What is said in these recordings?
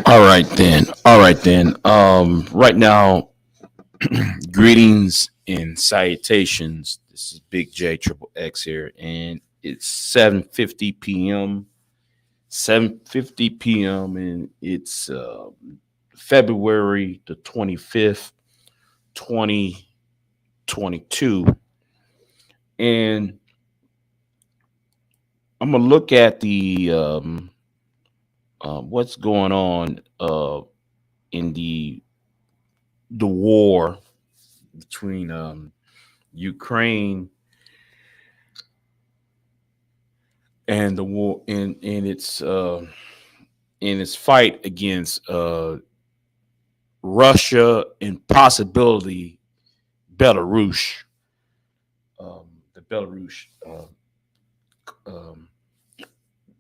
All right then. All right then. Right now, greetings and salutations. This is Big J Triple X here, and it's 7:50 p.m. 7:50 p.m. and it's February the 25th, 2022, and I'm gonna look at the what's going on in the war between Ukraine and the war in its fight against Russia and possibility Belarus, the Belarus um,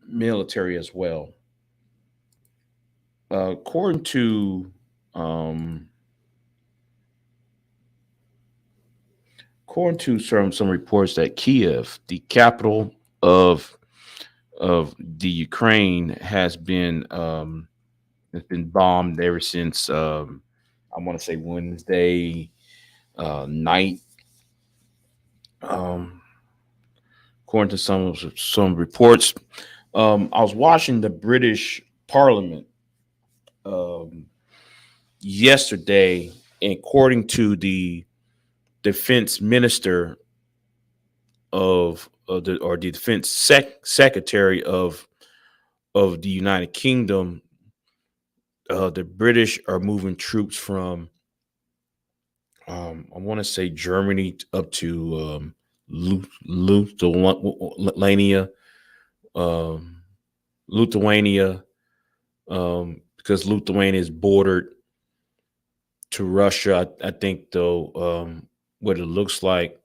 military as well. According to um, some reports that Kiev, the capital of the Ukraine, has been bombed ever since I want to say Wednesday night. Um, According to some reports, I was watching the British Parliament um, yesterday, and according to the defense minister the defense secretary of the United Kingdom, the British are moving troops from I want to say Germany up to Lithuania, um, Lithuania, because Lithuania is bordered to Russia. I think though, what it looks like,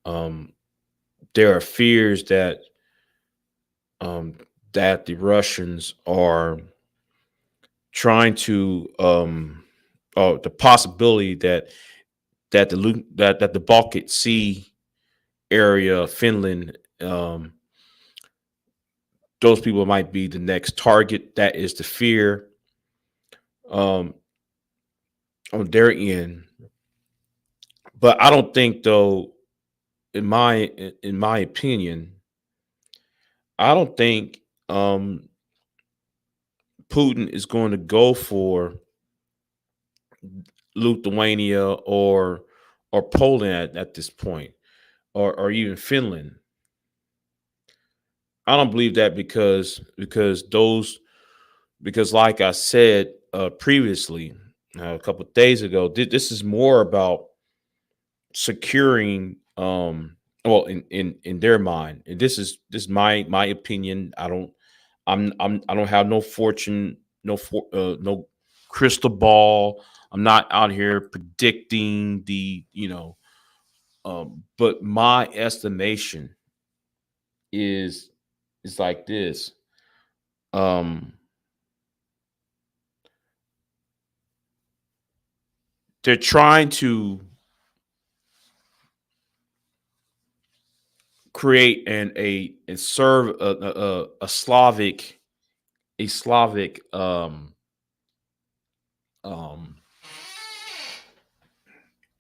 um, there are fears um, that the Russians are trying to the possibility that the Baltic Sea area, Finland, those people might be the next target. That is the fear um, on their end. But I don't think, though, in my opinion, I don't think Putin is going to go for Lithuania or Poland at this point, or even Finland. I don't believe that because like I said previously, a couple of days ago, this is more about securing well, in their mind. And this is my opinion. I don't have no fortune, no crystal ball. I'm not out here predicting but my estimation is is like this. Um, they're trying to create and serve a Slavic um,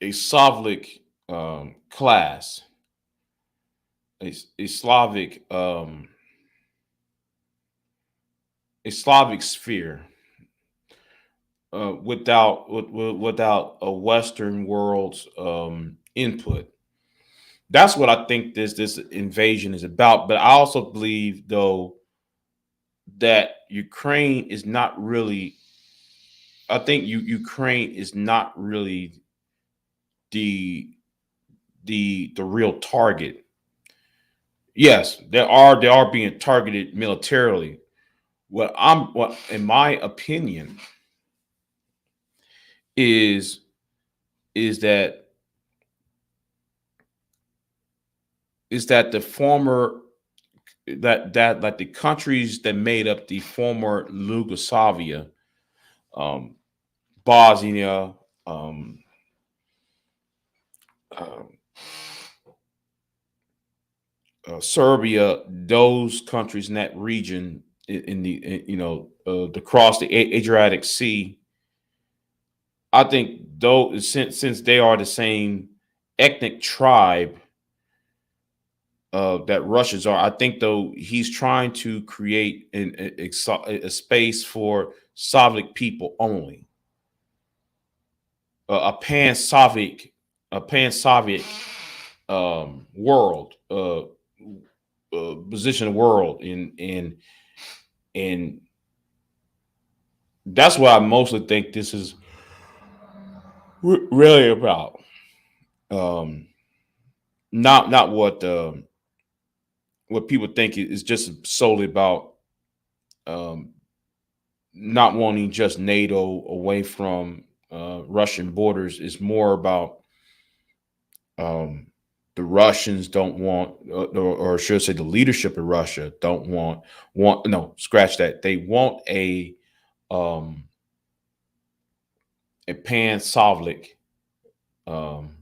a Slavic class, a Slavic a Slavic sphere without a Western world's input. That's what I think this invasion is about. But I also believe, though, that Ukraine is not really. I think Ukraine is not really the the real target. Yes, they are being targeted militarily. What in my opinion is is that the former that like the countries that made up the former Yugoslavia, um, Bosnia, um, uh, Serbia, those countries in that region, in the to cross the Adriatic Sea. I think though since they are the same ethnic tribe that Russians are, I think though he's trying to create a space for Slavic people only, a pan-Slavic, world, position of world, and that's what I mostly think this is really about. Um, not what people think is just solely about um, not wanting just NATO away from Russian borders. It's more about um, the Russians don't want, or should I say, the leadership of Russia don't want no, scratch that. They want um, a pan-Slavic um,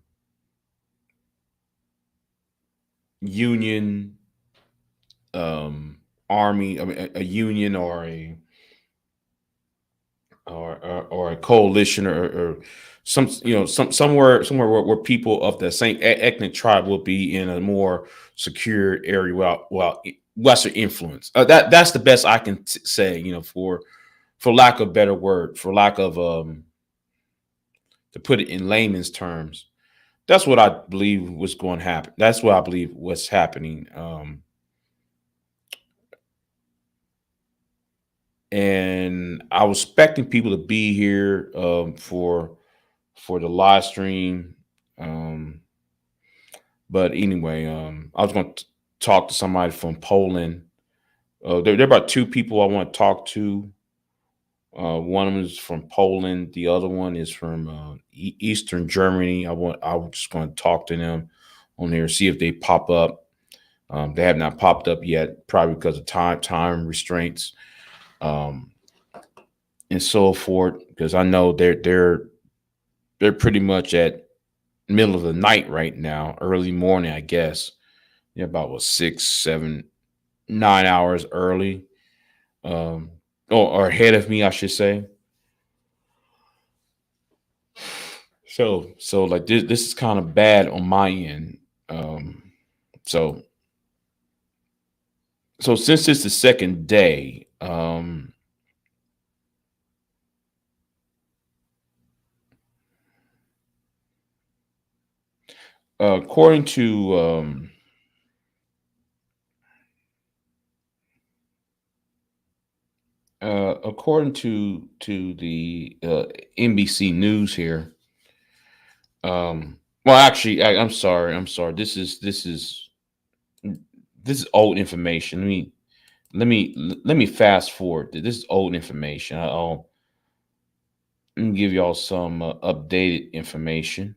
union, army. I mean, a union or a coalition, or some somewhere where people of the same ethnic tribe will be in a more secure area, while lesser influence. That's the best I can say. For lack of better word, for lack of to put it in layman's terms, that's what I believe was going to happen. That's what I believe was happening. And I was expecting people to be here for the live stream. Um, but anyway, I was going to talk to somebody from Poland. There are about two people I want to talk to. One of them is from Poland. The other one is from Eastern Germany. I was just going to talk to them on here, see if they pop up. They have not popped up yet, probably because of time restraints, um, and so forth. Because I know they're pretty much at middle of the night right now, early morning, I guess. Yeah, about what, 6, 7, 9 hours early, um, or ahead of me, I should say. So like this is kind of bad on my end. So since it's the second day, according to the NBC News here. Well, actually, I'm sorry. This is old information. Let me fast forward. This is old information. Let me give y'all some updated information.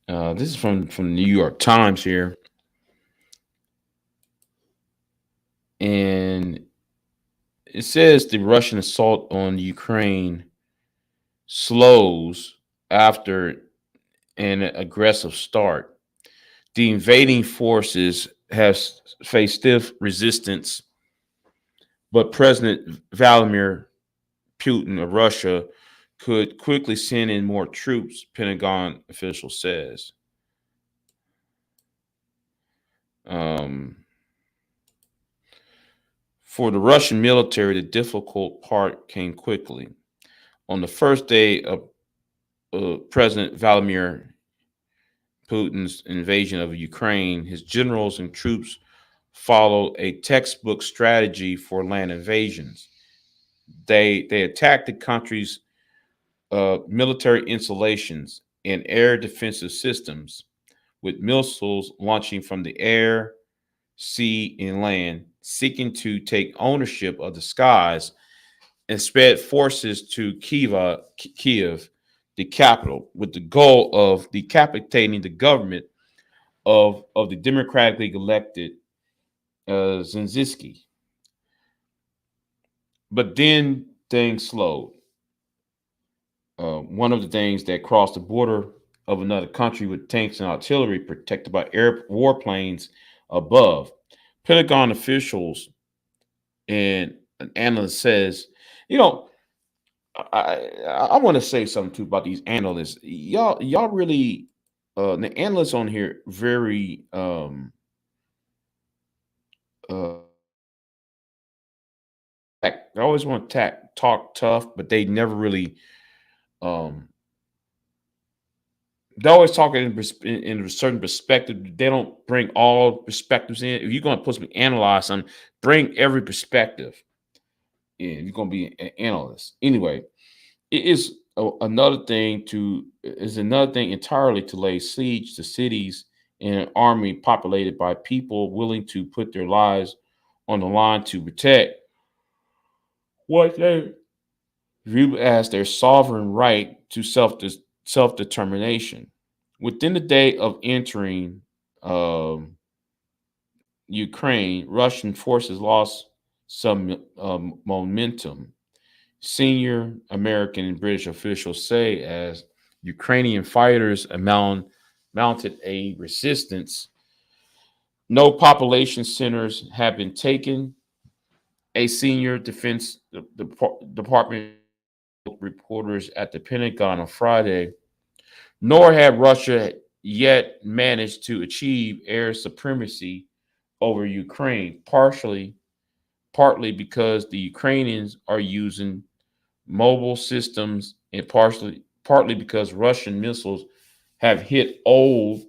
This is from the New York Times here, and it says the Russian assault on Ukraine slows after an aggressive start. The invading forces have faced stiff resistance, but President Vladimir Putin of Russia could quickly send in more troops, Pentagon official says. Um, for the Russian military, the difficult part came quickly. On the first day of President Vladimir Putin's invasion of Ukraine, his generals and troops followed a textbook strategy for land invasions. They attacked the country's military installations and air defensive systems, with missiles launching from the air, sea, and land, seeking to take ownership of the skies, and sped forces to Kiev, the capital, with the goal of decapitating the government of the democratically elected Zelensky. But then things slowed. One of the things that crossed the border of another country with tanks and artillery protected by air warplanes above. Pentagon officials and an analyst says, you know, I want to say something too about these analysts. Y'all really the analysts on here very uh they always want to talk tough, but they never really um they always talk in a certain perspective. They don't bring all perspectives in. If you're going to put me analyze something, bring every perspective in. You're going to be an analyst anyway. It is another thing entirely to lay siege to cities and an army populated by people willing to put their lives on the line to protect what they view as their sovereign right to self determination. Within the day of entering um, Ukraine, Russian forces lost some momentum. Senior American and British officials say as Ukrainian fighters mounted a resistance. No population centers have been taken. A senior Defense Department reporters at the Pentagon on Friday, nor had Russia yet managed to achieve air supremacy over Ukraine, partly because the Ukrainians are using mobile systems and partly because Russian missiles have hit old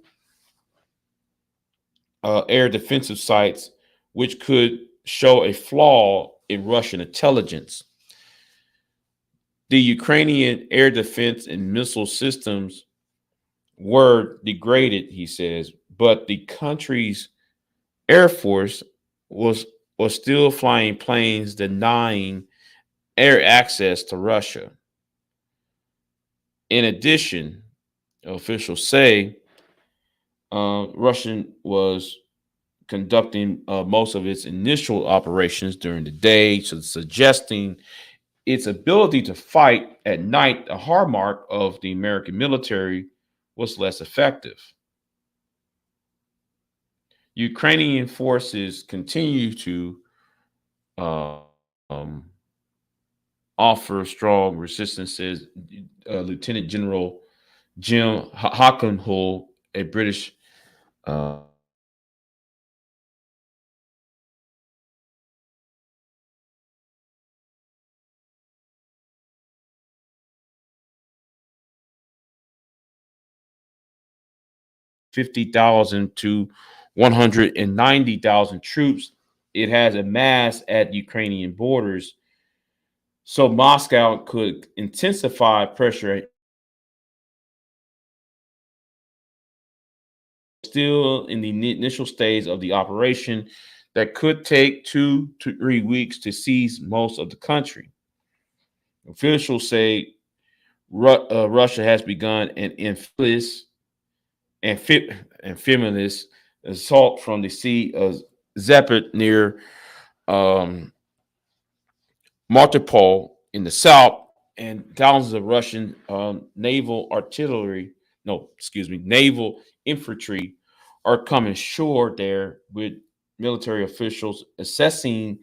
air defensive sites, which could show a flaw in Russian intelligence. The Ukrainian air defense and missile systems were degraded, he says, but the country's air force was was still flying planes denying air access to Russia. In addition, officials say Russian was conducting most of its initial operations during the day, so suggesting its ability to fight at night, the hallmark of the American military, was less effective. Ukrainian forces continue to uh, um, offer strong resistance, says Lieutenant General Jim Hockenhull, a British uh, 50,000 to 190,000 troops it has amassed at Ukrainian borders, so Moscow could intensify pressure. Still in the initial stage of the operation that could take 2 to 3 weeks to seize most of the country. Officials say Russia has begun an amphibious assault from the Sea of Zephyr near um, Martopol in the south, and thousands of Russian naval infantry are coming shore there, with military officials assessing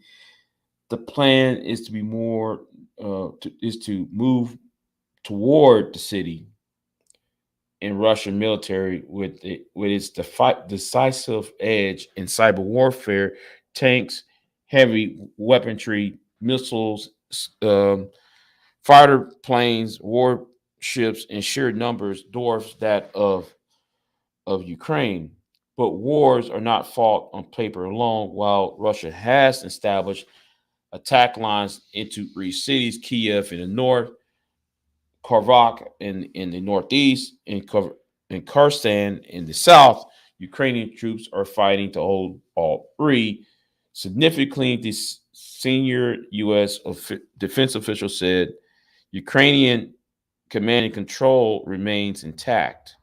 the plan is to be more is to move toward the city and Russian military with its decisive edge in cyber warfare, tanks, heavy weaponry, missiles, um, fighter planes, warships, and sheer numbers dwarfs that of Ukraine. But wars are not fought on paper alone. While Russia has established attack lines into three cities: Kiev in the north, Kharkov in the northeast, and Kherson in the south. Ukrainian troops are fighting to hold all three. Significantly, this senior U.S. defense official said Ukrainian command and control remains intact.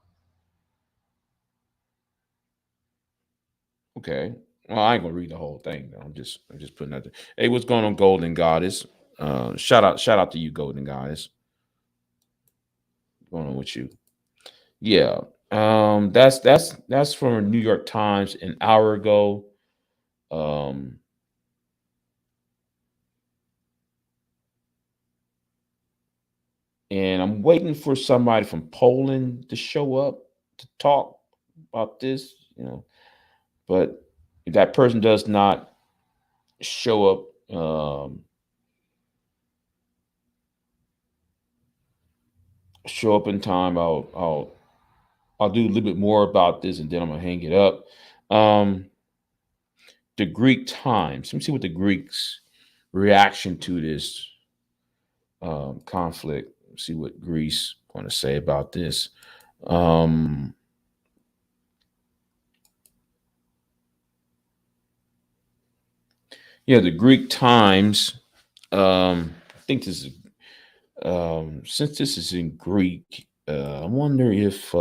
Okay. Well, I ain't gonna read the whole thing. Though. I'm just putting that there. Hey, what's going on, Golden Goddess? Shout out to you, Golden Goddess. What's going on with you? Yeah. That's from New York Times an hour ago. Um, and I'm waiting for somebody from Poland to show up to talk about this, but if that person does not show up, in time, I'll do a little bit more about this, and then I'm gonna hang it up. Um, the Greek Times. Let me see what the Greeks' reaction to this conflict. See what Greece want to say about this. Um, yeah, the Greek Times. I think this is since this is in Greek. I wonder if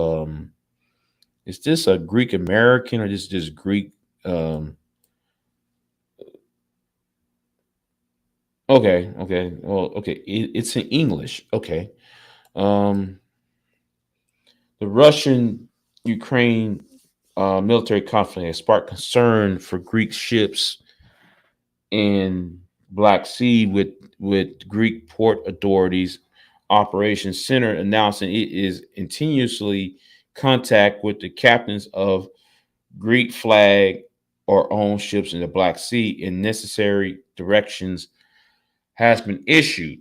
is this a Greek American or just Greek? Um, okay. Well, okay, it's in English. Okay. Um, the Russian Ukraine military conflict has sparked concern for Greek ships in Black Sea, with Greek port authorities operations center announcing it is continuously contact with the captains of Greek flag or owned ships in the Black Sea, and necessary directions has been issued.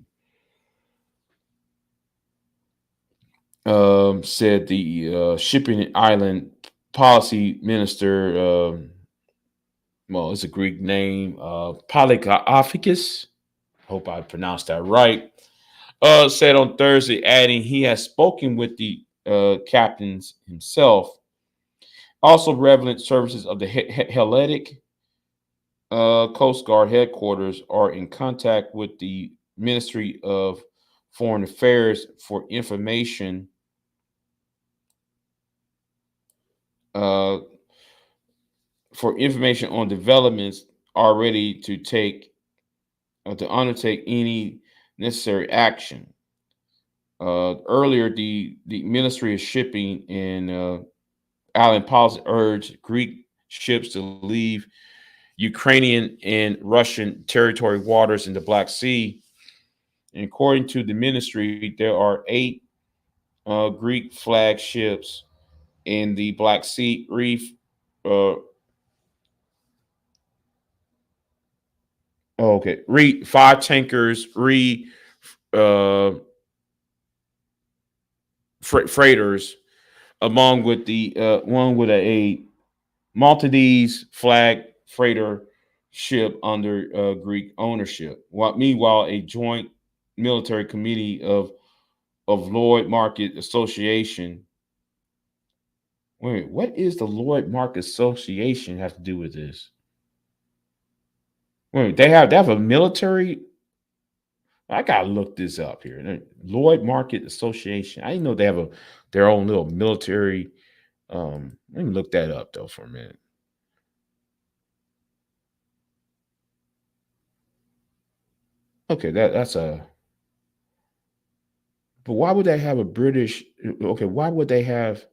Said the shipping island policy minister. Well, it's a Greek name, Polygophicus. Hope I pronounced that right. Said on Thursday, adding he has spoken with the captains himself. Also, relevant services of the Hellenic Coast Guard headquarters are in contact with the Ministry of Foreign Affairs uh, for information on developments already to undertake any necessary action. Earlier, the Ministry of Shipping and Island Policy urged Greek ships to leave Ukrainian and Russian territory waters in the Black Sea. And according to the ministry, there are 8 Greek flagships in the Black Sea Reef. Uh, okay, 5 tankers, uh, freighters, along with the one with a Maltese flag freighter ship under Greek ownership. Meanwhile, a joint military committee of Lloyd Market Association. Wait, what is the Lloyd Market Association have to do with this? Wait, they have a military. I gotta look this up here. Lloyd Market Association. I didn't know they have their own little military. Let me look that up though for a minute. Okay, that's a. But why would they have a British? Okay, why would they have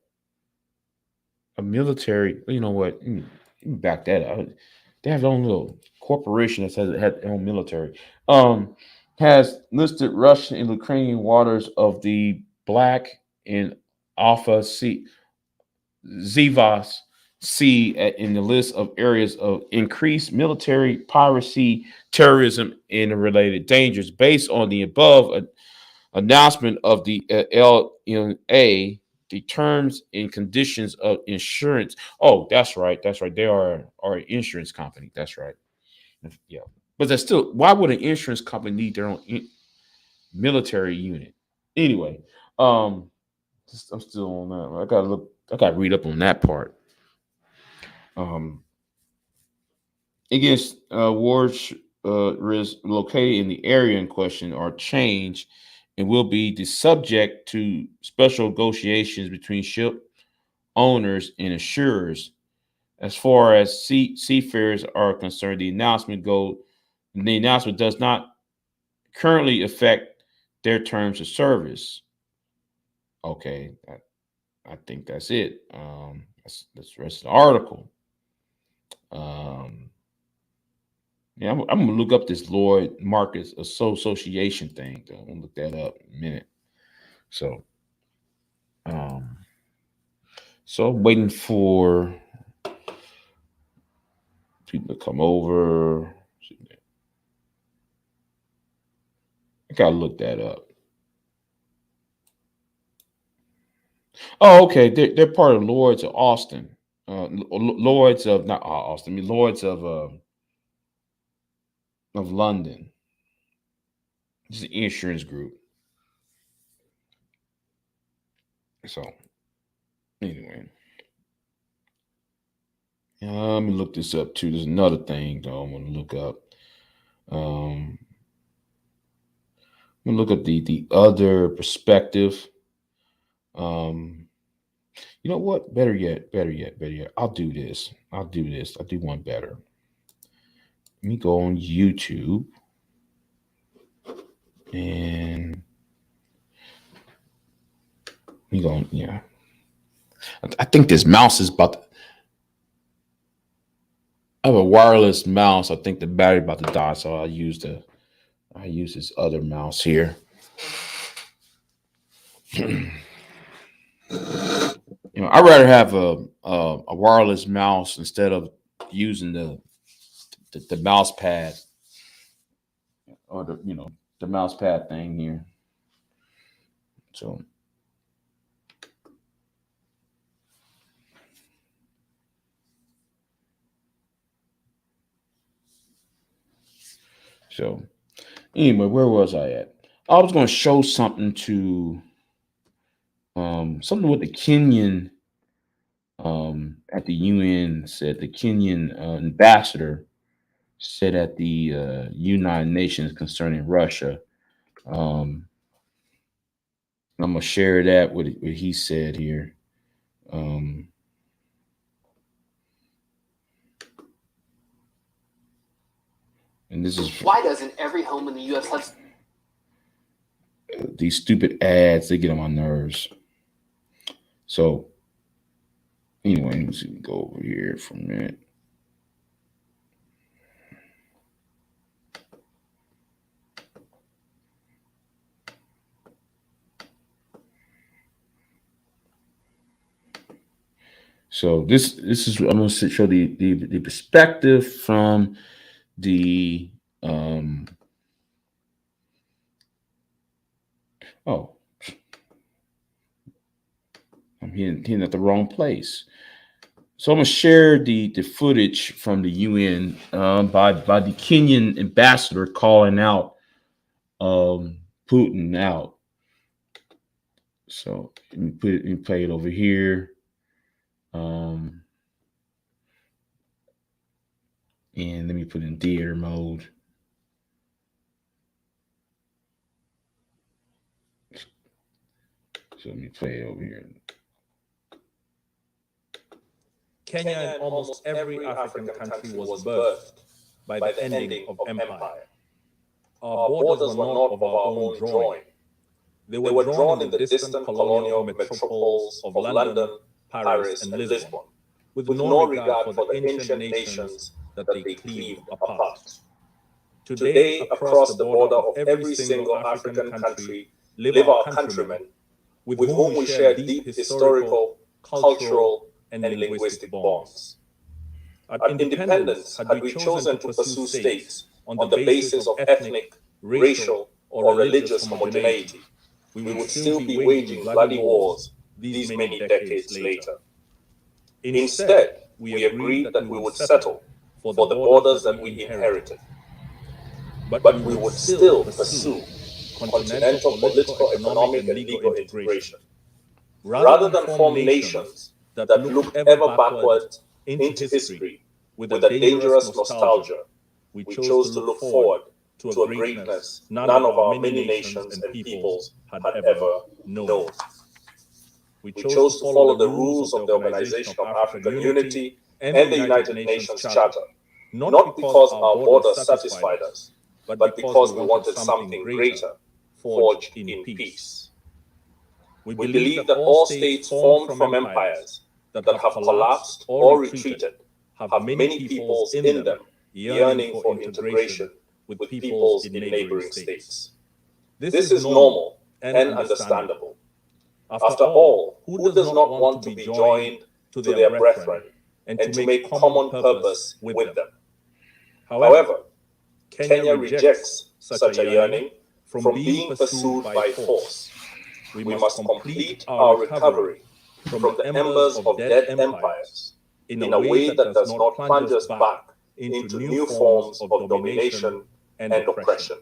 a military? You know what? Let me back that up. They have their own little corporation that says it had their own military. Um, has listed Russian and Ukrainian waters of the Black and Alpha Sea, Zivas Sea in the list of areas of increased military piracy, terrorism, and related dangers. Based on the above announcement of the LNA, the terms and conditions of insurance. Oh, that's right. That's right. They are an insurance company. That's right. Yeah. But that's still, why would an insurance company need their own military unit? Anyway, um, I'm still on that. I gotta read up on that part. Um, against wars risk located in the area in question are changed and will be the subject to special negotiations between ship owners and insurers. As far as seafarers are concerned, the announcement does not currently affect their terms of service. Okay, I think that's it. That's the rest of the article. Yeah, I'm gonna look up this Lloyd Marcus Association thing. Though. I'm gonna look that up in a minute. So, um, I'm waiting for people to come over. I gotta look that up. Oh, okay. They're part of Lloyd's of Austin. Lloyd's of not Austin. I mean Lloyd's of London. It's an insurance group. So anyway, let me look this up too. There's another thing though I'm gonna look up. I'm gonna look at the other perspective. You know what? Better yet. I'll do this. I'll do one better. Let me go on YouTube and we go. Yeah, I think this mouse is about. I have a wireless mouse. I think the battery about to die, so I use this other mouse here. I'd rather have a wireless mouse instead of using the mouse pad or the mouse pad thing here. So anyway, where was I at? I was going to show something to something with the Kenyan at the UN said. The Kenyan ambassador said at the United Nations concerning Russia. I'm gonna share that what he said here. And this is why doesn't every home in the U.S. have these stupid ads? They get on my nerves. So anyway, let's go over here for a minute. So this is I'm going to show the perspective from the oh, I'm hitting at the wrong place. So I'm gonna share the footage from the UN by the Kenyan ambassador calling out Putin out. So let me play it over here. And let me put it in theater mode. So let me play it over here. Kenya and almost every African country was birthed by the ending of empire. Our borders were not of our own drawing. They were drawn in the distant colonial metropoles of London, Paris, and Lisbon, with no regard for the ancient nations that they cleaved apart. Today, across the border of every single African country live our countrymen, with whom we share deep historical, cultural, and linguistic bonds. At independence, had we chosen to pursue states on the basis of ethnic, racial, or religious homogeneity, we would still be waging bloody wars these many decades later. Instead, we agreed that we would settle for the borders that we inherited. But we would still pursue continental political, economic, and legal integration. Rather than form nations that look ever backward into history with a dangerous nostalgia, we chose to look forward to a greatness none of our many nations and peoples had ever known. We chose to follow the rules of the Organization of African Unity and the United Nations Charter, not because our borders satisfied us, but because we wanted something greater, forged in peace. We believe that all states formed from empires that have collapsed or retreated have many peoples in them yearning for integration with peoples in neighboring states. This is normal and understandable. After all, who does not want to be joined to their brethren and to make common purpose with them? However, Kenya rejects such a yearning from being pursued by force. We must complete our recovery from the embers of dead empires in a way that does not plunge us back into new forms of domination and oppression.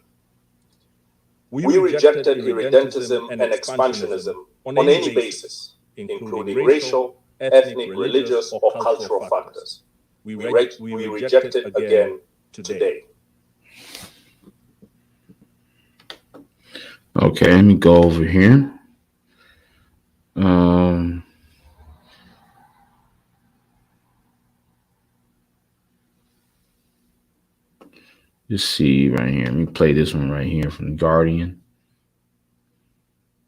We rejected irredentism and expansionism on any basis, including racial, ethnic, religious, or cultural factors. We reject it again today. Okay, let me go over here. Let's see right here. Let me play this one right here from The Guardian.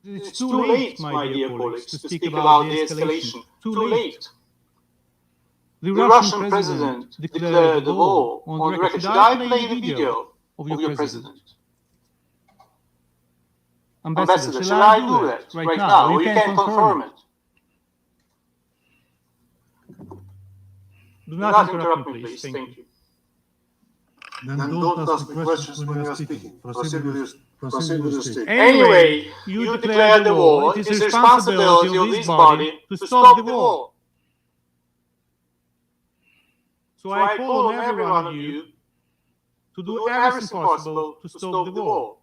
It's too late, my dear colleagues, to speak about de-escalation. Too late. The Russian president declared the war on the record. Should I play the video of your president? Ambassador, shall I do that right now? Or you can confirm it. Do not interrupt me, please. Thank you. Then don't ask me questions when you are speaking. Proceed with your statement. Anyway, you declared the war. It is the responsibility of this body to stop the war. So I call on every one of you to do everything possible to stop the war.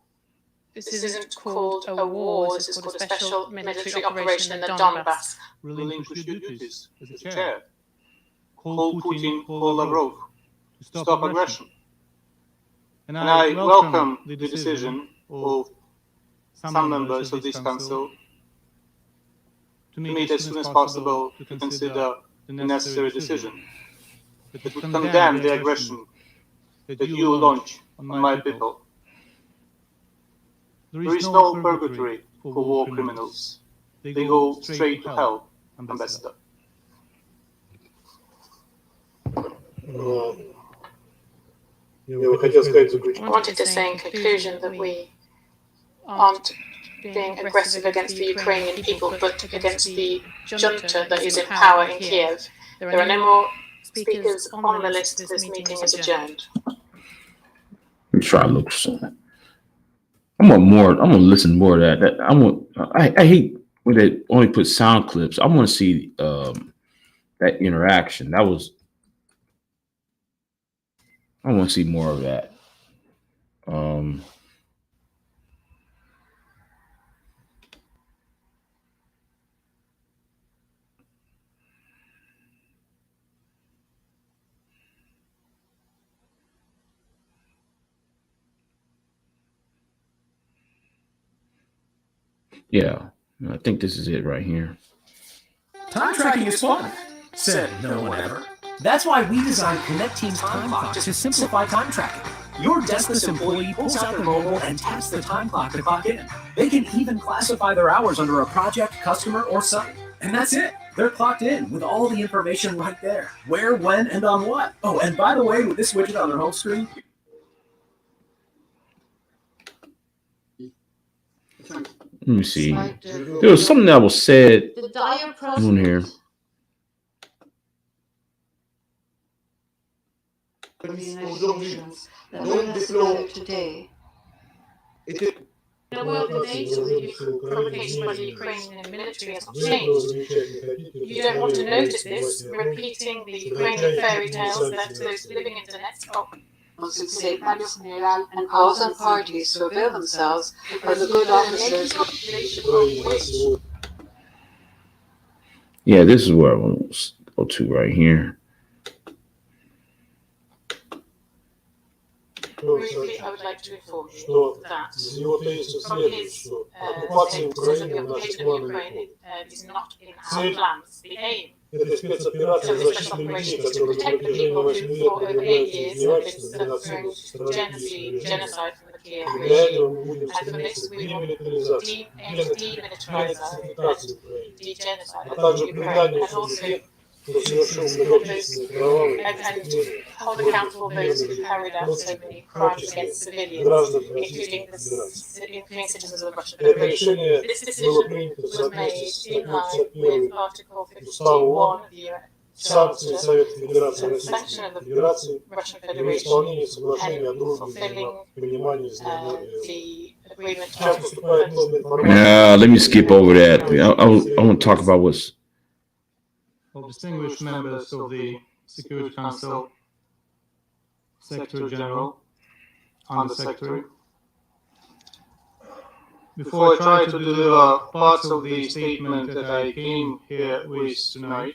This isn't called a war, this is called a special military operation in the Donbass. Relinquish your duties as a chair. Call Putin, call Lavrov to stop aggression. And I welcome the decision of some members of this council to meet as soon as possible to consider the necessary decision that would condemn the aggression that you launch on my people. There is no purgatory for war criminals. They go straight to hell, Ambassador. I wanted to say in conclusion that we aren't being aggressive against the Ukrainian people, but against the junta that is in power in Kiev. There are no more speakers on the list. This meeting is adjourned. Let me try to look for something. I want more. I'm gonna listen to more of that. I hate when they only put sound clips. I want to see that interaction. I want to see more of that. Yeah, I think this is it right here. Time tracking is fun, said no one ever. That's why we designed Connect Team's time clock to simplify time tracking. Your deskless employee pulls out their mobile and taps the time clock to clock in. They can even classify their hours under a project, customer, or site. And that's it. They're clocked in with all the information right there. Where, when, and on what. Oh, and by the way, with this widget on their home screen, Let me see. There was something that was said on here. Negotiations that will deploy today. In a world in days where the provocation by the Ukrainian military has changed, you don't want to notice this, repeating the Ukrainian fairy tales that those living internet and opposing parties surveil themselves as the good officers. Yeah, this is where I want to go to right here. Briefly, I would like to inform you that from his the occupation of Ukraine is not in our plans. The aim of this special operation is to protect the people who for over 8 years have been suffering genocide from the Kiev Для regime. этого мы будем And for this стремиться к we will демилитаризации, demilitarize денацификации and Украины, de-genocide а of также Ukraine, преданию and суду also тех, кто совершил многочисленные кровавые and преступления hold против accountable those who мирных, carried out so many в том crimes числе against civilians, граждан including Российской Федерации. including citizens of the Russian Это Federation. решение This было decision принято в was соответствии made с in статьей line 51 with Article Устава 51 ООН, of the UN санкции Charter, Совета Федерации sanction Российской of the Федерации Russian и Federation исполнение соглашения о and дружбе, fulfilling взаимопонимании, взаимодействии. the agreement Сейчас of поступает новая информация. Let me skip over that. I want to talk about what's Well, distinguished members of the Security Council, Secretary General, Under Secretary. Before I try to deliver parts of the statement that I came here with tonight,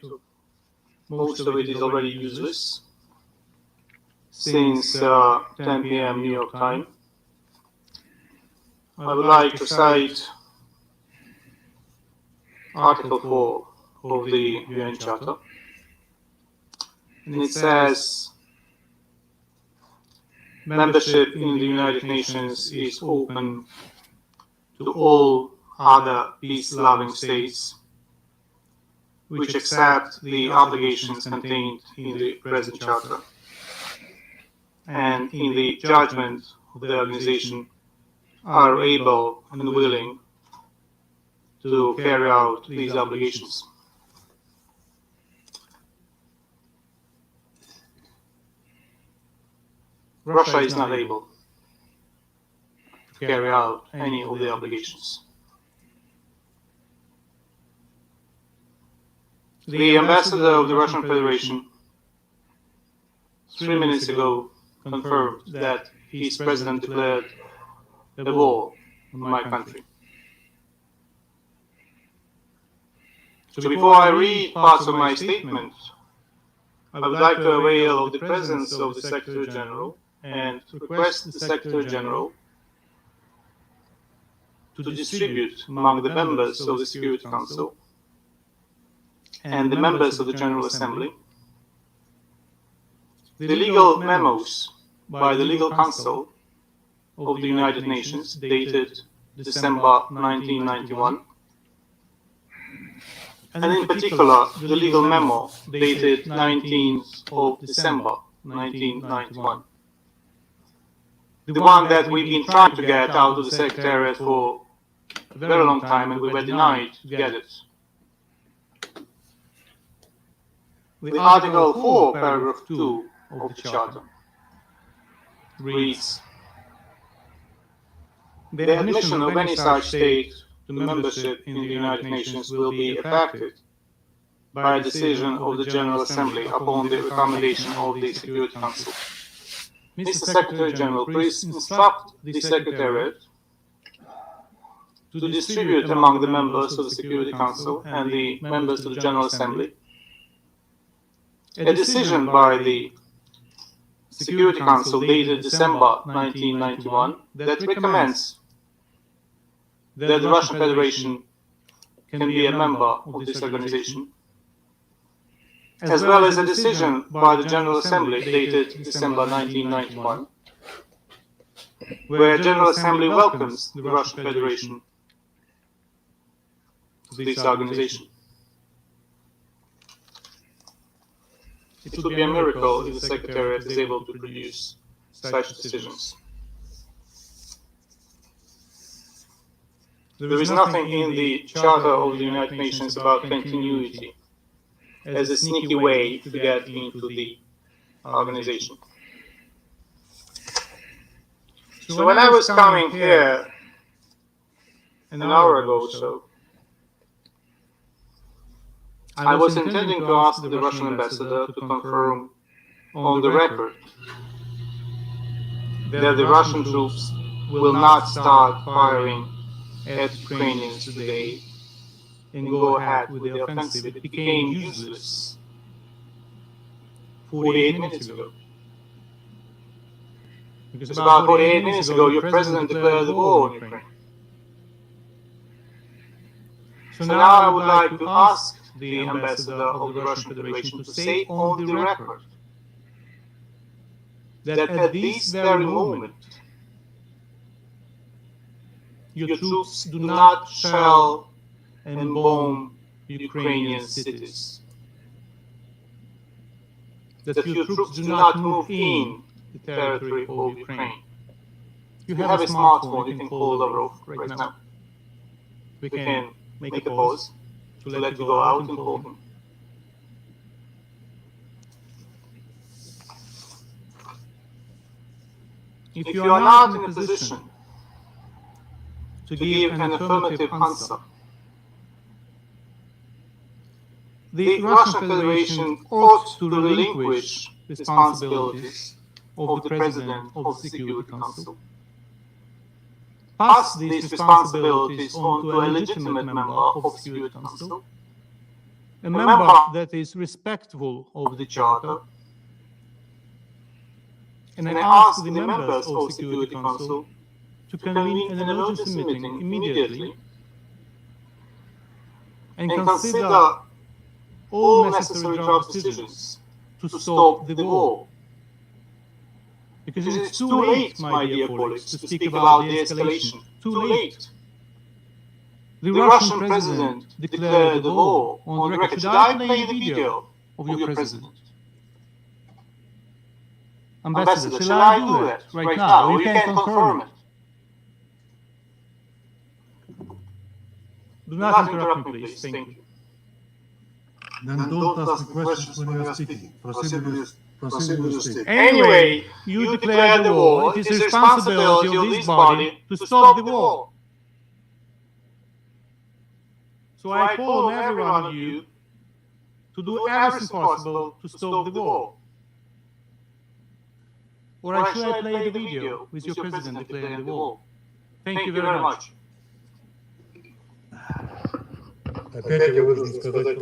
most of it is already useless since 10 p.m. New York time. I would like to cite Article 4 of the UN Charter. And it says, membership in the United Nations is open to all other peace-loving states which accept the obligations contained in the present Charter and in the judgment of the organization are able and willing to carry out these obligations. Russia is not able to carry out any of the obligations. The ambassador of the Russian Federation 3 minutes ago confirmed that his president declared a war on my country. So before I read parts of my statement, I would like to avail of the presence of the Secretary General and request the Secretary General to distribute among the members of the Security Council and the members of the General Assembly the legal memos by the Legal Council of the United Nations dated December 1991, and in particular the legal memo dated 19th of December 1991. The one that we've been trying to get out of the Secretariat for a very long time and we were denied to get it. The Article 4, Paragraph 2 of the Charter reads, the admission of any such state to membership in the United Nations will be effected by a decision of the General Assembly upon the recommendation of the Security Council. Mr. Secretary General, please instruct the Secretariat to distribute among the members of the Security Council and the members of the General Assembly a decision by the Security Council dated December 1991 that recommends that the Russian Federation can be a member of this organization, as well as a decision by the General Assembly dated December 1991, where the General Assembly welcomes the Russian Federation to this organization. It would be a miracle if the Secretariat is able to produce such decisions. There is nothing in the Charter of the United Nations about continuity as a sneaky way to get into the organization. So when I was coming here an hour ago or so, I was intending to ask the Russian ambassador to confirm on the record that the Russian troops will not start firing at Ukrainians today and go ahead with the offensive. It became useless 48 minutes ago. Because about 48 minutes ago, your president declared the war on Ukraine. So now I would like to ask the ambassador of the Russian Federation to say on the record that at this very moment, your troops do not shell and bomb Ukrainian cities, that your troops do not move in the territory of Ukraine. You have a smartphone, you can call Lavrov right now. We can make a pause to let you go out and call him. If you are not in a position to give an affirmative answer, the Russian Federation ought to relinquish responsibilities of the President of the Security Council, pass these responsibilities on to a legitimate member of the Security Council, a member that is respectful of the Charter. And I ask the members of the Security Council to convene an emergency meeting immediately and consider all necessary draft decisions to stop the war. Because it's too late, my dear colleagues, to speak about the escalation. Too late. The Russian president declared the war on the record. Should I play the video of your president? Ambassador, shall I do that right now? You can confirm it. Do not interrupt me, please. Thank you. Then don't ask me questions when you are speaking. Proceed with your statement. Anyway, you declared the war. It is the responsibility of this body to stop the war. So I call on every one of you to do everything possible to stop the war. Or should I play the video with your president declaring the war? Thank you very much. Опять я вынужден сказать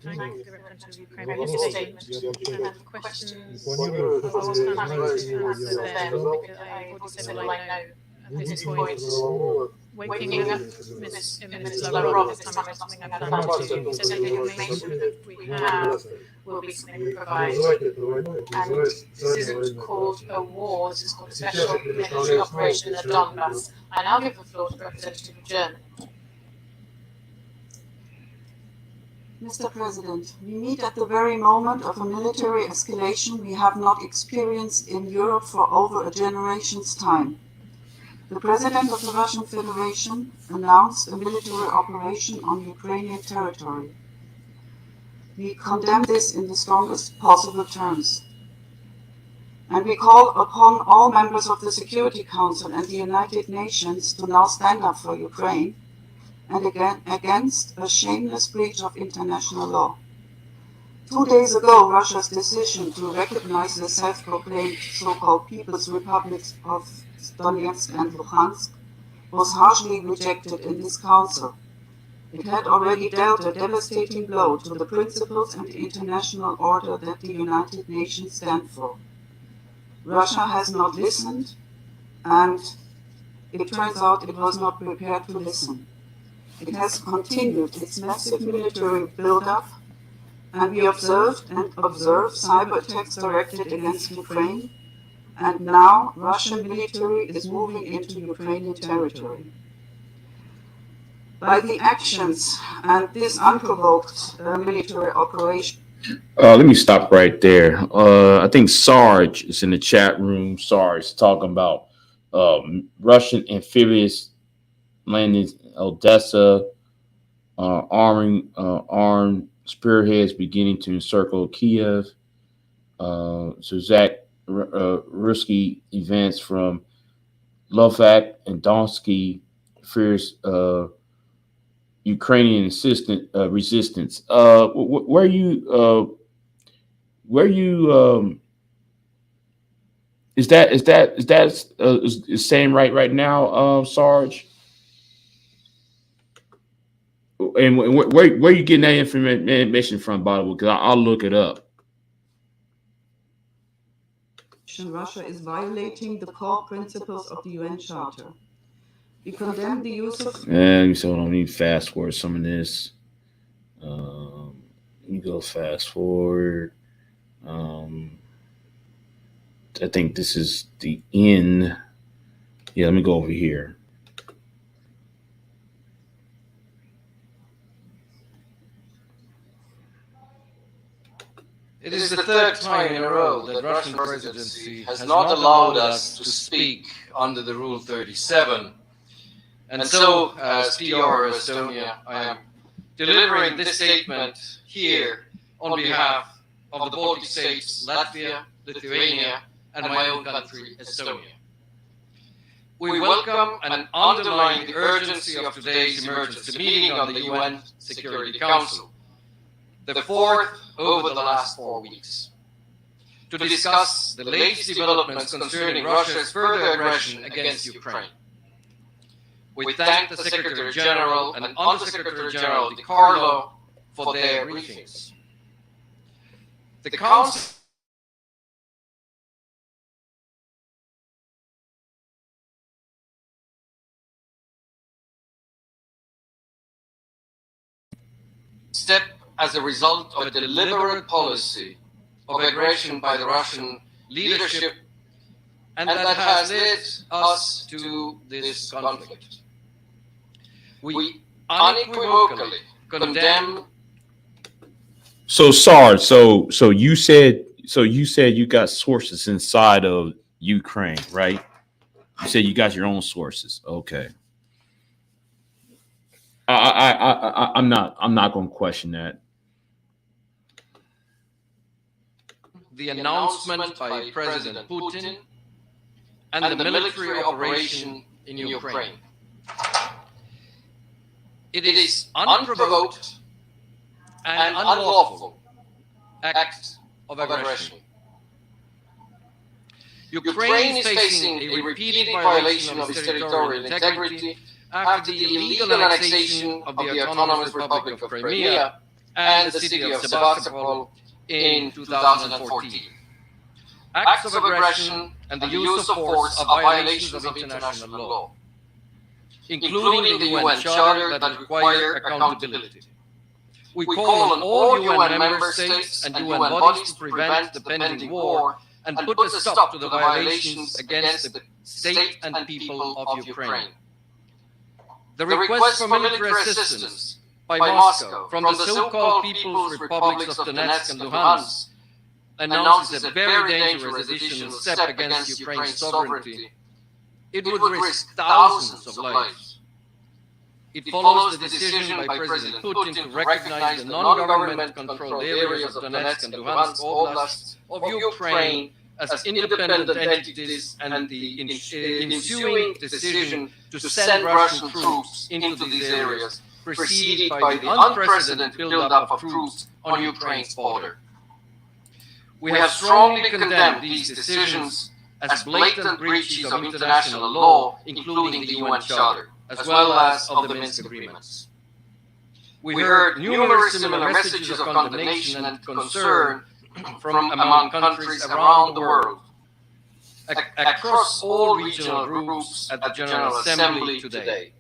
Thank the reference of Ukraine statement and questions. I was planning to answer them because I already said that I know at this point, waking up Ms. Lavrov this time is something I plan to do. He said that the information that we have will be something we provide. And this isn't called a war, this is called a special military operation in the Donbass. I now give the floor to the representative of Germany. Mr. President, we meet at the very moment of a military escalation we have not experienced in Europe for over a generation's time. The President of the Russian Federation announced a military operation on Ukrainian territory. We condemn this in the strongest possible terms. And we call upon all members of the Security Council and the United Nations to now stand up for Ukraine and against a shameless breach of international law. 2 days ago, Russia's decision to recognize the self-proclaimed so-called People's Republics of Donetsk and Luhansk was harshly rejected in this council. It had already dealt a devastating blow to the principles and the international order that the United Nations stand for. Russia has not listened, and it turns out it was not prepared to listen. It has continued its massive military build-up, and we observed and observe cyber attacks directed against Ukraine, and now Russian military is moving into Ukrainian territory. By the actions and this unprovoked military operation. Let me stop right there. I think Sarge is in the chat room. Sarge is talking about Russian amphibious landings Odessa, armed spearheads beginning to encircle Kiev. Zach Ruski events from Lovak and Donetsky fears Ukrainian resistance. Where you is that saying right now, Sarge? And where you getting that information from, by the way? Because I'll look it up. Russia is violating the core principles of the UN Charter. We condemn the use of. So I don't need fast forward some of this. Let me go fast forward. I think this is the end Yeah, let me go over here. It is the third time in a row that Russian presidency has not allowed us to speak under the Rule 37. And so, as PR of Estonia, I am delivering this statement here on behalf of the Baltic states, Latvia, Lithuania, and my own country, Estonia. We welcome and underline the urgency of today's emergency meeting on the UN Security Council, the fourth over the last 4 weeks, to discuss the latest developments concerning Russia's further aggression against Ukraine. We thank the Secretary General and Under-Secretary General Di Carlo for their briefings. The Council step as a result of a deliberate policy of aggression by the Russian leadership, and that has led us to this conflict. We unequivocally condemn. So Sarge, so you said you got sources inside of Ukraine, right? You said you got your own sources. Okay. I'm not going to question that. The announcement by President Putin and the military operation in Ukraine. It is unprovoked and unlawful act of aggression. Ukraine is facing a repeated violation of its territorial integrity after the illegal annexation of the Autonomous Republic of Crimea and the city of Sebastopol in 2014. Acts of aggression and the use of force are violations of international law, including the UN Charter that require accountability. We call on all UN member states and UN bodies to prevent the pending war and put a stop to the violations against the state and people of Ukraine. The request for military assistance by Moscow from the so-called People's Republics of Donetsk and Luhansk announces a very dangerous additional step against Ukraine's sovereignty. It would risk thousands of lives. It follows the decision by President Putin to recognize the non-government-controlled areas of Donetsk and Luhansk oblasts of Ukraine as independent entities, and the ensuing decision to send Russian troops into these areas, preceded by the unprecedented buildup of troops on Ukraine's border. We have strongly condemned these decisions as blatant breaches of international law, including the UN Charter, as well as of the Minsk agreements. We heard numerous similar messages of condemnation and concern from among countries around the world, across all regional groups at the General Assembly today.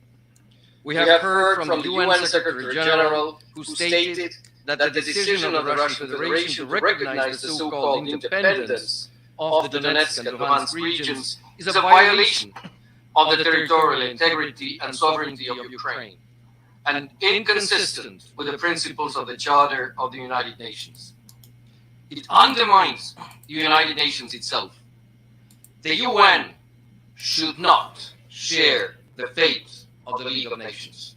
We have heard from the UN Secretary General, who stated that the decision of the Russian Federation to recognize the so-called independence of the Donetsk and Luhansk regions is a violation of the territorial integrity and sovereignty of Ukraine, and inconsistent with the principles of the Charter of the United Nations. It undermines the United Nations itself. The UN should not share the fate of the League of Nations.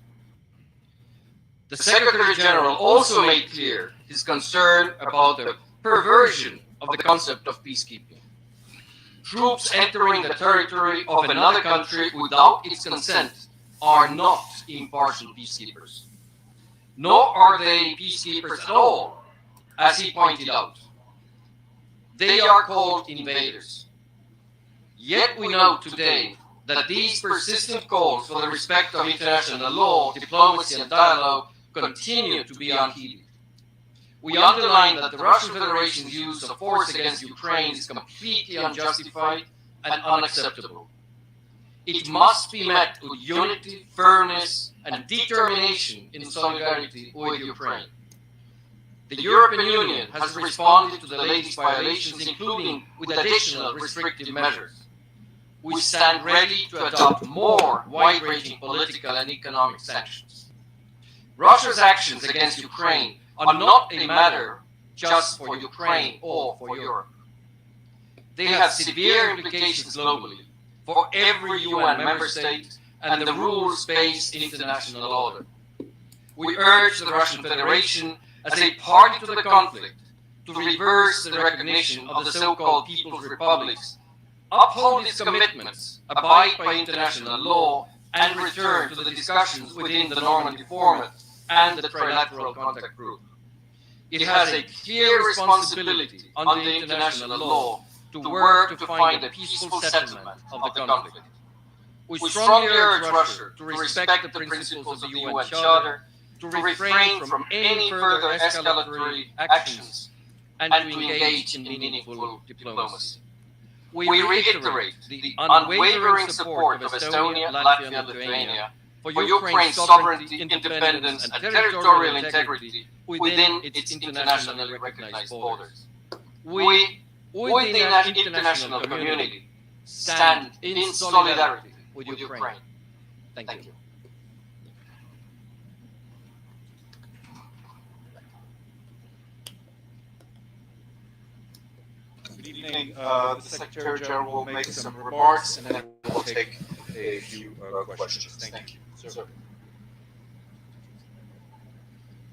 The Secretary General also made clear his concern about the perversion of the concept of peacekeeping. Troops entering the territory of another country without its consent are not impartial peacekeepers. Nor are they peacekeepers at all, as he pointed out. They are called invaders. Yet we know today that these persistent calls for the respect of international law, diplomacy, and dialogue continue to be unheeded. We underline that the Russian Federation's use of force against Ukraine is completely unjustified and unacceptable. It must be met with unity, firmness, and determination in solidarity with Ukraine. The European Union has responded to the latest violations, including with additional restrictive measures. we stand ready to adopt more wide-ranging political and economic sanctions. Russia's actions against Ukraine are not a matter just for Ukraine or for Europe. They have severe implications globally for every UN member state and the rules-based international order. We urge the Russian Federation, as a party to the conflict, to reverse the recognition of the so-called People's Republics, uphold its commitments, abide by international law, and return to the discussions within the Normandy format and the Trilateral Contact Group. It has a clear responsibility under international law to work to find a peaceful settlement of the conflict. We strongly urge Russia to respect the principles of the UN Charter, to refrain from any further escalatory actions, and to engage in meaningful diplomacy. We reiterate the unwavering support of Estonia, Latvia, and Lithuania for Ukraine's sovereignty, independence, and territorial integrity within its internationally recognized borders. We, within the international community, stand in solidarity with Ukraine. Thank you. Good evening. The Secretary General will make some remarks, and then we'll take a few questions. Thank you. Sir.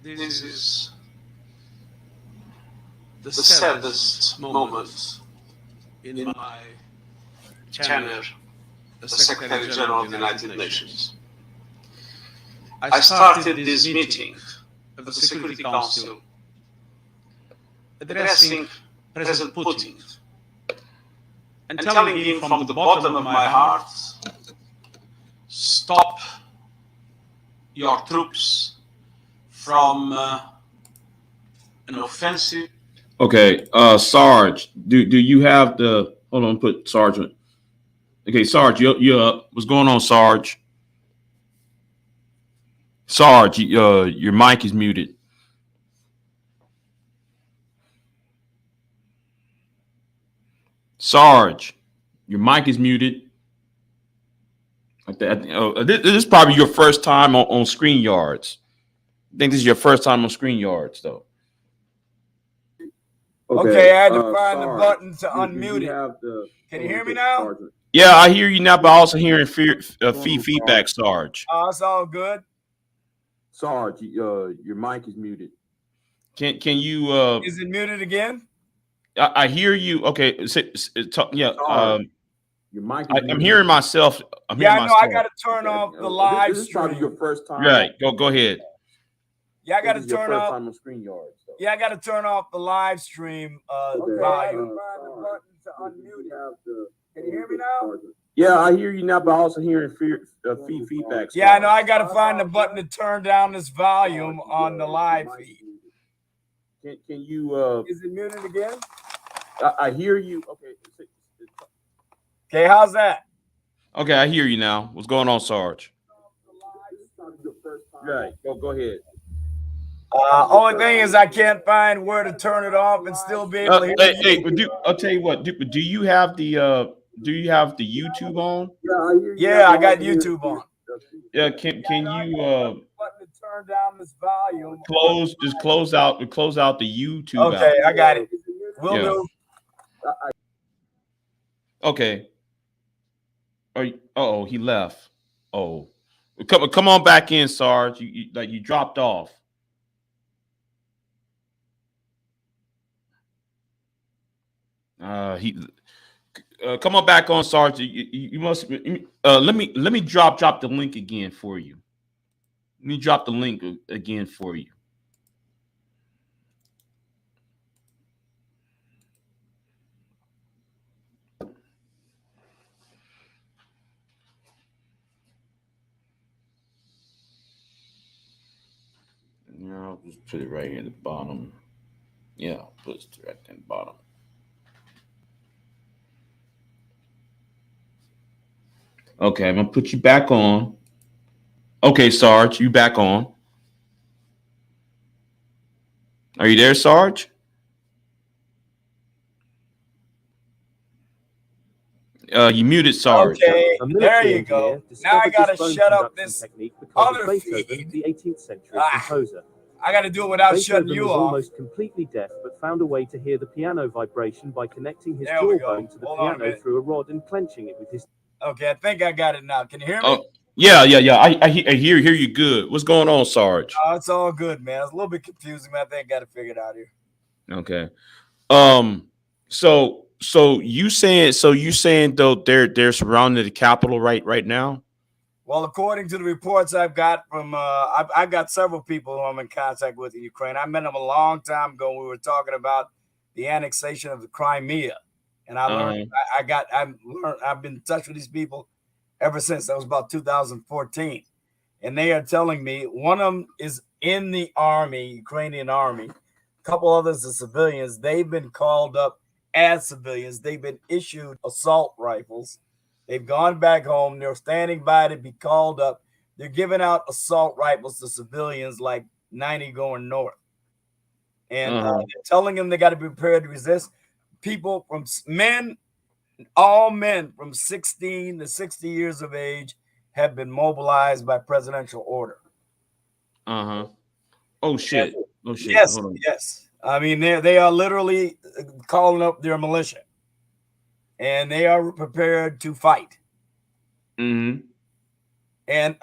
This is the saddest moment in my tenure as Secretary General of the United Nations. I started this meeting of the Security Council addressing President Putin and telling him from the bottom of my heart, stop your troops from an offensive. Okay, Sarge, do you have the, hold on, put Sergeant. Okay, Sarge, you're up. What's going on, Sarge? Sarge, your mic is muted. Sarge, your mic is muted. This is probably your first time on ScreenYards. I think this is your first time on ScreenYards, though. Okay, I had to find the button to unmute it. Can you hear me now? Sergeant. Yeah, I hear you now, but also hearing feedback, Sarge. It's all good. Sarge, your mic is muted. Can you? Is it muted again? I hear you. Okay, yeah. Your mic. I'm hearing myself. I know. I got to turn off the live This is stream. probably your first time. Right. Go ahead. Yeah, I got to turn off. On ScreenYards. So. Yeah, I got to turn off the live stream volume. Can you hear me now? Yeah, I hear you now, but also hearing feedback. Yeah, I know. I got to find the button to turn down this volume on the live feed. Can you? Is it muted again? I hear you. Okay. Okay, how's that? Okay, I hear you now. What's going on, Sarge? Right. Go ahead. Only thing is I can't find where to turn it off and still be able to hear you. I'll tell you what. Do you have the YouTube on? Yeah, I got YouTube on. Yeah. Can you button to turn down this volume? close out the YouTube. Okay, out. I got it. Will do. Okay. Oh, he left. Oh, come on back in, Sarge. You dropped off. Come on back on, Sarge. You must. Let me drop the link again for you. Let me drop the link again for you. I'll just put it right here at the bottom. Yeah, I'll put it right at the bottom. Okay, I'm gonna put you back on. Okay, Sarge, you back on. Are you there, Sarge? You muted Sarge. Okay, A there military you go. engineer Now I discovered gotta this phone shut up conduction this technique because other of Beethoven, feed. the 18th century composer. I gotta do it without shutting Beethoven you was off. almost completely deaf, but found a way to hear the piano vibration by connecting his There we go. jawbone to the Hold on a piano minute. through a rod and clenching it with his. Okay, I think I got it now. Can you hear me? Oh, yeah. I hear you good. What's going on, Sarge? Oh, it's all good, man. It's a little bit confusing, but I think I got it figured out here. Okay. So you saying though they're surrounding the Capitol right now? Well, according to the reports I've got from, I've got several people who I'm in contact with in Ukraine. I met them a long time ago. We were talking about the annexation of the Crimea, and I learned I've been in touch with these people ever since. That was about 2014, and they are telling me one of them is in the army, Ukrainian army. A couple others are civilians. They've been called up as civilians. They've been issued assault rifles. They've gone back home. They're standing by to be called up. They're giving out assault rifles to civilians like 90 going north. And they're telling them they got to be prepared to resist. People from all men from 16 to 60 years of age have been mobilized by presidential order. Oh, shit. Yes, Hold on. yes. I mean, they are literally calling up their militia. And they are prepared to fight. Mm-hmm. And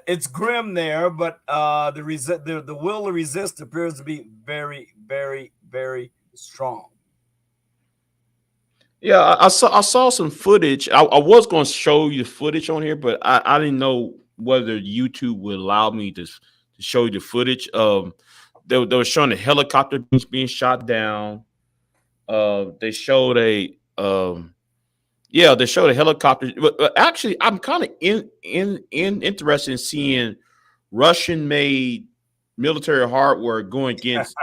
it's grim there, but the will to resist appears to be very, very, very strong. Yeah, I saw some footage. I was going to show you the footage on here, but I didn't know whether YouTube would allow me to show you the footage. They were showing a helicopter being shot down. They showed they showed a helicopter. But actually, I'm kind of interested in seeing Russian-made military hardware going against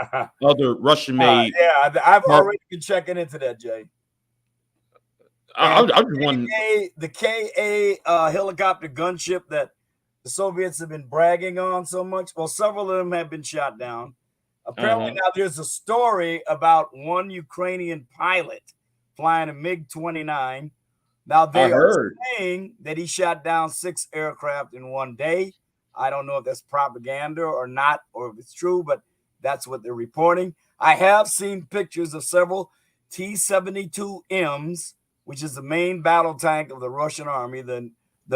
other Russian-made. Yeah, I've already been checking into that, Jay. I just wondering the KA helicopter gunship that the Soviets have been bragging on so much. Well, several of them have been shot down. Apparently, now there's a story about one Ukrainian pilot flying a MiG-29. Now, they are saying that he shot down 6 aircraft in one day. I don't know if that's propaganda or not, or if it's true, but that's what they're reporting. I have seen pictures of several T-72Ms, which is the main battle tank of the Russian army, the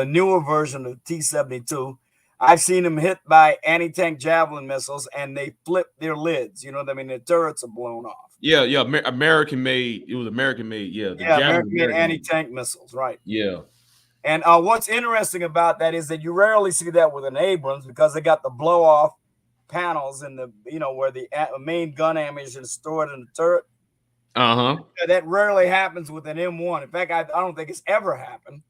newer version of T-72. I've seen them hit by anti-tank javelin missiles, and they flip their lids. You know what I mean? Their turrets are blown off. Yeah, American made. It was American made. Yeah, American anti-tank missiles, right? Yeah. And what's interesting about that is that you rarely see that with an Abrams because they got the blow-off panels in the where the main gun ammunition is stored in the turret. That rarely happens with an M1. In fact, I don't think it's ever happened.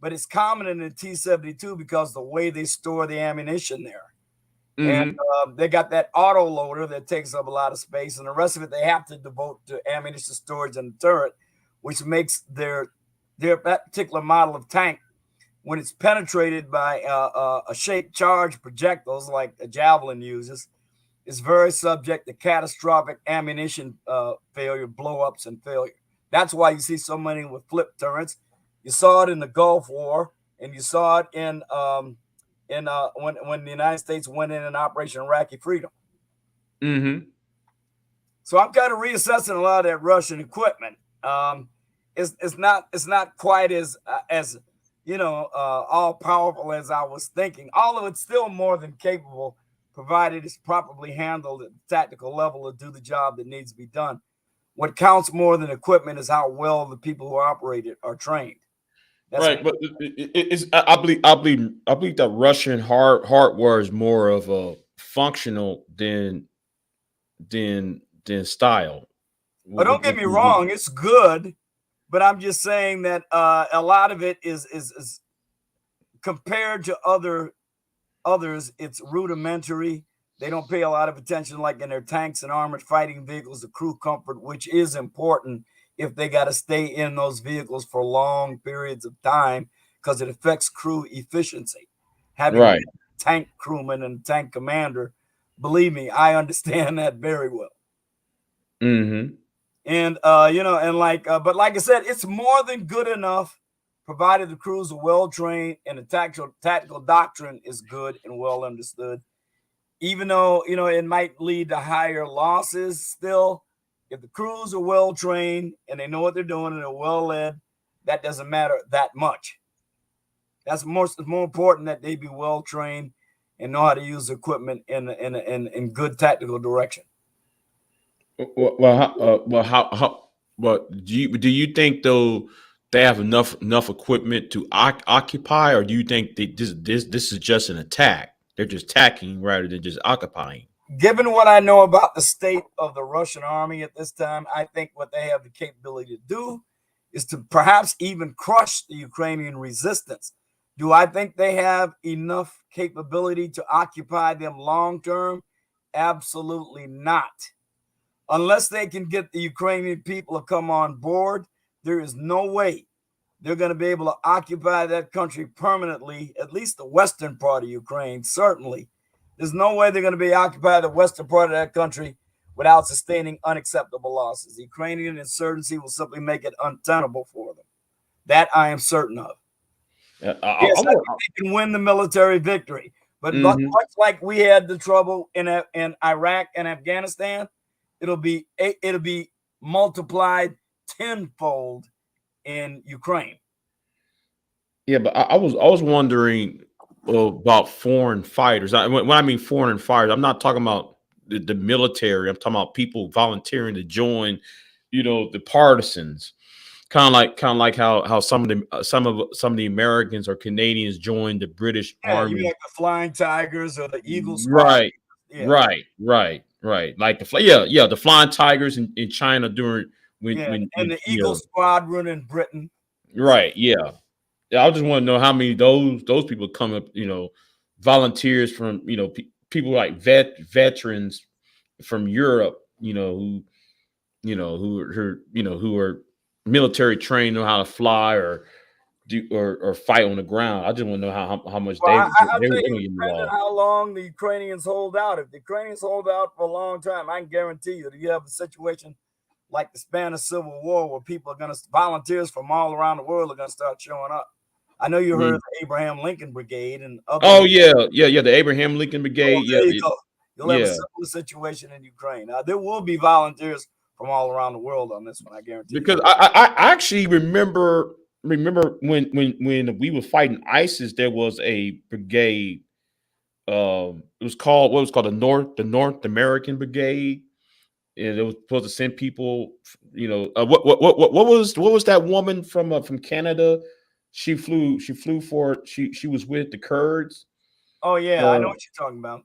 But it's common in the T-72 because the way they store the ammunition there. And they got that auto loader that takes up a lot of space, and the rest of it they have to devote to ammunition storage in the turret, which makes that particular model of tank, when it's penetrated by a shaped charge projectiles like a javelin uses, is very subject to catastrophic ammunition failure, blow-ups, and failure. That's why you see so many with flip turrets. You saw it in the Gulf War, and you saw it in when the United States went in Operation Iraqi Freedom. So I'm kind of reassessing a lot of that Russian equipment. It's not quite as all powerful as I was thinking. Although it's still more than capable, provided it's properly handled at the tactical level to do the job that needs to be done. What counts more than equipment is how well the people who operate it are trained. That's right, but I believe that Russian hardware is more of a functional than style. But don't get me wrong, it's good, but I'm just saying that a lot of it is compared to others, it's rudimentary. They don't pay a lot of attention, like in their tanks and armored fighting vehicles, the crew comfort, which is important if they got to stay in those vehicles for long periods of time, because it affects crew efficiency. Having a tank crewman and tank commander, believe me, I understand that very well. And but like I said, it's more than good enough provided the crews are well trained and the tactical doctrine is good and well understood. Even though, you know, it might lead to higher losses, still, if the crews are well trained and they know what they're doing and they're well led, that doesn't matter that much. That's more important that they be well trained and know how to use equipment in good tactical direction. But do you think though they have enough equipment to occupy, or do you think that this is just an attack? They're just attacking rather than just occupying. Given what I know about the state of the Russian army at this time, I think what they have the capability to do is to perhaps even crush the Ukrainian resistance. Do I think they have enough capability to occupy them long term? Absolutely not. Unless they can get the Ukrainian people to come on board, there is no way they're going to be able to occupy that country permanently, at least the western part of Ukraine, certainly. There's no way they're going to be occupy the western part of that country without sustaining unacceptable losses. The Ukrainian insurgency will simply make it untenable for them. That I am certain of. Yes, I think they can win the military victory. But much like we had the trouble in Iraq and Afghanistan, it'll be multiplied tenfold in Ukraine. Yeah, but I was wondering about foreign fighters. When I mean foreign fighters, I'm not talking about the military. I'm talking about people volunteering to join, you know, the partisans. Kind of like how some of the Americans or Canadians joined the British Army. You mean like the Flying Tigers or the Eagle Squad. Right, right. Like the Flying Tigers in China during when the Eagle Squadron in Britain. Right. Yeah. I just want to know how many those people come up, you know, volunteers from, you know, people like veterans from Europe, who are military trained, know how to fly or do or fight on the ground. I just want to know how much they were involved. How long the Ukrainians hold out. If the Ukrainians hold out for a long time, I can guarantee you that you have a situation like the Spanish Civil War where people are going to, volunteers from all around the world are going to start showing up. I know you heard of the Abraham Lincoln Brigade and other. Oh yeah, the Abraham Lincoln Brigade. There you go. You'll have a similar situation in Ukraine. There will be volunteers from all around the world on this one, I guarantee. Because I actually remember when we were fighting ISIS, there was a brigade. It was called the North American Brigade, and it was supposed to send people. What was that woman from Canada? She was with the Kurds. Oh yeah, I know what you're talking about.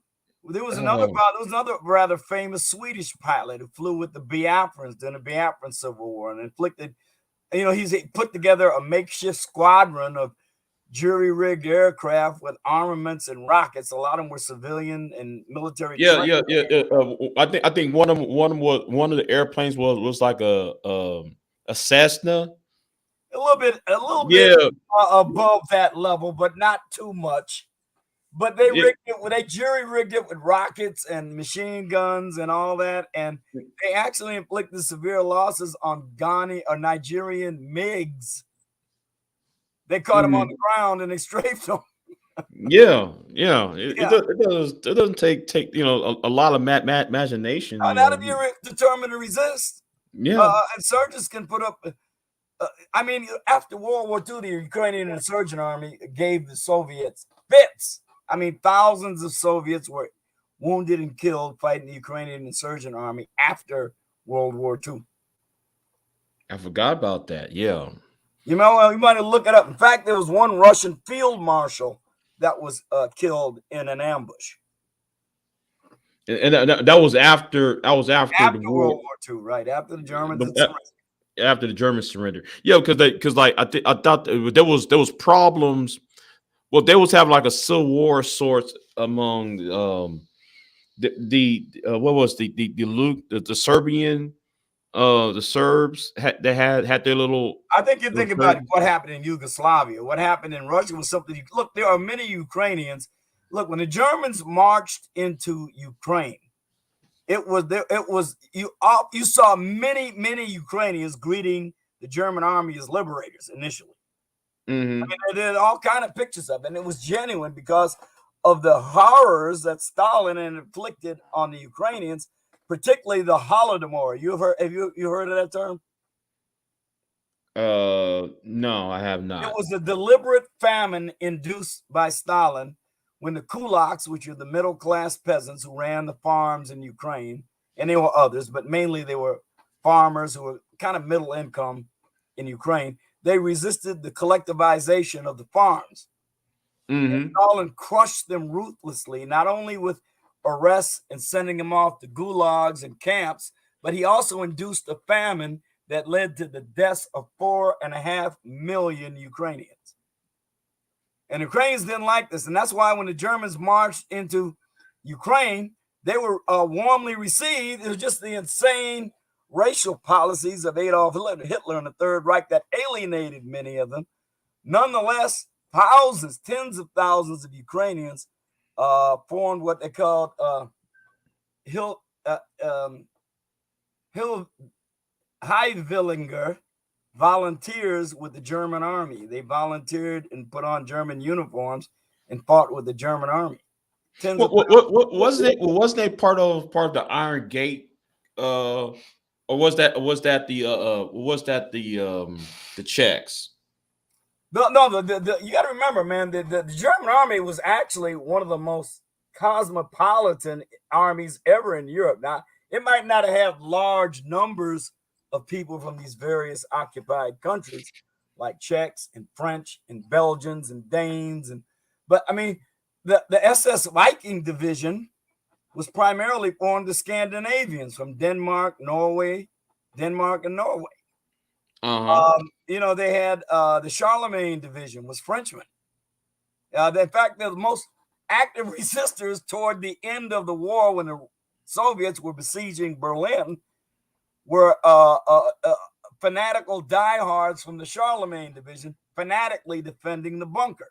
There was another rather famous Swedish pilot who flew with the Biafrans during the Biafran Civil War and inflicted. He's put together a makeshift squadron of jury-rigged aircraft with armaments and rockets. A lot of them were civilian and military. I think one of the airplanes was like a Cessna. A little bit above that level, but not too much. But they jury-rigged it with rockets and machine guns and all that, and they actually inflicted severe losses on Ghani or Nigerian MiGs. They caught them on the ground and they strafed them. It doesn't take a lot of imagination. Not if you're determined to resist. Insurgents can put up. After World War II, the Ukrainian insurgent army gave the Soviets fits. Thousands of Soviets were wounded and killed fighting the Ukrainian insurgent army after World War II. I forgot about that. Yeah. You might have looked it up. In fact, there was one Russian field marshal that was killed in an ambush. And that was after the World War II, right? After the Germans. After the Germans surrendered. Yeah, because I thought there was problems. Well, they was having like a civil war sorts among the Serbian the Serbs had their little. I think you think about what happened in Yugoslavia. What happened in Russia was something. Look, there are many Ukrainians. Look, when the Germans marched into Ukraine, you saw many Ukrainians greeting the German army as liberators initially. Mm-hmm. I mean, they did all kind of pictures of it, and it was genuine because of the horrors that Stalin had inflicted on the Ukrainians, particularly the Holodomor. Have you heard of that term? No, I have not. It was a deliberate famine induced by Stalin when the kulaks, which are the middle class peasants who ran the farms in Ukraine, and there were others, but mainly they were farmers who were kind of middle income in Ukraine. They resisted the collectivization of the farms. Mm-hmm. Stalin crushed them ruthlessly, not only with arrests and sending them off to gulags and camps, but he also induced a famine that led to the deaths of 4.5 million Ukrainians. And the Ukrainians didn't like this. And that's why when the Germans marched into Ukraine, they were warmly received. It was just the insane racial policies of Adolf Hitler and the Third Reich that alienated many of them. Nonetheless, thousands, tens of thousands of Ukrainians formed what they called Hilfsvilliger volunteers with the German army. They volunteered and put on German uniforms and fought with the German army. Wasn't it part of the Iron Gate, or was that the Czechs? No, you got to remember, man, the German army was actually one of the most cosmopolitan armies ever in Europe. Now, it might not have large numbers of people from these various occupied countries like Czechs and French and Belgians and Danes, but I mean the SS Viking division was primarily formed of Scandinavians from Denmark and Norway. They had the Charlemagne division was Frenchmen. In fact, the most active resistors toward the end of the war when the Soviets were besieging Berlin were fanatical diehards from the Charlemagne division, fanatically defending the bunker.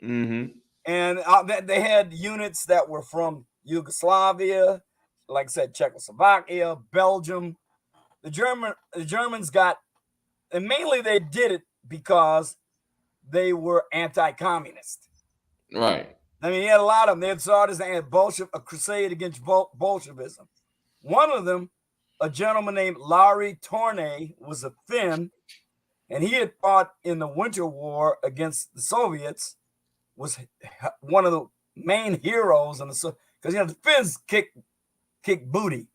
Mm-hmm. And they had units that were from Yugoslavia, like I said, Czechoslovakia, Belgium. The Germans got, and mainly they did it because they were anti-communist. Right. I mean, he had a lot of them. They had started a crusade against Bolshevism. One of them, a gentleman named Larry Tornay, was a Finn, and he had fought in the Winter War against the Soviets, was one of the main heroes in the, because the Finns kicked booty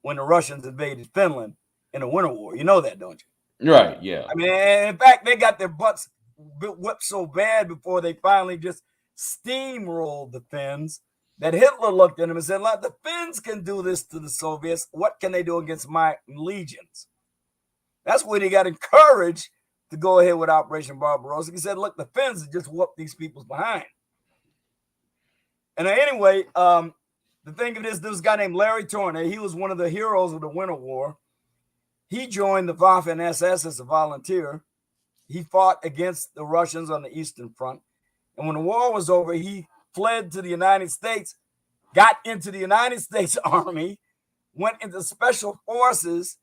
when the Russians invaded Finland in the Winter War. You know that, don't you? Right, yeah. I mean, in fact, they got their butts whipped so bad before they finally just steamrolled the Finns that Hitler looked at them and said, "Look, the Finns can do this to the Soviets. What can they do against my legions?" That's when he got encouraged to go ahead with Operation Barbarossa. He said, "Look, the Finns just whooped these people's behind." And anyway, the thing of this guy named Larry Tornay, he was one of the heroes of the Winter War. He joined the Waffen-SS as a volunteer. He fought against the Russians on the Eastern Front. And when the war was over, he fled to the United States, got into the United States Army, went into Special Forces,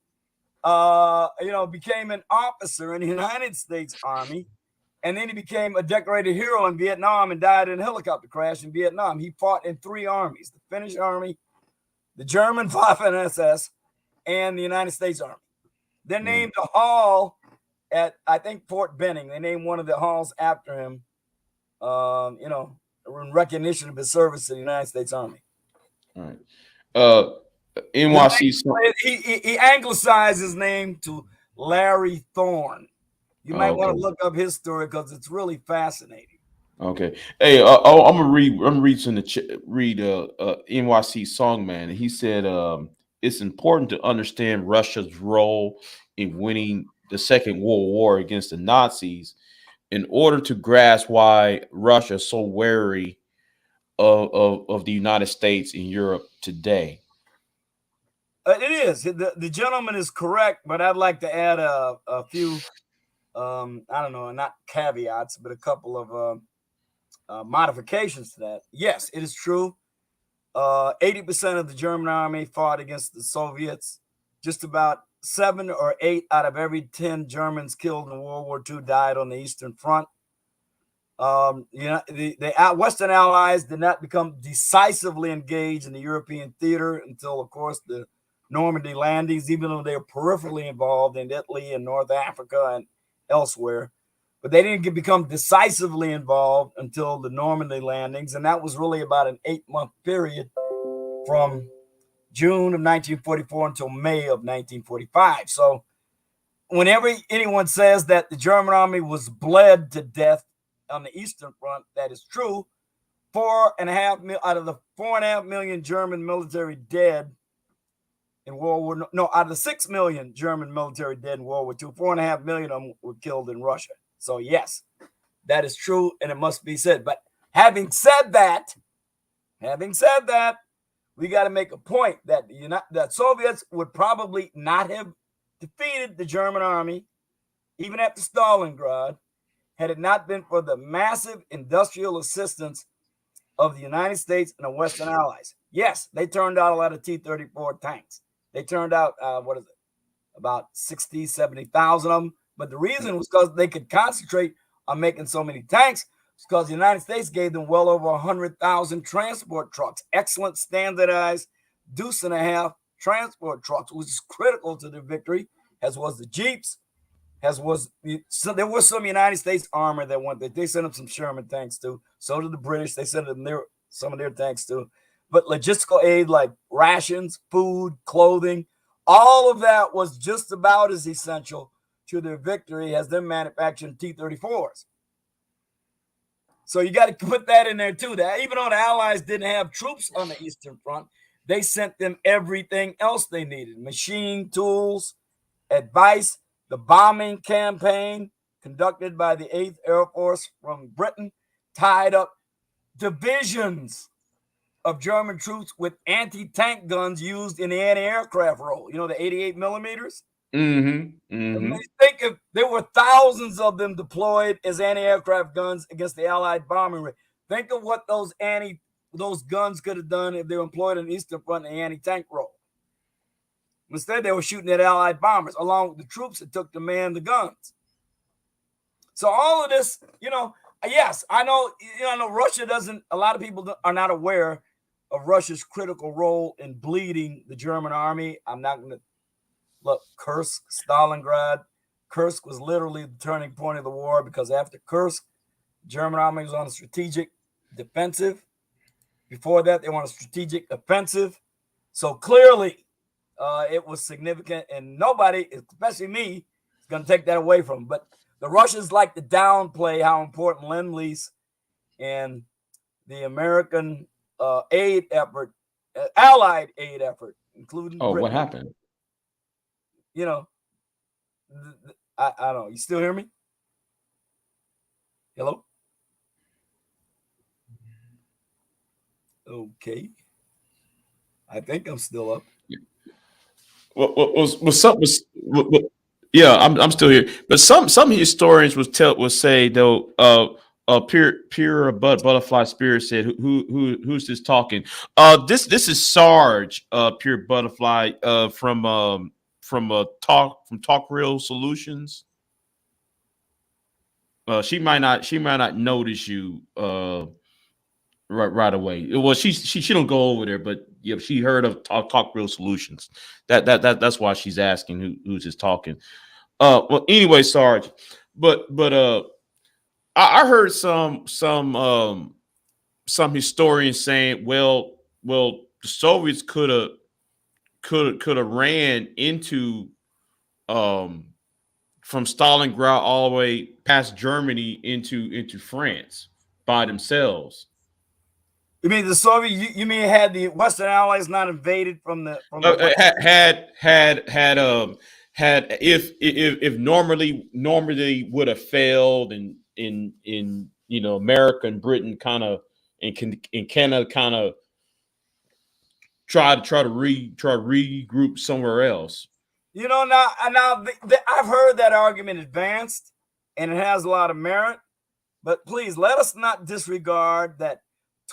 became an officer in the United States Army. And then he became a decorated hero in Vietnam and died in a helicopter crash in Vietnam. He fought in 3 armies, the Finnish Army, the German Waffen-SS, and the United States Army. They named a hall at, I think, Fort Benning. They named one of the halls after him, in recognition of his service to the United States Army. All right. NYC. He anglicized his name to Larry Thorne. You might want to look up his story because it's really fascinating. Okay. Hey, I'm gonna read NYC Songman, and he said it's important to understand Russia's role in winning the Second World War against the Nazis in order to grasp why Russia is so wary of the United States in Europe today. It is. The gentleman is correct, but I'd like to add a few, not caveats, but a couple of modifications to that. Yes, it is true. 80% of the German army fought against the Soviets. Just about 7 or 8 out of every 10 Germans killed in World War II died on the Eastern Front. The Western Allies did not become decisively engaged in the European theater until, of course, the Normandy landings, even though they were peripherally involved in Italy and North Africa and elsewhere. But they didn't become decisively involved until the Normandy landings, and that was really about an 8-month period from June of 1944 until May of 1945. So whenever anyone says that the German army was bled to death on the Eastern Front, that is true. 4.5 million out of the 4.5 million German military dead in World War no, out of the 6 million German military dead in World War II, 4.5 million of them were killed in Russia. So yes, that is true, and it must be said. But having said that, we got to make a point that that Soviets would probably not have defeated the German army, even after Stalingrad, had it not been for the massive industrial assistance of the United States and the Western Allies. Yes, they turned out a lot of T-34 tanks. They turned out, about 60, 70,000 of them. But the reason was because they could concentrate on making so many tanks. It's because the United States gave them well over 100,000 transport trucks, excellent standardized deuce-and-a-half transport trucks, which is critical to the victory, as was the Jeeps. So there was some United States armor that went there. They sent them some Sherman tanks too. So did the British. They sent them some of their tanks too. But logistical aid like rations, food, clothing, all of that was just about as essential to their victory as them manufacturing T-34s. So you got to put that in there too. That even though the Allies didn't have troops on the Eastern Front, they sent them everything else they needed: machine tools, advice. The bombing campaign conducted by the 8th Air Force from Britain tied up divisions of German troops with anti-tank guns used in the anti-aircraft role. You know, the 88 millimeters? Think if there were thousands of them deployed as anti-aircraft guns against the Allied bombing rate. Think of what those guns could have done if they were employed on the Eastern Front in the anti-tank role. Instead, they were shooting at Allied bombers along with the troops that took to man the guns. So all of this, yes, I know, Russia doesn't, a lot of people are not aware of Russia's critical role in bleeding the German army. I'm not going to Kursk, Stalingrad. Kursk was literally the turning point of the war because after Kursk, the German army was on a strategic defensive. Before that, they were on a strategic offensive. So clearly, it was significant, and nobody, especially me, is going to take that away from them. But the Russians like to downplay how important Lend-Lease and the American aid effort, Allied aid effort, including Britain. What happened? I don't know. You still hear me? Hello? Okay. I think I'm still up. Yeah, I'm still here. But some historians would say though, pure butterfly spirit said, who's this talking? This is Sarge, pure butterfly, from Talk Real Solutions. She might not notice you right away. Well, she don't go over there, but yeah, she heard of Talk Real Solutions. That's why she's asking who's just talking. Well, anyway, Sarge, but I heard some historians saying, well, the Soviets could have ran into from Stalingrad all the way past Germany into France by themselves. You mean the Soviet? You mean had the Western Allies not invaded from the had if Normandy would have failed in America and Britain kind of and Canada kind of try to regroup somewhere else. Now I've heard that argument advanced, and it has a lot of merit. But please let us not disregard that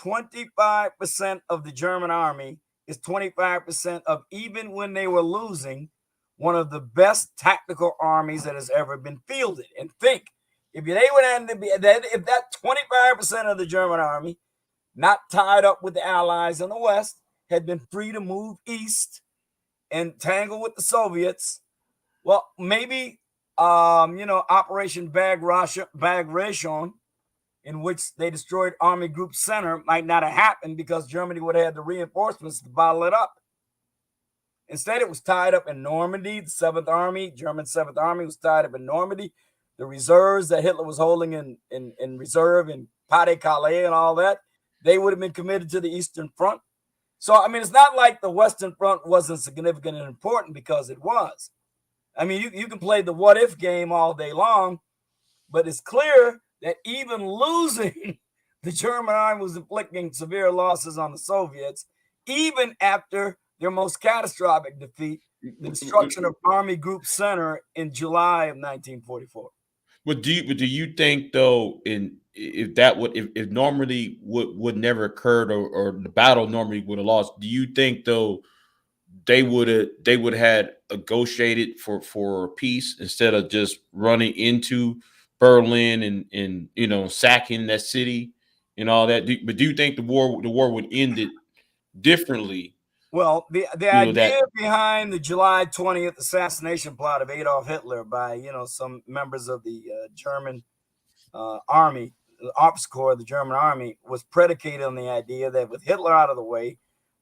25% of the German army is 25% of, even when they were losing, one of the best tactical armies that has ever been fielded. And think, if they would end to be that, if that 25% of the German army, not tied up with the Allies in the West, had been free to move east and tangle with the Soviets, well, maybe Operation Bagration, in which they destroyed Army Group Center, might not have happened because Germany would have had the reinforcements to bottle it up. Instead, it was tied up in Normandy. The 7th Army, German 7th Army, was tied up in Normandy. The reserves that Hitler was holding in reserve in Pas-de-Calais and all that, they would have been committed to the Eastern Front. So, I mean, it's not like the Western Front wasn't significant and important, because it was. I mean, you can play the what-if game all day long, but it's clear that even losing, the German army was inflicting severe losses on the Soviets, even after their most catastrophic defeat, the destruction of Army Group Center in July of 1944. But do you think, though, if Normandy would never occurred, or the battle Normandy would have lost, do you think, though, they would have had negotiated for peace instead of just running into Berlin and sacking that city and all that? But do you think the war would end it differently? Well, the idea behind the July 20th assassination plot of Adolf Hitler by some members of the German army, the Ops Corps of the German army, was predicated on the idea that with Hitler out of the way,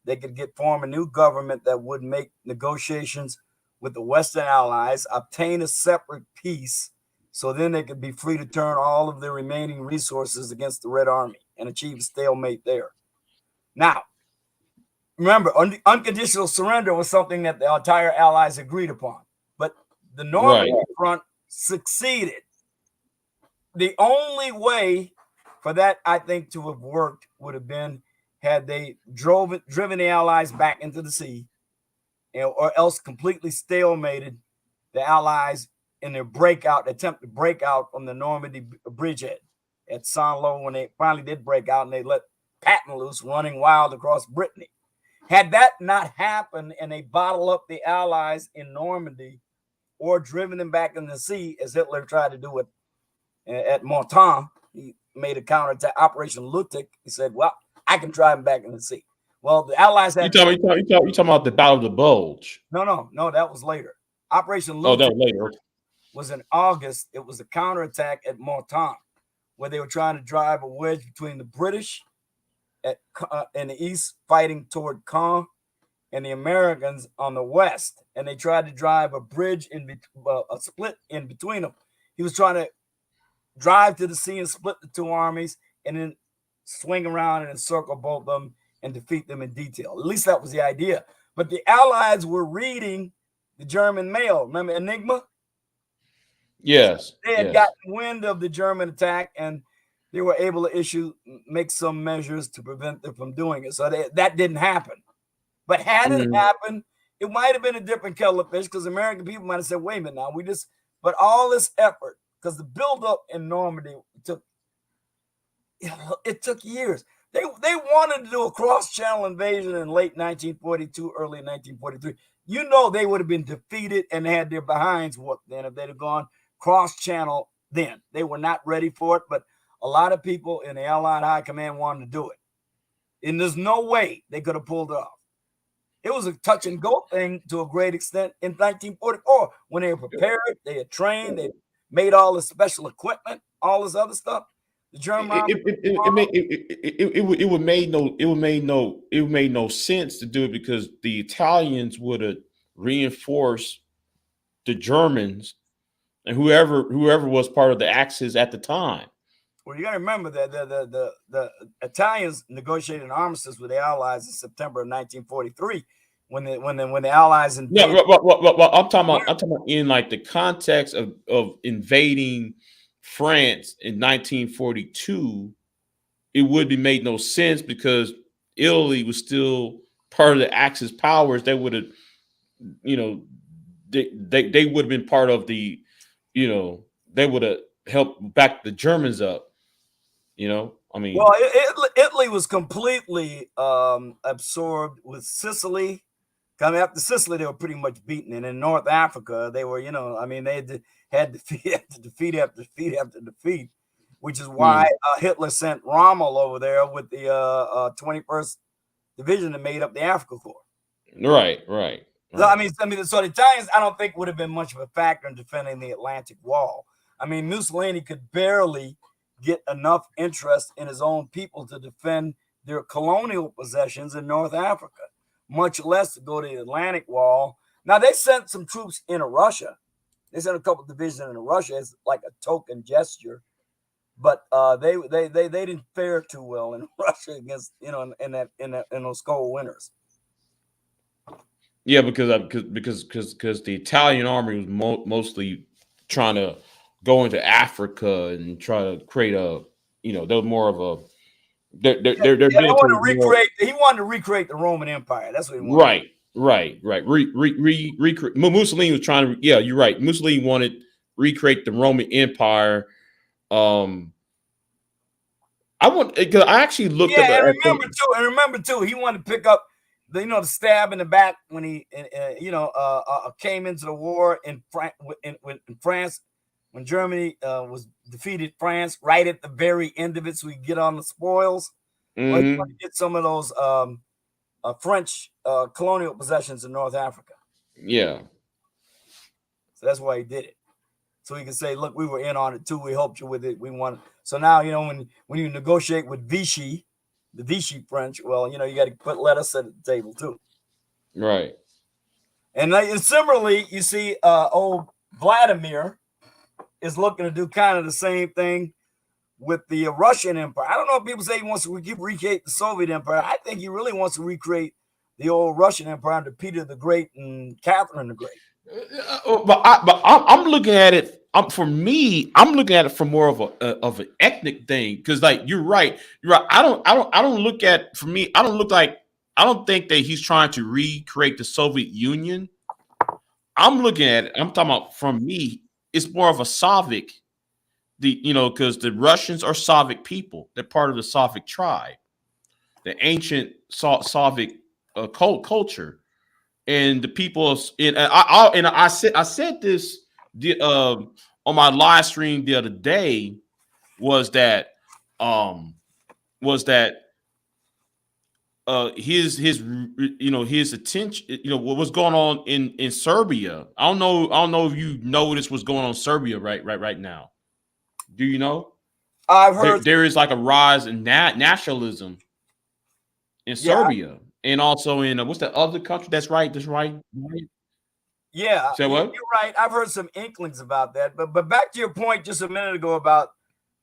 they could form a new government that would make negotiations with the Western Allies, obtain a separate peace, so then they could be free to turn all of their remaining resources against the Red Army and achieve a stalemate there. Now, remember, unconditional surrender was something that the entire Allies agreed upon, but the Normandy front succeeded. The only way for that, I think, to have worked would have been had they driven the Allies back into the sea, or else completely stalemated the Allies in their attempt to break out from the Normandy bridgehead at Saint-Lô, when they finally did break out and they let Patton loose, running wild across Brittany. Had that not happened and they bottled up the Allies in Normandy or driven them back in the sea, as Hitler tried to do it at Montan, he made a counterattack, Operation Lutic. He said, well, I can drive them back in the sea. Well, the Allies had... You talking about the Battle of the Bulge? No, that was later. Operation Lutic that was later. Was in August. It was a counterattack at Montan, where they were trying to drive a wedge between the British in the east, fighting toward Caen, and the Americans on the west. And they tried to drive a bridge a split in between them. He was trying to drive to the sea and split the two armies, and then swing around and encircle both of them and defeat them in detail. At least that was the idea. But the Allies were reading the German mail. Remember Enigma? Yes. They had gotten wind of the German attack, and they were able to make some measures to prevent them from doing it. So that didn't happen. But had it happened, it might have been a different kettle of fish, because American people might have said, wait a minute now, but all this effort, because the buildup in Normandy took years. They wanted to do a cross-channel invasion in late 1942, early 1943. They would have been defeated and had their behinds whooped then if they'd have gone cross-channel then. They were not ready for it, but a lot of people in the Allied High Command wanted to do it. And there's no way they could have pulled it off. It was a touch-and-go thing to a great extent in 1944 when they were prepared, they had trained, they made all the special equipment, all this other stuff. The German it would made no sense to do it, because the Italians would have reinforced the Germans and whoever was part of the Axis at the time. Well, you got to remember that the Italians negotiated an armistice with the Allies in September of 1943 when the Allies invaded. Yeah, well, I'm talking about in like the context of invading France in 1942. It would have made no sense, because Italy was still part of the Axis powers. They would have, they would have been part of the, they would have helped back the Germans up. Italy was completely absorbed with Sicily, Coming after Sicily, they were pretty much beaten. And in North Africa, they were, I mean, they had defeat after defeat after defeat after defeat, which is why Hitler sent Rommel over there with the 21st Division that made up the Africa Corps. Right. So, I mean, so the Italians, I don't think would have been much of a factor in defending the Atlantic Wall. I mean, Mussolini could barely get enough interest in his own people to defend their colonial possessions in North Africa, much less to go to the Atlantic Wall. Now, they sent some troops into Russia. They sent a couple divisions into Russia as like a token gesture, but they didn't fare too well in Russia against in those cold winters. Yeah, because the Italian army was mostly trying to go into Africa and try to create a, they're more of a, they're he wanted to recreate the Roman Empire. That's what he wanted. Right. Mussolini was trying to, you're right. Mussolini wanted to recreate the Roman Empire. I actually looked at and remember too, he wanted to pick up the stab in the back when he came into the war in France when Germany was defeated France right at the very end of it, so we get on the spoils. Well, he wanted to get some of those French colonial possessions in North Africa. Yeah. So that's why he did it. So he can say, look, we were in on it too. We helped you with it. We won. So now, when you negotiate with Vichy, the Vichy French, well, you got to put lettuce at the table too. Right. And similarly, you see old Vladimir is looking to do kind of the same thing with the Russian Empire. I don't know if people say he wants to recreate the Soviet Empire. I think he really wants to recreate the old Russian Empire under Peter the Great and Catherine the Great. But I'm looking at it. For me, I'm looking at it from more of an ethnic thing, because like you're right. I don't look at, for me, I don't think that he's trying to recreate the Soviet Union. I'm looking at it. I'm talking about, from me, it's more of a Slavic. Because the Russians are Slavic people. They're part of the Slavic tribe, the ancient Slavic culture, and the people. I said this on my live stream the other day, was that his attention, what was going on in Serbia. I don't know if you noticed what's going on in Serbia right now. Do you know? I've heard there is like a rise in nationalism in Serbia, and also in what's that other country? That's right. Yeah, say what? You're right. I've heard some inklings about that, but back to your point just a minute ago about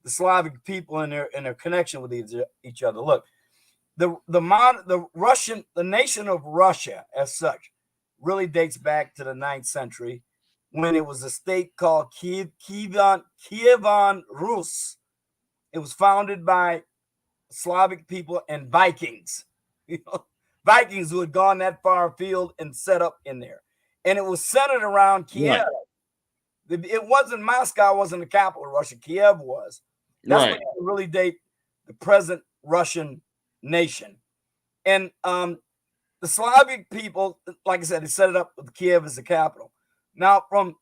the Slavic people and their connection with each other. Look, the nation of Russia as such really dates back to the 9th century, when it was a state called Kievan Rus. It was founded by Slavic people and Vikings, Vikings who had gone that far afield and set up in there. And it was centered around Kiev. Right. It wasn't Moscow, wasn't the capital of Russia. Kiev was. That's right. When you really date the present Russian nation. And the Slavic people, like I said, they set it up with Kiev as the capital. Now, from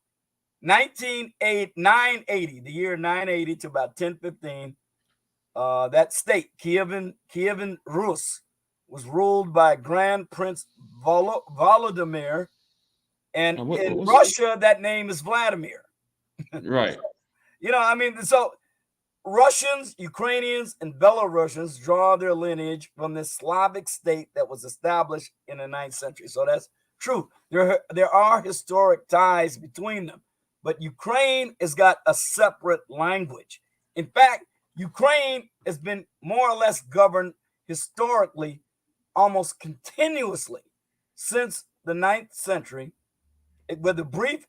980, the year 980 to about 1015, that state, Kievan Rus, was ruled by Grand Prince Volodymyr, and in Russia, that name is Vladimir. Right. So Russians, Ukrainians, and Belarusians draw their lineage from this Slavic state that was established in the 9th century. So that's true. There are historic ties between them, but Ukraine has got a separate language. In fact, Ukraine has been more or less governed historically almost continuously since the 9th century, with a brief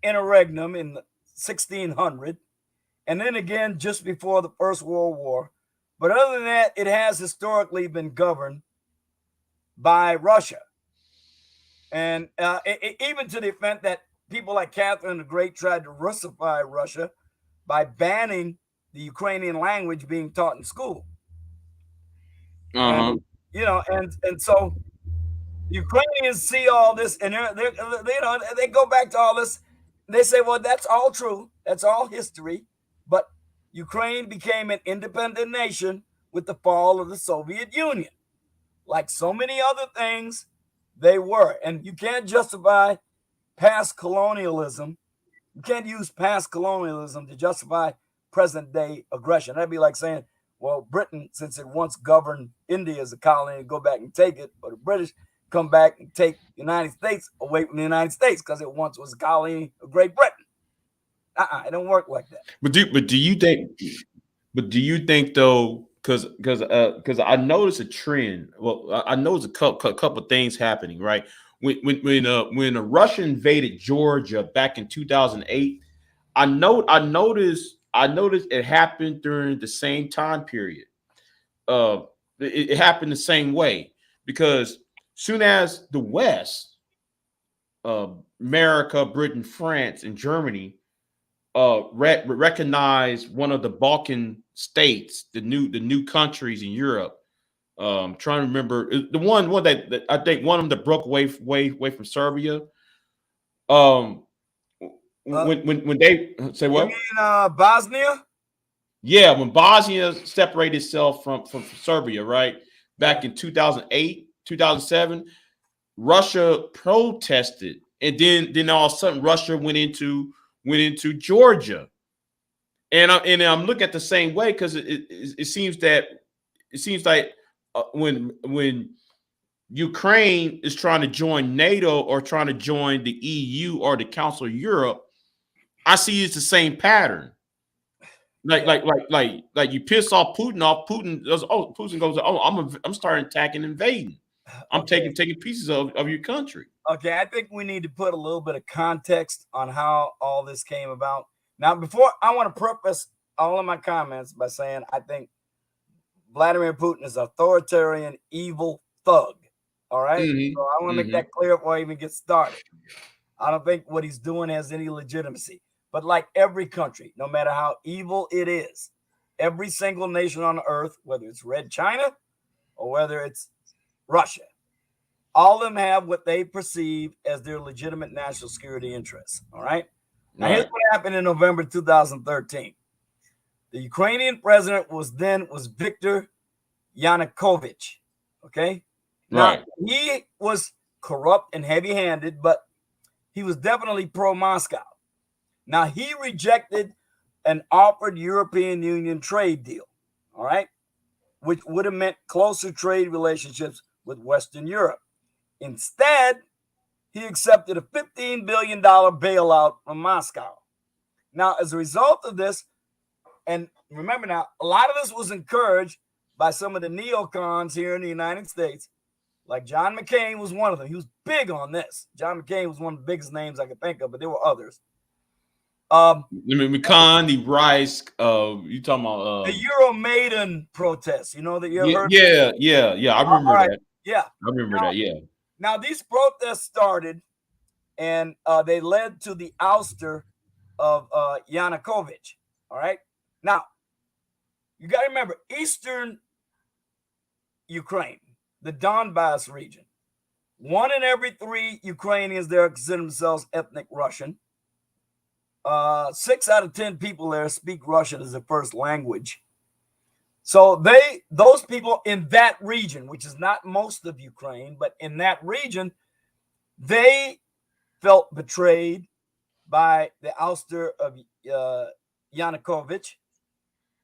interregnum in 1600, and then again just before the First World War. But other than that, it has historically been governed by Russia. And even to the extent that people like Catherine the Great tried to Russify Russia by banning the Ukrainian language being taught in school. And so Ukrainians see all this, and they go back to all this. They say, well, that's all true. That's all history. But Ukraine became an independent nation with the fall of the Soviet Union. Like so many other things, they were. And you can't justify past colonialism. You can't use past colonialism to justify present day aggression. That'd be like saying, well, Britain, since it once governed India as a colony, go back and take it, or the British come back and take the United States away from the United States because it once was a colony of Great Britain. It don't work like that. But do you think though? Because I noticed a trend. Well, I noticed a couple things happening. Right when Russia invaded Georgia back in 2008, I noticed it happened during the same time period. It happened the same way because soon as the West, America, Britain, France, and Germany, recognize one of the Balkan states, the new countries in Europe. Trying to remember the one that I think one of them that broke away from Serbia. When they say what? You mean Bosnia? Yeah, when Bosnia separated itself from Serbia, right? Back in 2008, 2007, Russia protested, and then all of a sudden Russia went into Georgia, and I'm looking at the same way because it seems like when Ukraine is trying to join NATO or trying to join the EU or the Council of Europe, I see it's the same pattern. Like you piss off Putin. Putin goes, I'm starting attacking, invading. I'm taking pieces of your country. Okay, I think we need to put a little bit of context on how all this came about. Now, before I want to preface all of my comments by saying I think Vladimir Putin is an authoritarian, evil thug. All right, so I want to make that clear before I even get started. I don't think what he's doing has any legitimacy. But like every country, no matter how evil it is, every single nation on earth, whether it's Red China or whether it's Russia, all of them have what they perceive as their legitimate national security interests. All right. Now, here's what happened in November 2013. The Ukrainian president was Viktor Yanukovych. Okay. Now, he was corrupt and heavy-handed, but he was definitely pro-Moscow. Now, he rejected an offered European Union trade deal, all right, which would have meant closer trade relationships with Western Europe. Instead, he accepted a $15 billion bailout from Moscow. Now, as a result of this, and remember now, a lot of this was encouraged by some of the neocons here in the United States, like John McCain was one of them. He was big on this. John McCain was one of the biggest names I could think of, but there were others. McCon, the Rice, you talking about the Euromaidan protests, you know that you heard? Yeah. I remember that. Yeah. I remember that, yeah. Now these protests started and they led to the ouster of Yanukovych. All right. Now, you got to remember Eastern Ukraine, the Donbass region. 1 in every 3 Ukrainians there consider themselves ethnic Russian. 6 out of 10 people there speak Russian as their first language. So those people in that region, which is not most of Ukraine, but in that region, they felt betrayed by the ouster of Yanukovych,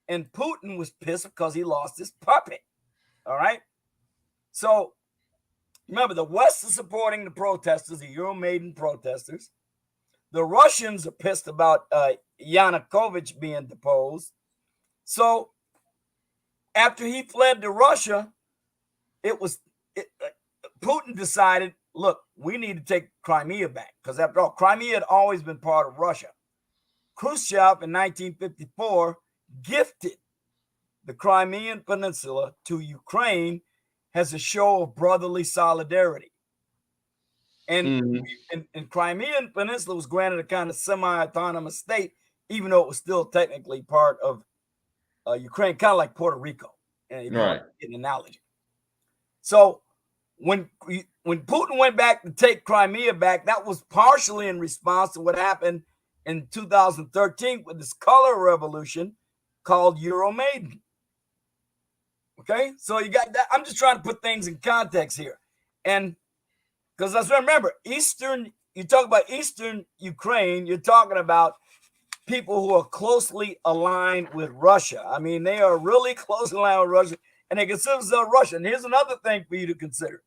and Putin was pissed because he lost his puppet. All right. So remember, the West is supporting the protesters, the Euromaidan protesters. The Russians are pissed about Yanukovych being deposed. So after he fled to Russia, Putin decided, look, we need to take Crimea back, because after all, Crimea had always been part of Russia. Khrushchev in 1954 gifted the Crimean Peninsula to Ukraine as a show of brotherly solidarity. And Crimean Peninsula was granted a kind of semi-autonomous state, even though it was still technically part of Ukraine, kind of like Puerto Rico. And if you want to get an analogy. So when Putin went back to take Crimea back, that was partially in response to what happened in 2013 with this color revolution called Euromaidan. Okay, so you got that. I'm just trying to put things in context here, and because let's remember, you talk about Eastern Ukraine, you're talking about people who are closely aligned with Russia. I mean, they are really closely aligned with Russia, and they consider themselves Russian. Here's another thing for you to consider.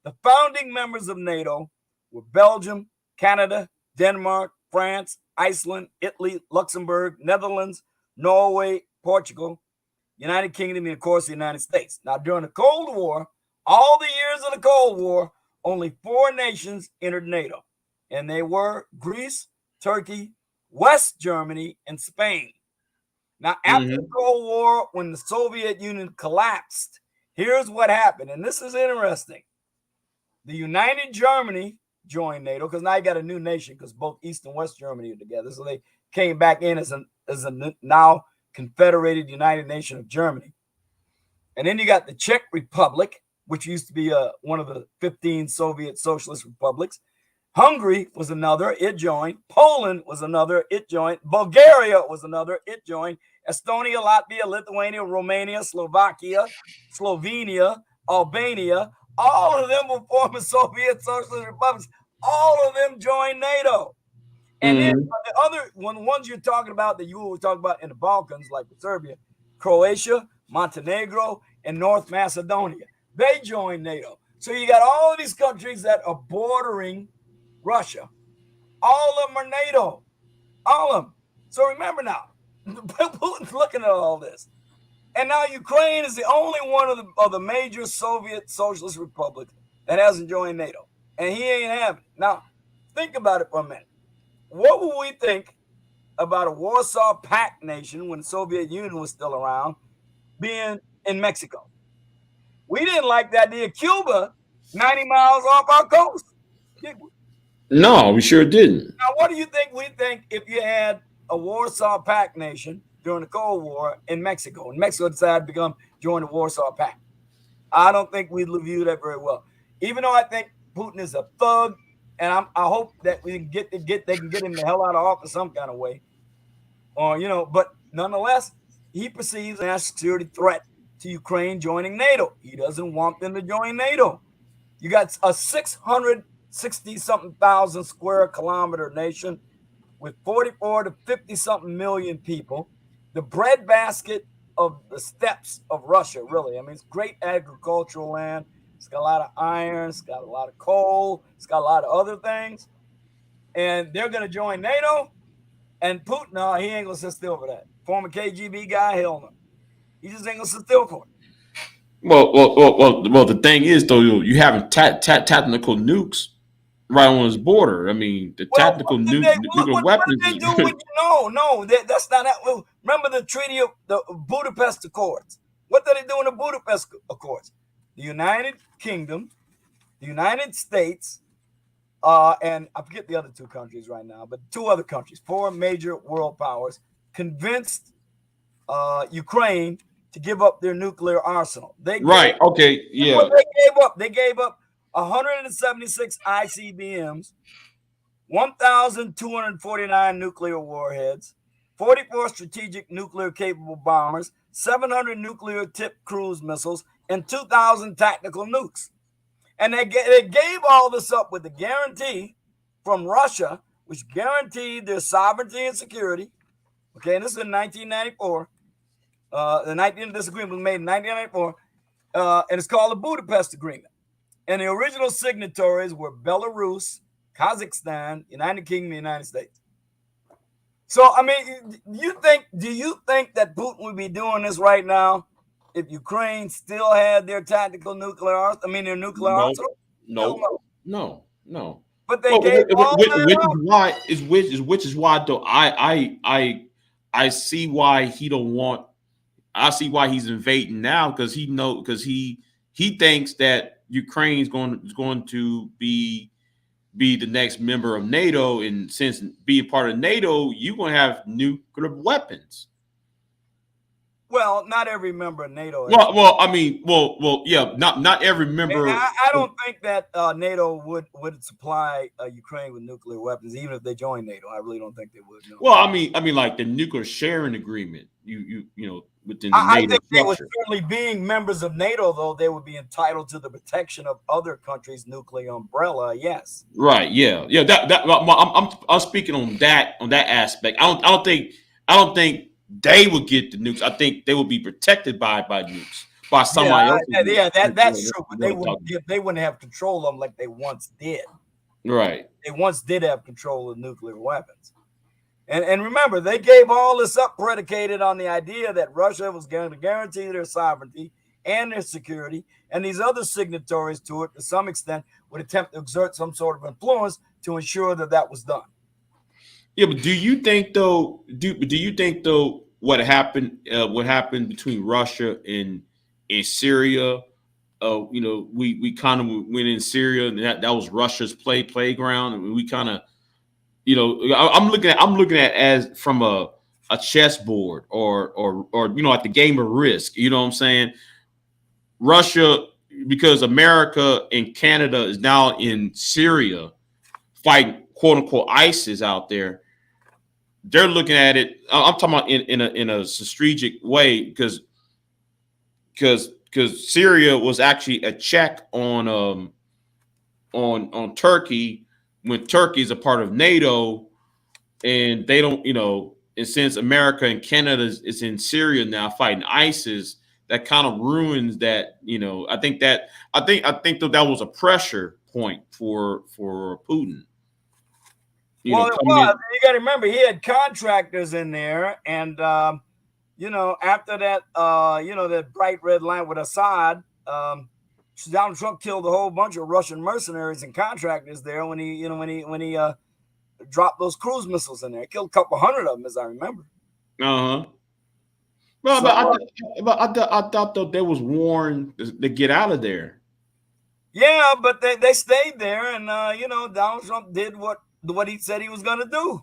The founding members of NATO were Belgium, Canada, Denmark, France, Iceland, Italy, Luxembourg, Netherlands, Norway, Portugal, United Kingdom, and of course the United States. Now, during the Cold War, all the years of the Cold War, only 4 nations entered NATO, and they were Greece, Turkey, West Germany, and Spain. Now, after the Cold War, when the Soviet Union collapsed, here's what happened, and this is interesting. The United Germany joined NATO because now you got a new nation because both East and West Germany are together. So they came back in as a now confederated United Nation of Germany. And then you got the Czech Republic, which used to be one of the 15 Soviet socialist republics. Hungary was another, it joined. Poland was another, it joined. Bulgaria was another, it joined. Estonia, Latvia, Lithuania, Romania, Slovakia, Slovenia, Albania, all of them were former Soviet socialist republics. All of them joined NATO. And then the other ones you're talking about that you were talking about in the Balkans, like Serbia, Croatia, Montenegro, and North Macedonia, they joined NATO. So you got all of these countries that are bordering Russia. All of them are NATO. All of them. So remember now, Putin's looking at all this. And now Ukraine is the only one of the major Soviet socialist republics that hasn't joined NATO. And he ain't having it. Now, think about it for a minute. What would we think about a Warsaw Pact nation when the Soviet Union was still around being in Mexico? We didn't like that idea. Cuba, 90 miles off our coast. No, we sure didn't. Now, what do you think we think if you had a Warsaw Pact nation during the Cold War in Mexico, and Mexico decided to join the Warsaw Pact? I don't think we'd view that very well. Even though I think Putin is a thug, and I hope that we can they can get him the hell out of office some kind of way, or but nonetheless, he perceives a national security threat to Ukraine joining NATO. He doesn't want them to join NATO. You got a 660-something thousand square kilometer nation with 44 to 50-something million people, the breadbasket of the steppes of Russia, really. I mean, it's great agricultural land. It's got a lot of iron. It's got a lot of coal. It's got a lot of other things. And they're going to join NATO. And Putin, no, he ain't going to sit still for that. Former KGB guy, hell no. He just ain't going to sit still for it. Well, the thing is, though, you have tactical nukes right on his border. I mean, the tactical nuclear weapons. What did they do with No, that's not that. Well, remember the Treaty of the Budapest Accords. What did they do in the Budapest Accords? The United Kingdom, the United States, and I forget the other 2 countries right now, but 2 other countries, 4 major world powers, convinced Ukraine to give up their nuclear arsenal. They gave up 176 ICBMs, 1,249 nuclear warheads, 44 strategic nuclear-capable bombers, 700 nuclear-tipped cruise missiles, and 2,000 tactical nukes. And they gave all this up with the guarantee from Russia, which guaranteed their sovereignty and security. Okay, and this is in 1994. This agreement was made in 1994, and it's called the Budapest Agreement. And the original signatories were Belarus, Kazakhstan, United Kingdom, and the United States. So, I mean, do you think that Putin would be doing this right now if Ukraine still had their tactical nuclear arsenal? I mean, their nuclear arsenal? No. But they gave all which is why though I see why he don't want. I see why he's invading now, because he thinks that Ukraine is going to be the next member of NATO, and since being part of NATO, you're going to have nuclear weapons. Well, not every member of NATO. Well, I mean, yeah, not every member. I don't think that NATO would supply Ukraine with nuclear weapons, even if they join NATO. I really don't think they would. No. Well, I mean, like the nuclear sharing agreement. You know, within the NATO I think they would structure. certainly, being members of NATO, though, they would be entitled to the protection of other countries' nuclear umbrella. Yes. Right. Yeah. Yeah. I'm speaking on that aspect. I don't think they would get the nukes. I think they would be protected by nukes by somebody else. Yeah, that's true. But they wouldn't have control of them like they once did. Right. They once did have control of nuclear weapons. And remember, they gave all this up predicated on the idea that Russia was going to guarantee their sovereignty and their security, and these other signatories to it, to some extent, would attempt to exert some sort of influence to ensure that that was done. Yeah, but do you think though? What happened between Russia and Syria? You know, we kind of went in Syria, and that was Russia's playground, and we kind of, you know, I'm looking at as from a chessboard or you know, like the game of Risk. You know what I'm saying? Russia, because America and Canada is now in Syria fighting quote unquote ISIS out there. They're looking at it. I'm talking about in a strategic way because Syria was actually a check on Turkey when Turkey is a part of NATO, and they don't, you know, and since America and Canada is in Syria now fighting ISIS, that kind of ruins that. You know, I think that was a pressure point for Putin. Well, it was. You got to remember, he had contractors in there, and you know, after that, you know, that bright red line with Assad, Donald Trump killed a whole bunch of Russian mercenaries and contractors there when he dropped those cruise missiles in there. Killed a couple hundred of them, as I remember. Well, so, I thought though they was warned to get out of there. Yeah, but they stayed there, and you know, Donald Trump did what he said he was going to do.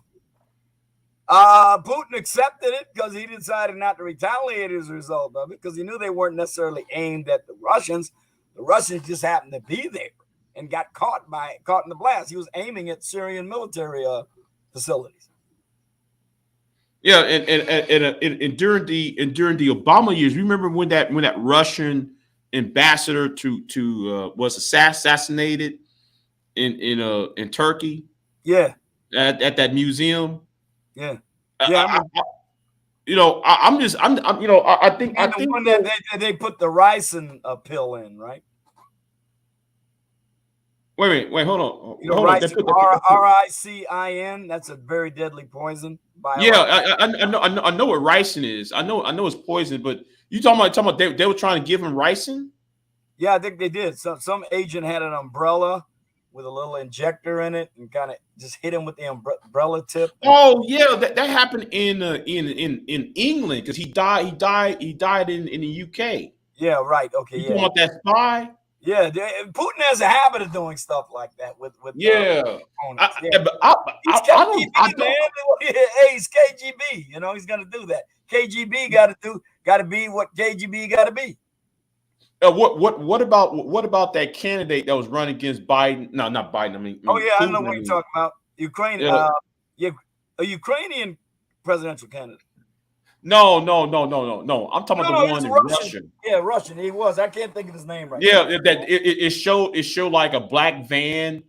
Putin accepted it because he decided not to retaliate as a result of it, because he knew they weren't necessarily aimed at the Russians. The Russians just happened to be there and got caught in the blast. He was aiming at Syrian military facilities. Yeah, and during the Obama years, remember when that Russian ambassador to was assassinated in Turkey? Yeah, at that museum. Yeah, I'm you know, I think the one that they put the ricin pill in, right? Wait, hold on. You know, RICIN. That's a very deadly poison. Yeah, I know what ricin is. I know it's poison, but you talking about they were trying to give him ricin? Yeah, I think they did. Some agent had an umbrella with a little injector in it and kind of just hit him with the umbrella tip. Oh yeah, that happened in England because he died in the UK. Yeah, right. Okay, you talking about that spy? Yeah, Putin has a habit of doing stuff like that with yeah. He's KGB. You know, he's gonna do that. KGB got to be what KGB got to be. What about that candidate that was running against Biden? No, not Biden. I mean, Putin, I know what you're talking about. Ukraine. Yeah. A Ukrainian presidential candidate. No. I'm talking about the one in Russian. Yeah, Russian. He was. I can't think of his name right now. Yeah, that it showed like a black van.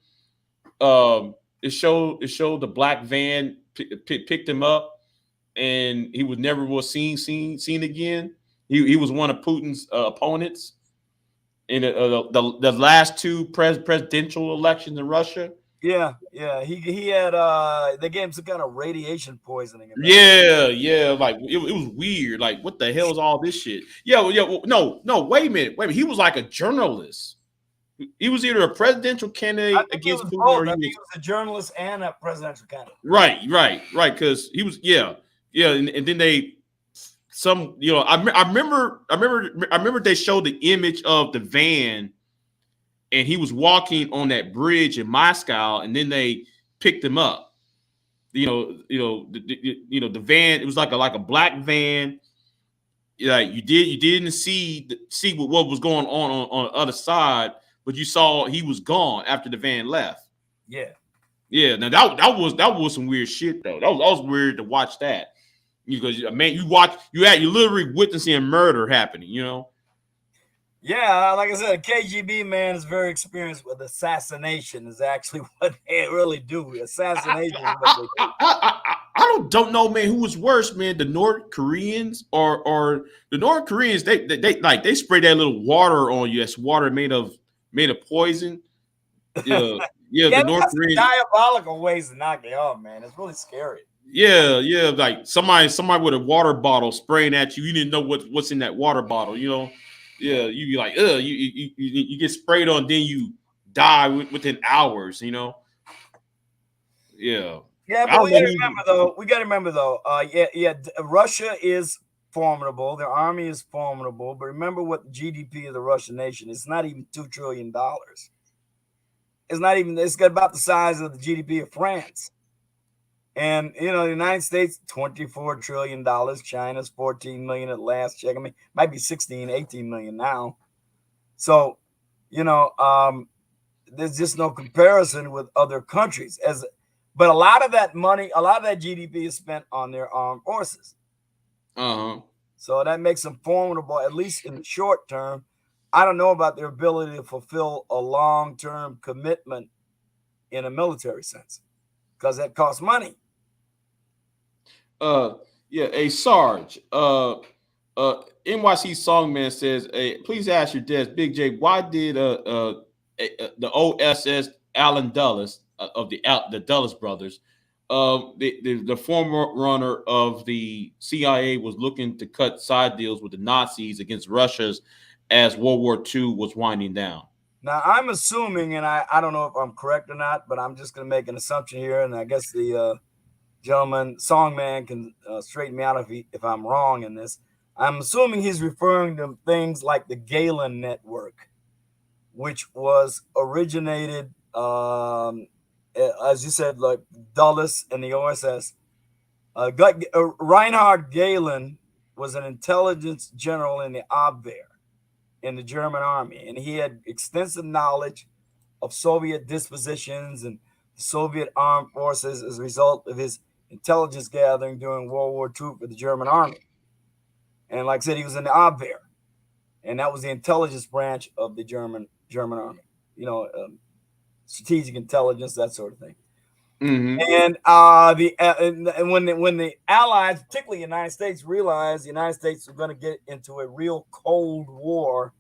It showed the black van picked him up, and he was never seen again. He was one of Putin's opponents in the last two presidential elections in Russia. Yeah. He had they gave him some kind of radiation poisoning. Yeah. Like it was weird. Like, what the hell is all this shit? Yeah. No. Wait a minute. He was like a journalist. He was either a presidential candidate against Putin, or he was a journalist and a presidential candidate. Right. Because he was, yeah. And then they. I remember they showed the image of the van, and he was walking on that bridge in Moscow, and then they picked him up. The van. It was like a black van, like you didn't see what was going on the other side, but you saw he was gone after the van left. Yeah. Now that was some weird shit though. That was weird to watch that, because man, you're literally witnessing murder happening. You know. Yeah, like I said, a KGB man is very experienced with assassination. Is actually what they really do. Assassination. I don't know, man, who was worse, man, the North Koreans or the North Koreans. They spray that little water on you. That's water made of poison. Yeah, the North Koreans. Diabolical ways to knock you off, man. It's really scary. Yeah, like somebody with a water bottle spraying at you. You didn't know what's in that water bottle. You know. Yeah, you be like, you get sprayed on, then you die within hours. You know. Yeah. Yeah, but we got to remember though. Russia is formidable. Their army is formidable. But remember what the GDP of the Russian nation is. It's not even $2 trillion. It's not even. It's got about the size of the GDP of France. And the United States, $24 trillion. China's 14 million at last check. I mean, might be 16, 18 million now. So, there's just no comparison with other countries. But a lot of that money, a lot of that GDP is spent on their armed forces. So that makes them formidable, at least in the short term. I don't know about their ability to fulfill a long-term commitment in a military sense, because that costs money. Hey Sarge, NYC Songman says, please ask your desk, Big J, why did the OSS Allen Dulles of the Dulles brothers, the former runner of the CIA, was looking to cut side deals with the Nazis against Russia as World War II was winding down? Now, I'm assuming, and I don't know if I'm correct or not, but I'm just going to make an assumption here, and I guess the Songman can straighten me out if I'm wrong in this. I'm assuming he's referring to things like the Gala Network, which was originated, as you said, like Dulles and the OSS. Reinhard Gehlen was an intelligence general in the Abwehr in the German army, and he had extensive knowledge of Soviet dispositions and Soviet armed forces as a result of his intelligence gathering during World War II for the German army. And like I said, he was in the Abwehr, and that was the intelligence branch of the German army. Strategic intelligence, that sort of thing. And when the Allies, particularly the United States, realized the United States were going to get into a real Cold War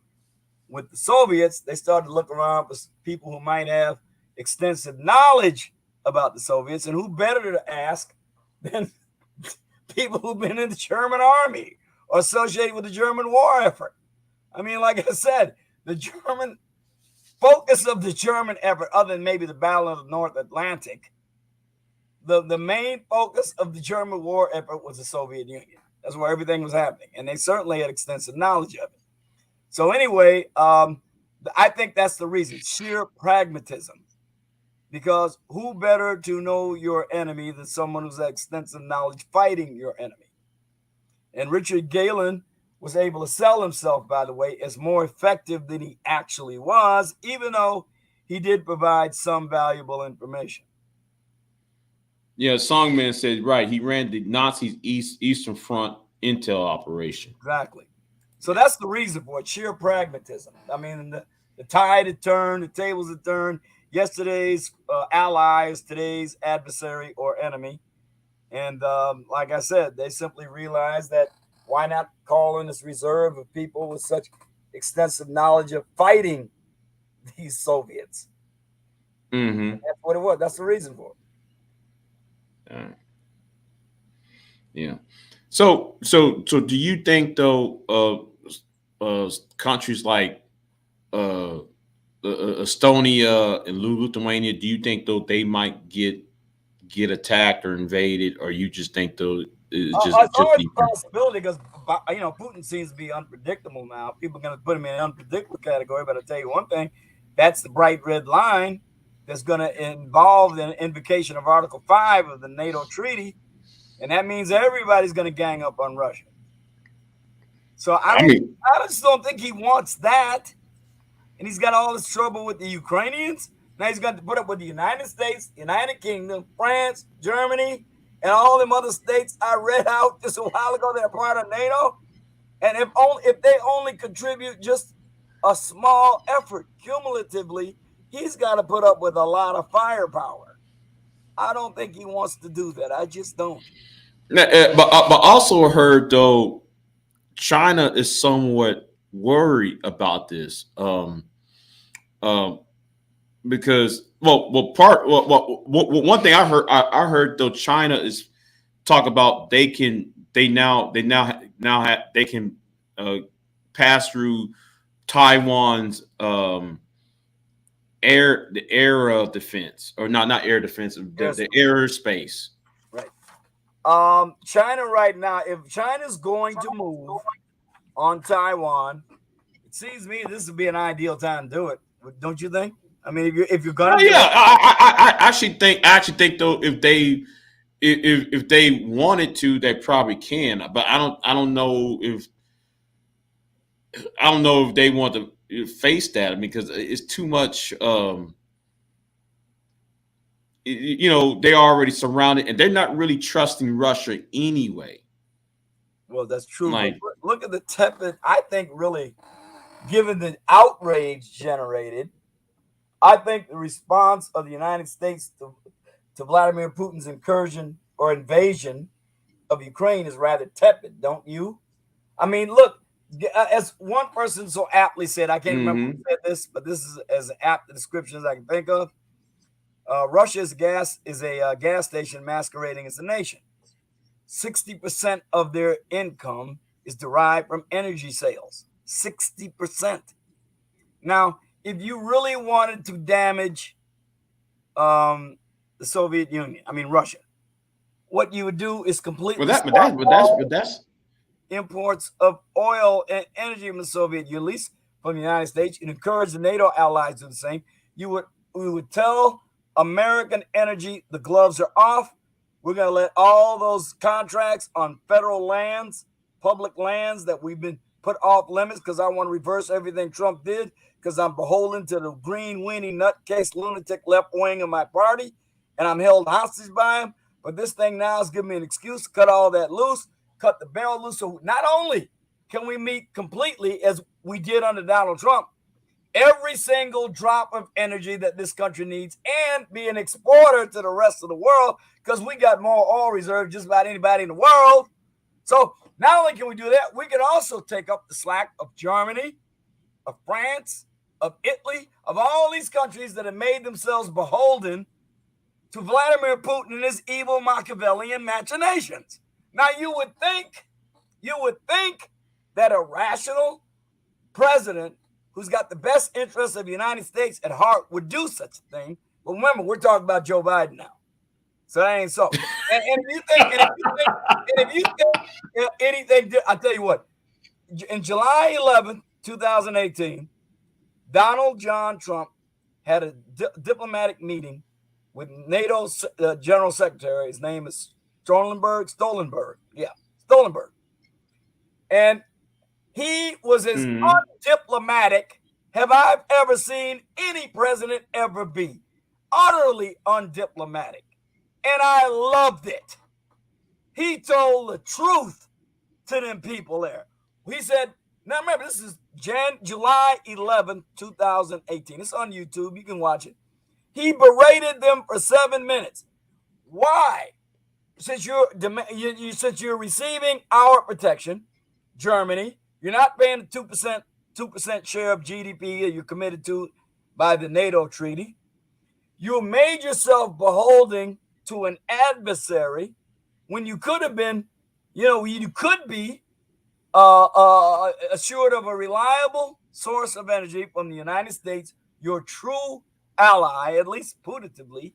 with the Soviets, they started to look around for people who might have extensive knowledge about the Soviets, and who better to ask than people who've been in the German army or associated with the German war effort. I mean, like I said, the German focus of the German effort, other than maybe the Battle of the North Atlantic, the main focus of the German war effort was the Soviet Union. That's where everything was happening, and they certainly had extensive knowledge of it. So anyway, I think that's the reason, sheer pragmatism. Because who better to know your enemy than someone who's had extensive knowledge fighting your enemy? And Richard Gehlen was able to sell himself, by the way, as more effective than he actually was, even though he did provide some valuable information. Yeah, Songman said, right, he ran the Nazis' Eastern Front intel operation. Exactly. So that's the reason for it, sheer pragmatism. I mean, the tide had turned, the tables had turned. Yesterday's ally is today's adversary or enemy. And like I said, they simply realized that why not call in this reserve of people with such extensive knowledge of fighting these Soviets? That's what it was. That's the reason for it. Yeah. So do you think though, countries like Estonia and Lithuania, do you think though they might get attacked or invaded, or you just think though it's just always a possibility, because Putin seems to be unpredictable now. People are going to put him in an unpredictable category, but I'll tell you one thing: that's the bright red line that's going to involve the invocation of Article 5 of the NATO treaty, and that means everybody's going to gang up on Russia. So I just don't think he wants that. And he's got all this trouble with the Ukrainians. Now he's got to put up with the United States, United Kingdom, France, Germany, and all them other states I read out just a while ago that are part of NATO. And if they only contribute just a small effort cumulatively, he's got to put up with a lot of firepower. I don't think he wants to do that. I just don't. But also heard though, China is somewhat worried about this. Because one thing I heard though, China is talk about they can pass through Taiwan's air defense, or not air defense, the airspace. Right. China right now, if China's going to move on Taiwan, it seems to me this would be an ideal time to do it. Don't you think? I mean, if you're gonna, I actually think though, if they wanted to, they probably can. But I don't know if they want to face that, because it's too much. They're already surrounded, and they're not really trusting Russia anyway. Well, that's true. Like, look at the tepid. I think really, given the outrage generated, I think the response of the United States to Vladimir Putin's incursion or invasion of Ukraine is rather tepid, don't you? I mean, look, as one person so aptly said, I can't remember who said this, but this is as apt a description as I can think of. Russia's gas is a gas station masquerading as a nation. 60% of their income is derived from energy sales. 60%. Now, if you really wanted to damage the Soviet Union, Russia, what you would do is completely that's imports of oil and energy from the Soviet Union, at least from the United States, and encourage the NATO allies to do the same. We would tell American energy the gloves are off. We're going to let all those contracts on federal lands, public lands that we've been put off limits because I want to reverse everything Trump did, because I'm beholden to the green weenie nutcase lunatic left wing of my party, and I'm held hostage by him. But this thing now is giving me an excuse to cut all that loose, cut the barrel loose. So not only can we meet completely, as we did under Donald Trump, every single drop of energy that this country needs, and be an exporter to the rest of the world, because we got more oil reserve just about anybody in the world. So not only can we do that, we can also take up the slack of Germany, of France, of Italy, of all these countries that have made themselves beholden to Vladimir Putin and his evil Machiavellian machinations. Now, you would think that a rational president who's got the best interests of the United States at heart would do such a thing. But remember, we're talking about Joe Biden now. So that ain't so. And if you think anything, I'll tell you what. In July 11th, 2018, Donald John Trump had a diplomatic meeting with NATO General Secretary. His name is Stoltenberg. Yeah, Stoltenberg. And he was as undiplomatic have I ever seen any president ever be. Utterly undiplomatic. And I loved it. He told the truth to them people there. He said, now remember, this is July 11, 2018. It's on YouTube. You can watch it. He berated them for 7 minutes. Why? Since you're receiving our protection, Germany, you're not paying the 2% share of GDP that you're committed to by the NATO treaty. You made yourself beholden to an adversary when you could have been, you could be assured of a reliable source of energy from the United States, your true ally, at least putatively.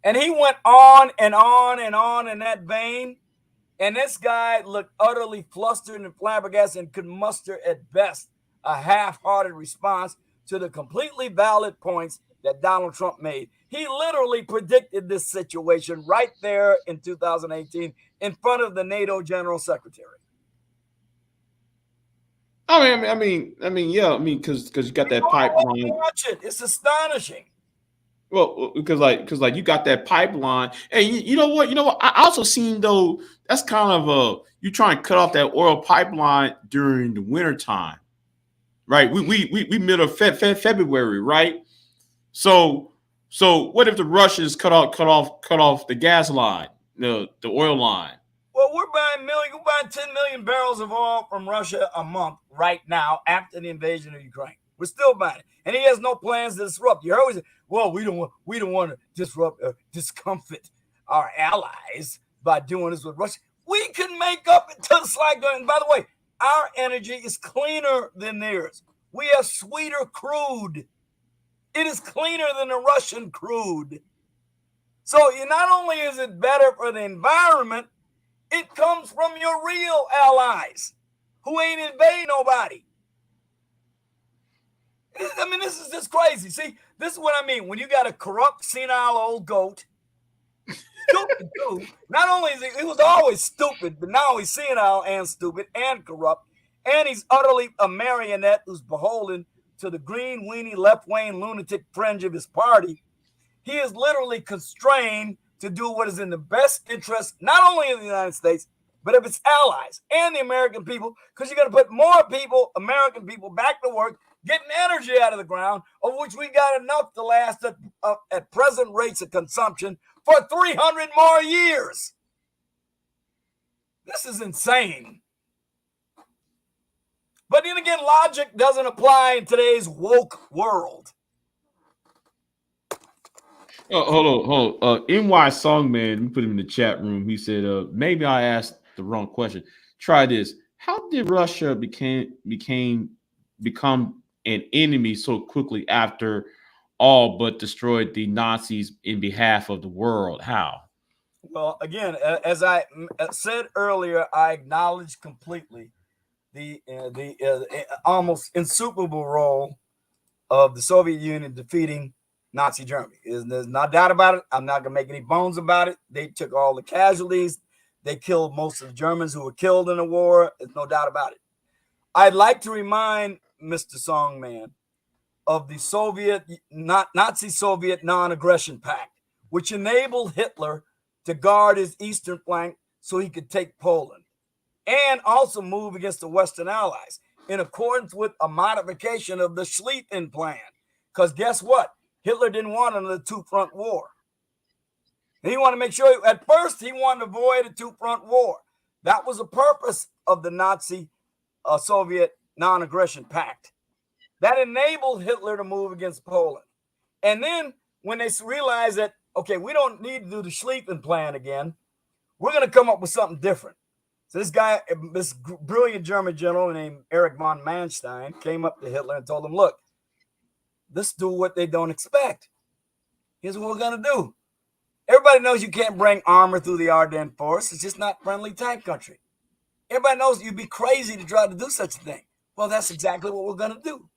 And he went on and on and on in that vein. And this guy looked utterly flustered and flabbergasted and could muster at best a half-hearted response to the completely valid points that Donald Trump made. He literally predicted this situation right there in 2018 in front of the NATO General Secretary. I mean, yeah, because you got that pipeline. Watch it. It's astonishing. Well, because you got that pipeline, and you know what? I also seen though that's kind of you try and cut off that oil pipeline during the wintertime, right? We middle of February, right? So what if the Russians cut off the gas line, the oil line? Well, we're buying 10 million barrels of oil from Russia a month right now after the invasion of Ukraine. We're still buying it, and he has no plans to disrupt. You always, well, we don't want to disrupt, discomfort our allies by doing this with Russia. We can make up to the slack. And by the way, our energy is cleaner than theirs. We have sweeter crude. It is cleaner than the Russian crude. So not only is it better for the environment, it comes from your real allies who ain't invading nobody. I mean, this is just crazy. See, this is what I mean. When you got a corrupt, senile old goat, stupid too. Not only is he was always stupid, but now he's senile and stupid and corrupt, and he's utterly a marionette who's beholden to the green, weenie, left-wing lunatic fringe of his party. He is literally constrained to do what is in the best interest, not only of the United States, but of its allies and the American people, because you're going to put more people, American people, back to work, getting energy out of the ground, of which we got enough to last at present rates of consumption for 300 more years. This is insane. But then again, logic doesn't apply in today's woke world. Hold on. NY Songman, we put him in the chat room. He said, maybe I asked the wrong question. Try this. How did Russia become an enemy so quickly after all but destroyed the Nazis in behalf of the world? How? Well, again, as I said earlier, I acknowledge completely the almost insuperable role of the Soviet Union defeating Nazi Germany. There's no doubt about it. I'm not going to make any bones about it. They took all the casualties. They killed most of the Germans who were killed in the war. There's no doubt about it. I'd like to remind Mr. Songman of the Nazi-Soviet non-aggression pact, which enabled Hitler to guard his eastern flank so he could take Poland and also move against the Western allies in accordance with a modification of the Schlieffen Plan. Because guess what? Hitler didn't want another two-front war. He wanted to make sure, at first, he wanted to avoid a two-front war. That was the purpose of the Nazi-Soviet non-aggression pact. That enabled Hitler to move against Poland. And then when they realized that, okay, we don't need to do the Schlieffen Plan again, we're going to come up with something different. So this brilliant German general named Erich von Manstein came up to Hitler and told him, look, let's do what they don't expect. Here's what we're going to do. Everybody knows you can't bring armor through the Ardennes Forest. It's just not friendly tank country. Everybody knows you'd be crazy to try to do such a thing. Well, that's exactly what we're going to do.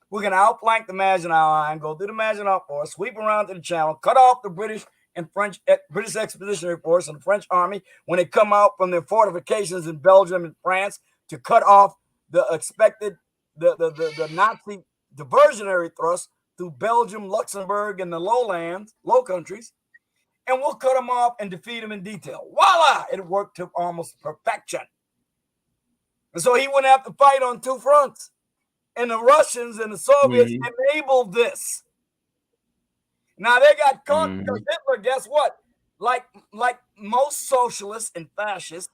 We're going to outflank the Maginot Line, go through the Maginot Forest, sweep around to the Channel, cut off the British and French British Expeditionary Force and the French Army when they come out from their fortifications in Belgium and France to cut off the expected the Nazi diversionary thrust through Belgium, Luxembourg, and the Low Countries, and we'll cut them off and defeat them in detail. Voila! It worked to almost perfection. And so he wouldn't have to fight on two fronts. And the Russians and the Soviets enabled this. Now they got caught because Hitler, guess what? Like most socialists and fascists,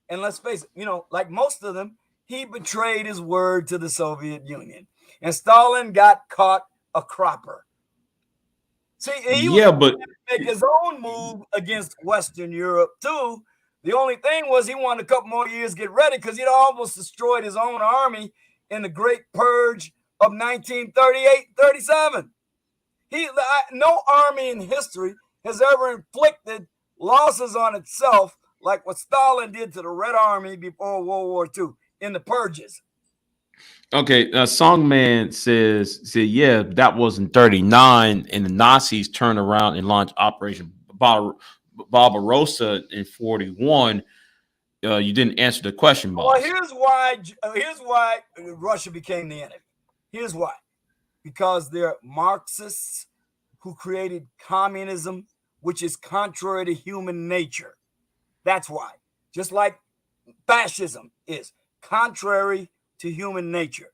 and let's face it, like most of them, he betrayed his word to the Soviet Union. And Stalin got caught a cropper. See, he was going to make his own move against Western Europe too. The only thing was he wanted a couple more years to get ready because he'd almost destroyed his own army in the Great Purge of 1938-37. No army in history has ever inflicted losses on itself like what Stalin did to the Red Army before World War II in the purges. Okay, Songman said, yeah, that was in 1939, and the Nazis turned around and launched Operation Barbarossa in 1941. you didn't answer the question, boss. Well, here's why Russia became the enemy. Here's why. Because they're Marxists who created communism, which is contrary to human nature. That's why. Just like fascism is contrary to human nature.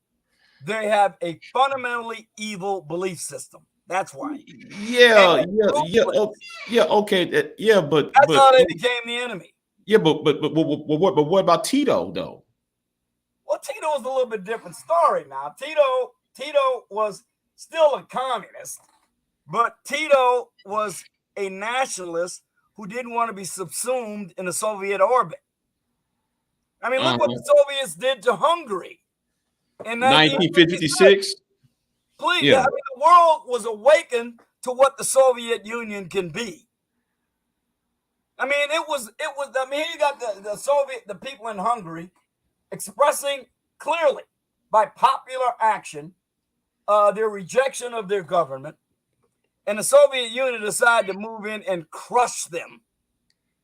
They have a fundamentally evil belief system. That's why. Yeah, okay, yeah, but that's how they became the enemy. Yeah, but what about Tito though? Well, Tito was a little bit different story. Now, Tito was still a communist, but Tito was a nationalist who didn't want to be subsumed in the Soviet orbit. I mean, look what the Soviets did to Hungary in 1956. Please, yeah. I mean, the world was awakened to what the Soviet Union can be. I mean, it was. I mean, you got the people in Hungary expressing clearly by popular action their rejection of their government, and the Soviet Union decided to move in and crush them,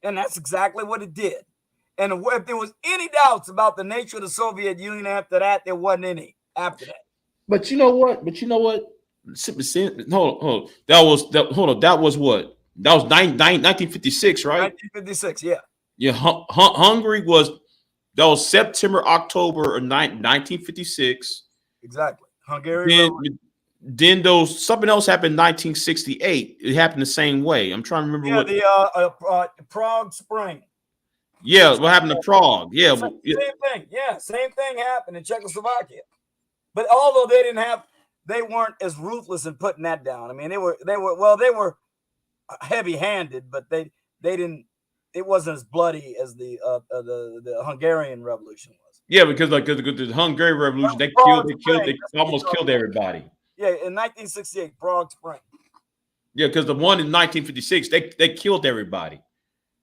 and that's exactly what it did. And if there was any doubts about the nature of the Soviet Union after that, there wasn't any after that. But you know what? Hold on. That was what? That was 1956, right? 1956, yeah. Yeah, Hungary that was September, October of 1956. Exactly. Hungary. Then something else happened in 1968. It happened the same way. I'm trying to remember what. The Prague Spring. Yeah, what happened to Prague? Yeah, same thing. Yeah, same thing happened in Czechoslovakia. But although they weren't as ruthless in putting that down. I mean, they were heavy-handed, but they didn't. It wasn't as bloody as the Hungarian Revolution was. Yeah, because the Hungarian Revolution, they almost killed everybody. Yeah, in 1968, Prague Spring. Yeah, because the one in 1956, they killed everybody.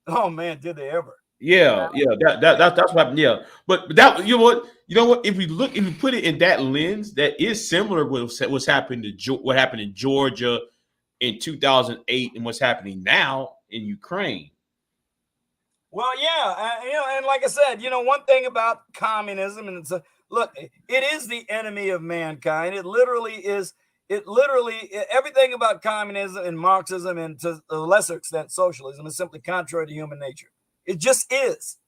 Oh man, did they ever? Yeah, that's what happened. Yeah, but that you know what? If we put it in that lens, that is similar with what's happened what happened in Georgia in 2008 and what's happening now in Ukraine. Well, yeah, and like I said, one thing about communism, and look, it is the enemy of mankind. It literally is. Everything about communism and Marxism, and to a lesser extent socialism, is simply contrary to human nature. It just is,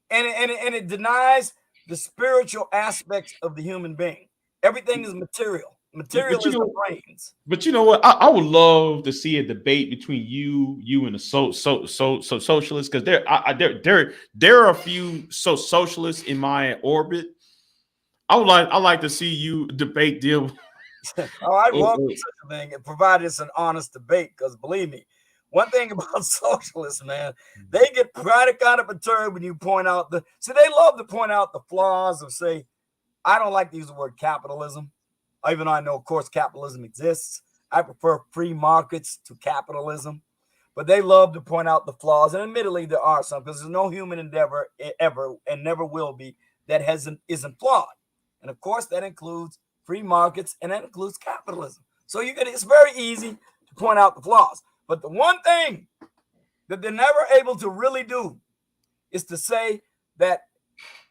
and it denies the spiritual aspects of the human being. Everything is material. Material is the brains. But you know what? I would love to see a debate between you and the socialists, because there are a few socialists in my orbit. I like to see you debate them. I'd welcome such a thing, provided it's an honest debate. Because believe me, one thing about socialists, man, they get kind of perturbed when you point out they love to point out the flaws of, say, I don't like to use the word capitalism, even though I know, of course, capitalism exists. I prefer free markets to capitalism, but they love to point out the flaws. And admittedly, there are some, because there's no human endeavor ever and never will be that isn't flawed. And of course, that includes free markets and that includes capitalism. So it's very easy to point out the flaws. But the one thing that they're never able to really do is to say that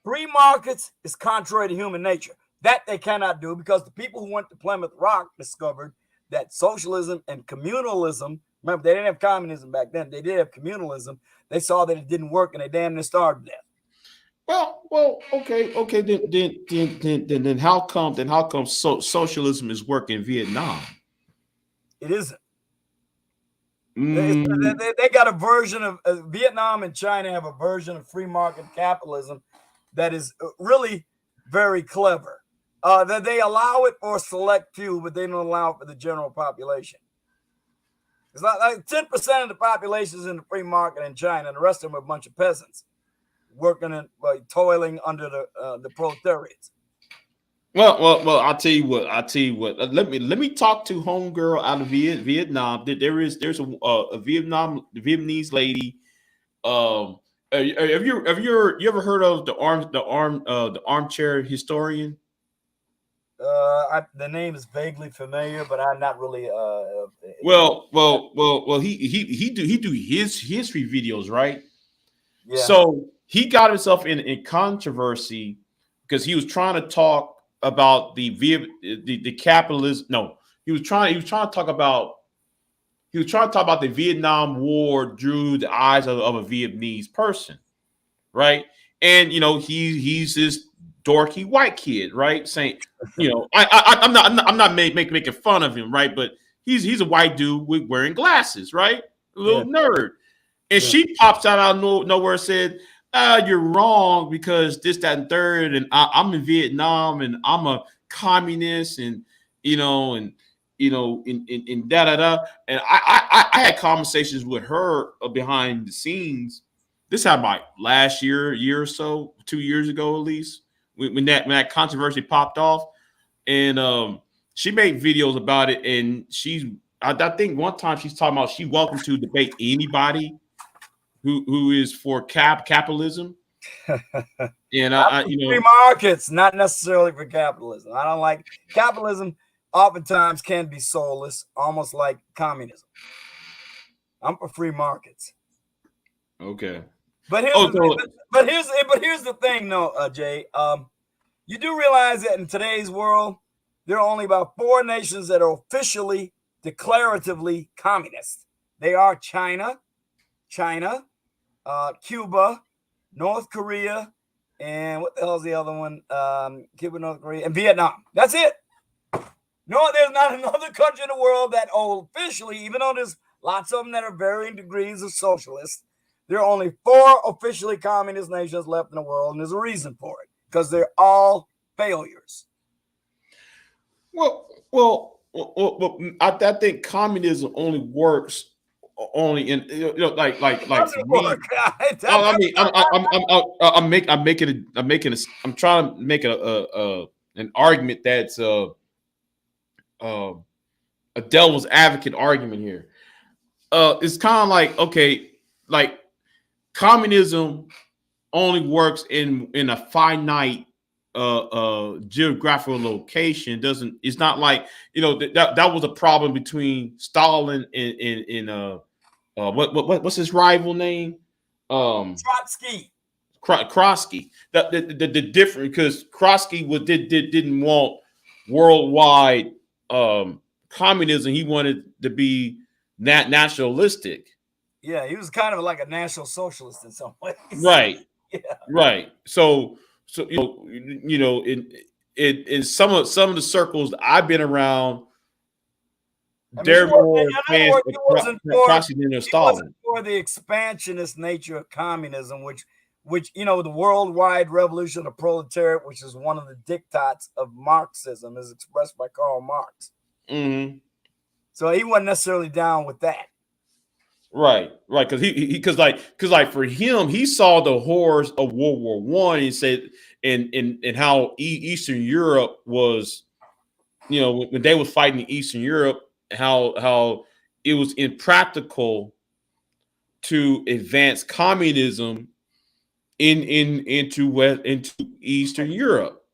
free markets is contrary to human nature. That they cannot do, because the people who went to Plymouth Rock discovered that socialism and communalism, remember, they didn't have communism back then. They did have communalism. They saw that it didn't work, and they damn near starved to death. Well, okay. Then how come socialism is working in Vietnam? It isn't. They got a version of Vietnam and China have a version of free market capitalism that is really very clever. That they allow it for a select few, but they don't allow it for the general population. It's like 10% of the population is in the free market in China, and the rest of them are a bunch of peasants working and toiling under the proletariats. Well, I'll tell you what. Let me talk to homegirl out of Vietnam. There's a Vietnamese lady. Have you ever heard of the armchair historian? The name is vaguely familiar, but I'm not really. Well. He do his history videos, right? Yeah. So he got himself in controversy because he was trying to talk about the capitalism. No, he was trying to talk about the Vietnam War through the eyes of a Vietnamese person, right? And he's this dorky white kid, right? Saying, I'm not making fun of him, right? But he's a white dude wearing glasses, right? A little nerd. And she pops out of nowhere and said, you're wrong because this, that, and third, and I'm in Vietnam and I'm a communist, and da da da. And I had conversations with her behind the scenes. This happened like last year or so, 2 years ago at least, when that controversy popped off, and she made videos about it. And I think one time she's talking about she welcome to debate anybody who is for capitalism. And free markets, not necessarily for capitalism. I don't like capitalism. Oftentimes can be soulless, almost like communism. I'm for free markets. Okay. But here's the thing, though, Jay. You do realize that in today's world, there are only about 4 nations that are officially, declaratively communist. They are China, Cuba, North Korea, and what the hell is the other one? Cuba, North Korea, and Vietnam. That's it. No, there's not another country in the world that officially, even though there's lots of them that are varying degrees of socialist, there are only 4 officially communist nations left in the world, and there's a reason for it, because they're all failures. Well, I think communism only works only in like me. I'm trying to make an argument that's a devil's advocate argument here. It's kind of like, okay, like communism only works in a finite geographical location. It's not like that was a problem between Stalin and what's his rival name? Trotsky. The different, because Trotsky didn't want worldwide communism. He wanted to be nationalistic. Yeah, he was kind of like a national socialist in some ways. Right. Yeah. Right. So in some of the circles I've been around, they're more fans of Trotsky than Stalin. For the expansionist nature of communism, which the worldwide revolution of the proletariat, which is one of the diktats of Marxism, is expressed by Karl Marx. Mm-hmm. So he wasn't necessarily down with that. Right, because for him, he saw the horrors of World War I. He said, and how Eastern Europe was, when they was fighting in Eastern Europe, how it was impractical to advance communism into Eastern Europe.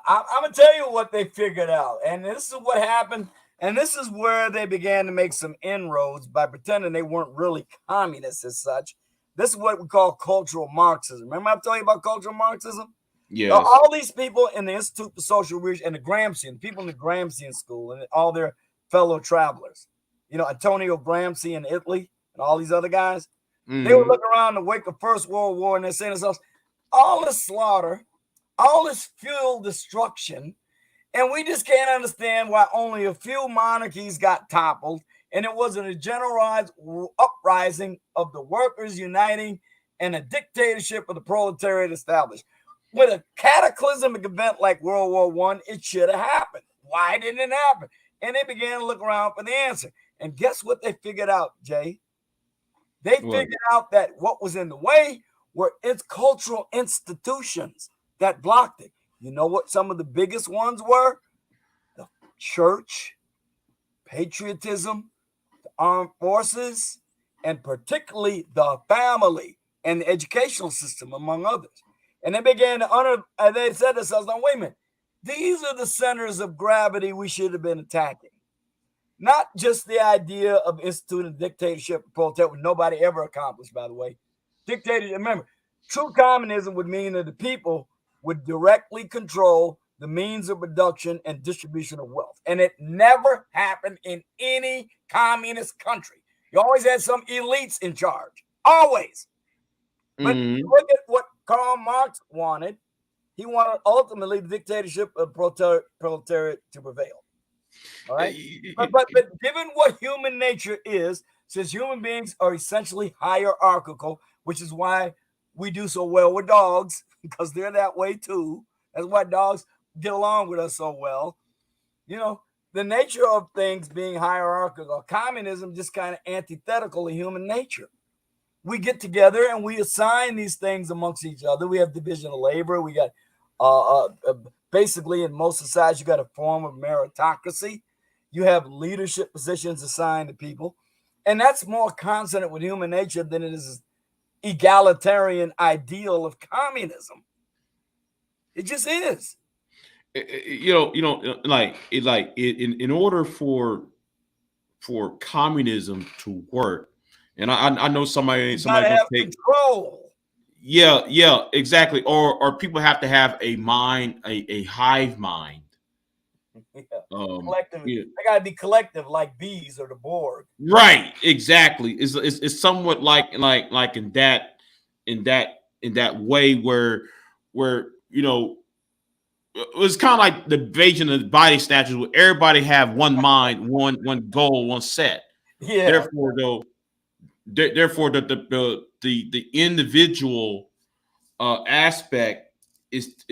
I'm gonna tell you what they figured out, and this is what happened. And this is where they began to make some inroads by pretending they weren't really communists as such. This is what we call cultural Marxism. Remember I'm telling you about cultural Marxism? Yes. All these people in the Institute for Social Research and the Gramscian, people in the Gramscian school and all their fellow travelers, Antonio Gramsci in Italy and all these other guys, they would look around the wake of First World War and they're saying to themselves, all this slaughter, all this fuel destruction, and we just can't understand why only a few monarchies got toppled, and it wasn't a generalized uprising of the workers uniting and a dictatorship of the proletariat established. With a cataclysmic event like World War I, it should have happened. Why didn't it happen? And they began to look around for the answer. And guess what they figured out, Jay? They figured out that what was in the way were its cultural institutions that blocked it. You know what some of the biggest ones were? The church, patriotism, the armed forces, and particularly the family and the educational system, among others. And they began to they said to themselves, now, wait a minute, these are the centers of gravity we should have been attacking. Not just the idea of instituting dictatorship of proletariat, which nobody ever accomplished, by the way. Dictatorship, remember, True communism would mean that the people would directly control the means of production and distribution of wealth. And it never happened in any communist country. You always had some elites in charge. Always. But look at what Karl Marx wanted. He wanted ultimately the dictatorship of proletariat to prevail. All right. But given what human nature is, since human beings are essentially hierarchical, which is why we do so well with dogs, because they're that way too. That's why dogs get along with us so well. You know, the nature of things being hierarchical, communism just kind of antithetical to human nature. We get together and we assign these things amongst each other. We have division of labor. We got basically in most societies, you got a form of meritocracy. You have leadership positions assigned to people. And that's more consonant with human nature than it is egalitarian ideal of communism. It just is. In order for communism to work, and I know somebody have control. Yeah, exactly. Or people have to have a mind, a hive mind. Yeah. Collective. They gotta be collective, like bees or the Borg. Right. Exactly. It's somewhat like in that way where it's kind of like the invasion of the body snatchers, where everybody have one mind, one goal, one set. Yeah. Therefore, the individual aspect is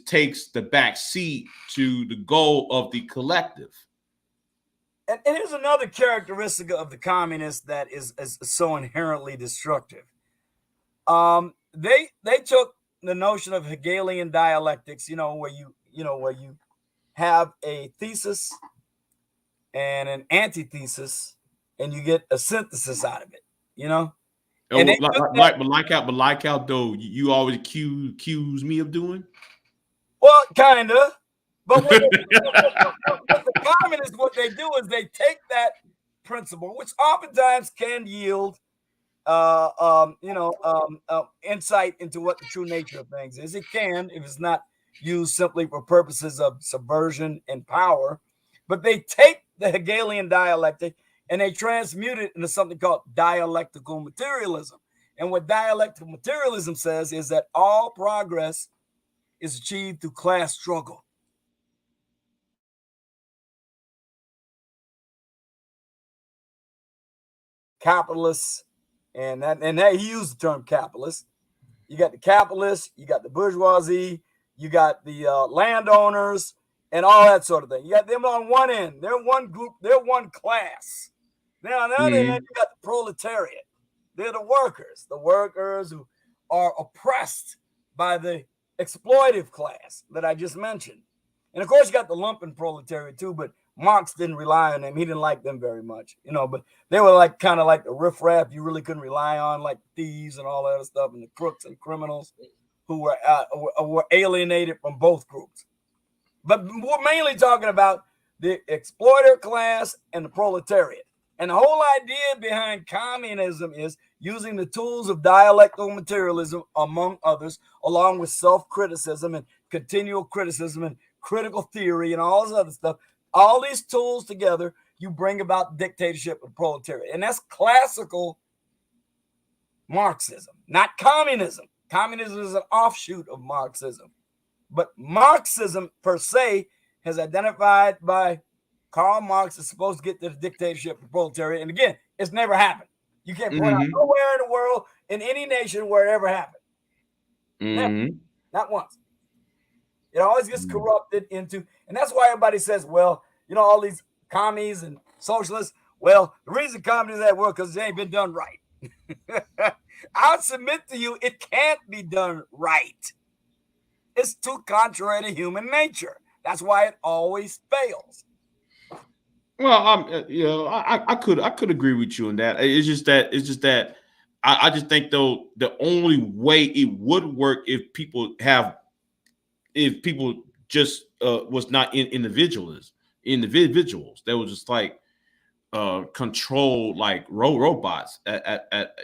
takes the back seat to the goal of the collective. And here's another characteristic of the communists that is so inherently destructive. They took the notion of Hegelian dialectics, where you have a thesis and an antithesis, and you get a synthesis out of it. And like how though you always accuse me of doing. Well, kind of. But what the communists, what they do is they take that principle, which oftentimes can yield, insight into what the true nature of things is. It can, if it's not used simply for purposes of subversion and power. But they take the Hegelian dialectic and they transmute it into something called dialectical materialism. And what dialectical materialism says is that all progress is achieved through class struggle. Capitalists, and that he used the term capitalist. You got the capitalists, you got the bourgeoisie, you got the landowners, and all that sort of thing. You got them on one end. They're one group. They're one class. Now on the other end, you got the proletariat. They're the workers who are oppressed by the exploitive class that I just mentioned. And of course, you got the lumpen proletariat too, but Marx didn't rely on them. He didn't like them very much, but they were kind of like the riffraff you really couldn't rely on, like thieves and all that other stuff, and the crooks and criminals who were alienated from both groups. But we're mainly talking about the exploiter class and the proletariat. And the whole idea behind communism is using the tools of dialectical materialism, among others, along with self-criticism and continual criticism and critical theory and all this other stuff. All these tools together, you bring about dictatorship of proletariat. And that's classical Marxism, not communism. Communism is an offshoot of Marxism. But Marxism, per se, has identified by Karl Marx is supposed to get to the dictatorship of proletariat. And again, it's never happened. You can't point out nowhere in the world, in any nation, where it ever happened. Never. Not once. It always gets corrupted into, and that's why everybody says, well, all these commies and socialists, well, the reason communists that work because it ain't been done right. I'll submit to you, it can't be done right. It's too contrary to human nature. That's why it always fails. Well, I could agree with you on that. It's just that I just think though the only way it would work if people just was not individuals that was just like controlled like robots at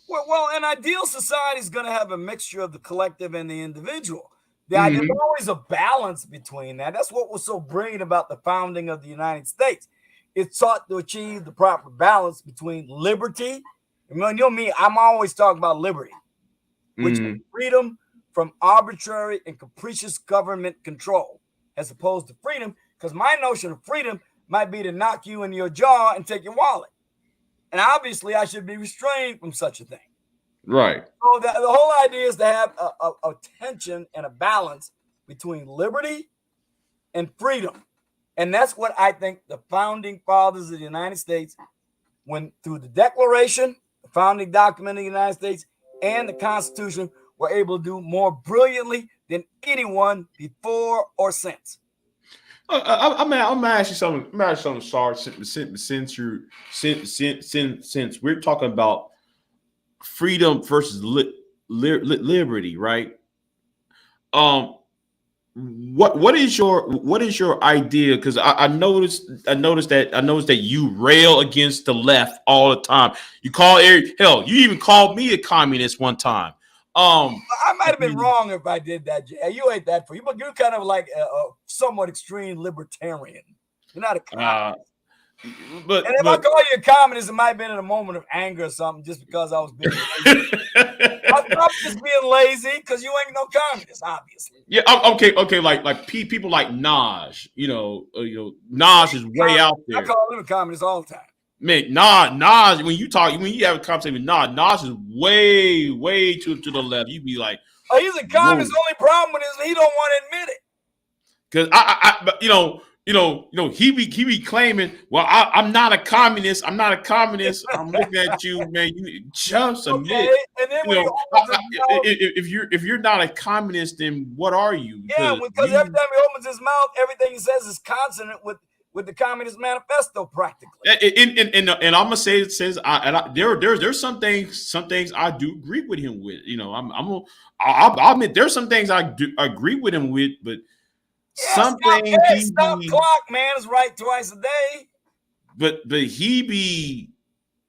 Well, an ideal society is going to have a mixture of the collective and the individual. There's always a balance between that. That's what was so brilliant about the founding of the United States. It sought to achieve the proper balance between liberty. You know me, I'm always talking about liberty, which is freedom from arbitrary and capricious government control, as opposed to freedom, because my notion of freedom might be to knock you in your jaw and take your wallet. And obviously, I should be restrained from such a thing. Right. So the whole idea is to have a tension and a balance between liberty and freedom. And that's what I think the founding fathers of the United States, when through the Declaration, the founding document of the United States, and the Constitution, were able to do more brilliantly than anyone before or since. I'm gonna ask you something. I'm gonna ask you something, Sarge. Since we're talking about freedom versus liberty, right? What is your idea? Because I noticed that you rail against the left all the time. You call hell, you even called me a communist one time. I might have been wrong if I did that, Jay. You ain't that for you, but you're kind of like a somewhat extreme libertarian. You're not a communist. But if I call you a communist, it might have been in a moment of anger or something, just because I was being lazy. I'm just being lazy because you ain't no communist, obviously. Yeah, okay. Like people like Naj, Naj is way out there. I call him a communist all the time. Man, Naj, when you have a conversation with Naj is way to the left. You be like, oh, he's a communist. The only problem is he don't want to admit it. Because he be claiming, well, I'm not a communist. I'm looking at you, man. You just admit. And then if you're not a communist, then what are you? Because every time he opens his mouth, everything he says is consonant with the Communist Manifesto, practically. And I'm gonna say it says there's some things I do agree with him with. I'll admit there's some things I do agree with him with, but some things stop clock, man, is right twice a day. But he be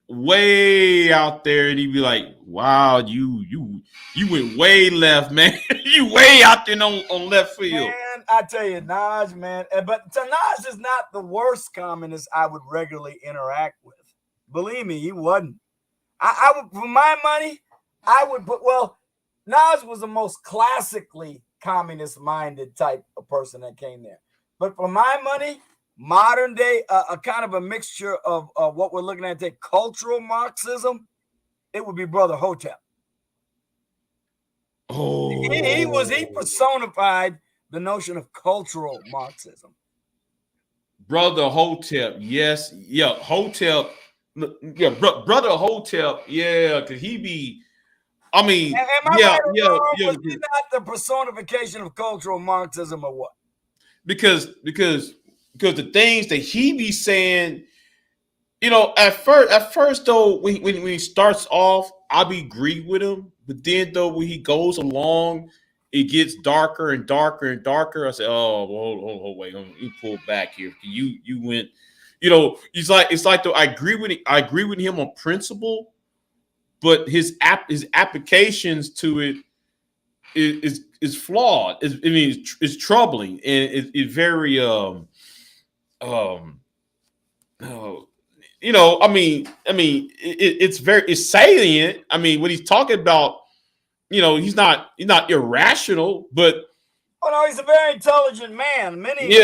way out there, and he be like, "Wow, you went way left, man. You way out there on left field." Man, I tell you, Naj, man. But Naj is not the worst communist I would regularly interact with. Believe me, he wasn't. I would, for my money, I would put. Well, Naj was the most classically communist-minded type of person that came there. But for my money, modern day, a kind of a mixture of what we're looking at today, cultural Marxism, it would be Brother Hotep. Oh, he personified the notion of cultural Marxism. Brother Hotep, yes, yeah, Hotep, yeah, Brother Hotep, yeah, because he be. I mean, yeah. Was he not the personification of cultural Marxism or what? Because the things that he be saying, at first though, when he starts off, I be agree with him, but then though when he goes along, it gets darker and darker and darker. I say, oh, well, wait, let me pull back here. You went, it's like though I agree with him on principle. But his applications to it is flawed. It's troubling, and it's very it's salient. I mean, when he's talking about, he's not irrational, but he's a very intelligent man. Many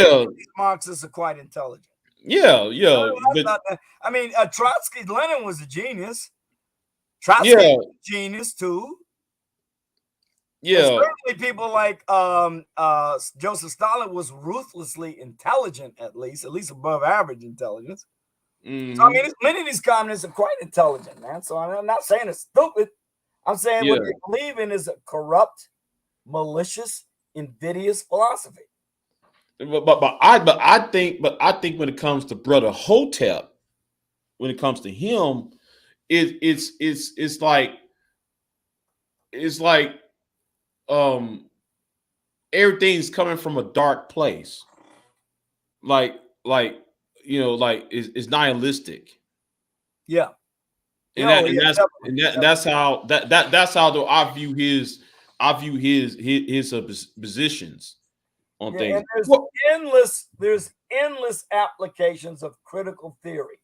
Marxists are quite intelligent. Yeah. Trotsky, Lenin was a genius. Trotsky was a genius too. Yeah. And certainly people like Joseph Stalin was ruthlessly intelligent, at least above average intelligence. Mm-hmm. So many of these communists are quite intelligent, man. So I'm not saying it's stupid. I'm saying what they believe in is a corrupt, malicious, invidious philosophy. But I think when it comes to Brother Hotep, when it comes to him, it's like everything's coming from a dark place. Like it's nihilistic. Yeah. That's how that's how though I view his positions on things. And there's endless applications of critical theory,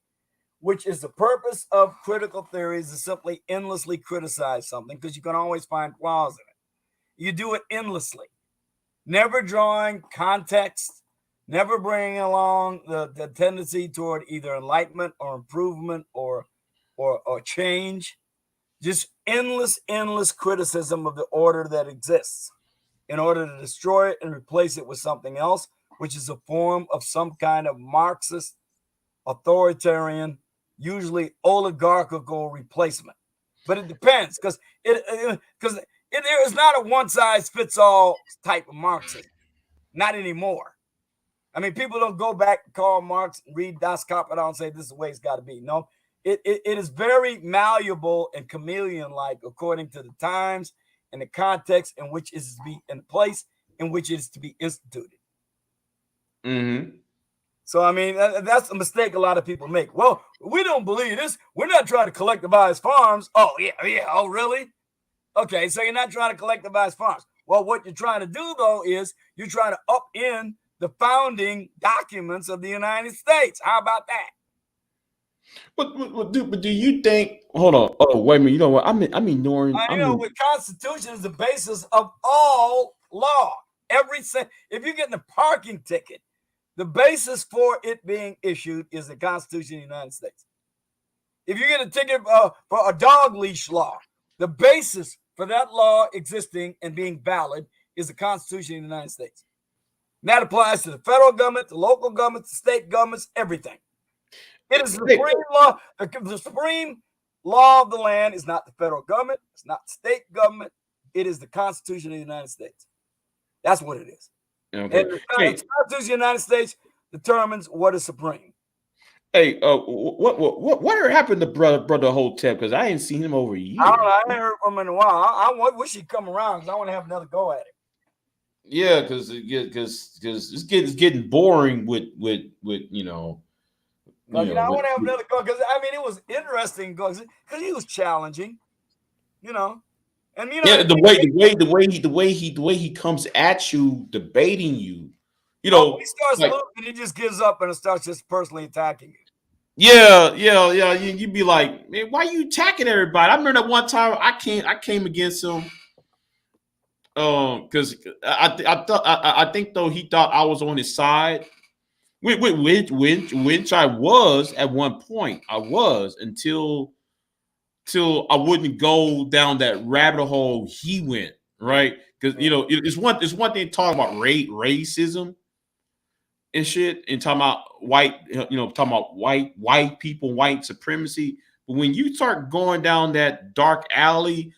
which is the purpose of critical theory, is to simply endlessly criticize something because you can always find flaws in it. You do it endlessly, never drawing context, never bringing along the tendency toward either enlightenment or improvement or change. Just endless criticism of the order that exists in order to destroy it and replace it with something else, which is a form of some kind of Marxist, authoritarian, usually oligarchical replacement. But it depends, because there is not a one-size-fits-all type of Marxism. Not anymore. I mean, people don't go back to Karl Marx and read Das Kapital and say this is the way it's got to be. No, it is very malleable and chameleon-like according to the times and the context in which it is to be, in the place in which it is to be instituted. Mm-hmm. So, I mean, that's a mistake a lot of people make. Well, we don't believe this. We're not trying to collectivize farms. Oh, yeah. Oh, really? Okay, so you're not trying to collectivize farms. Well, what you're trying to do, though, is you're trying to upend the founding documents of the United States. How about that? But do you think? Hold on. Oh, wait a minute. You know what? I'm ignoring. The Constitution is the basis of all law. If you get in a parking ticket, the basis for it being issued is the Constitution of the United States. If you get a ticket for a dog leash law, the basis for that law existing and being valid is the Constitution of the United States. And that applies to the federal government, the local governments, the state governments, everything. It is the supreme law. The supreme law of the land is not the federal government. It's not the state government. It is the Constitution of the United States. That's what it is. Okay. And the Constitution of the United States determines what is supreme. Hey, what happened to brother Hotep? Because I ain't seen him over a year. I don't know. I ain't heard from him in a while. I wish he'd come around because I want to have another go at it. Yeah, because it's getting boring with you know. I want to have another go because I mean it was interesting because he was challenging, you know, and you know. Yeah, the way he comes at you, debating you, you know. When he starts losing, he just gives up and starts just personally attacking you. Yeah. You'd be like, man, why are you attacking everybody? I remember that one time I came against him. Because I think though he thought I was on his side. Which I was at one point. I was until I wouldn't go down that rabbit hole he went, right? Because you know it's one thing talking about racism and shit, and talking about white people, white supremacy. But when you start going down that dark alley,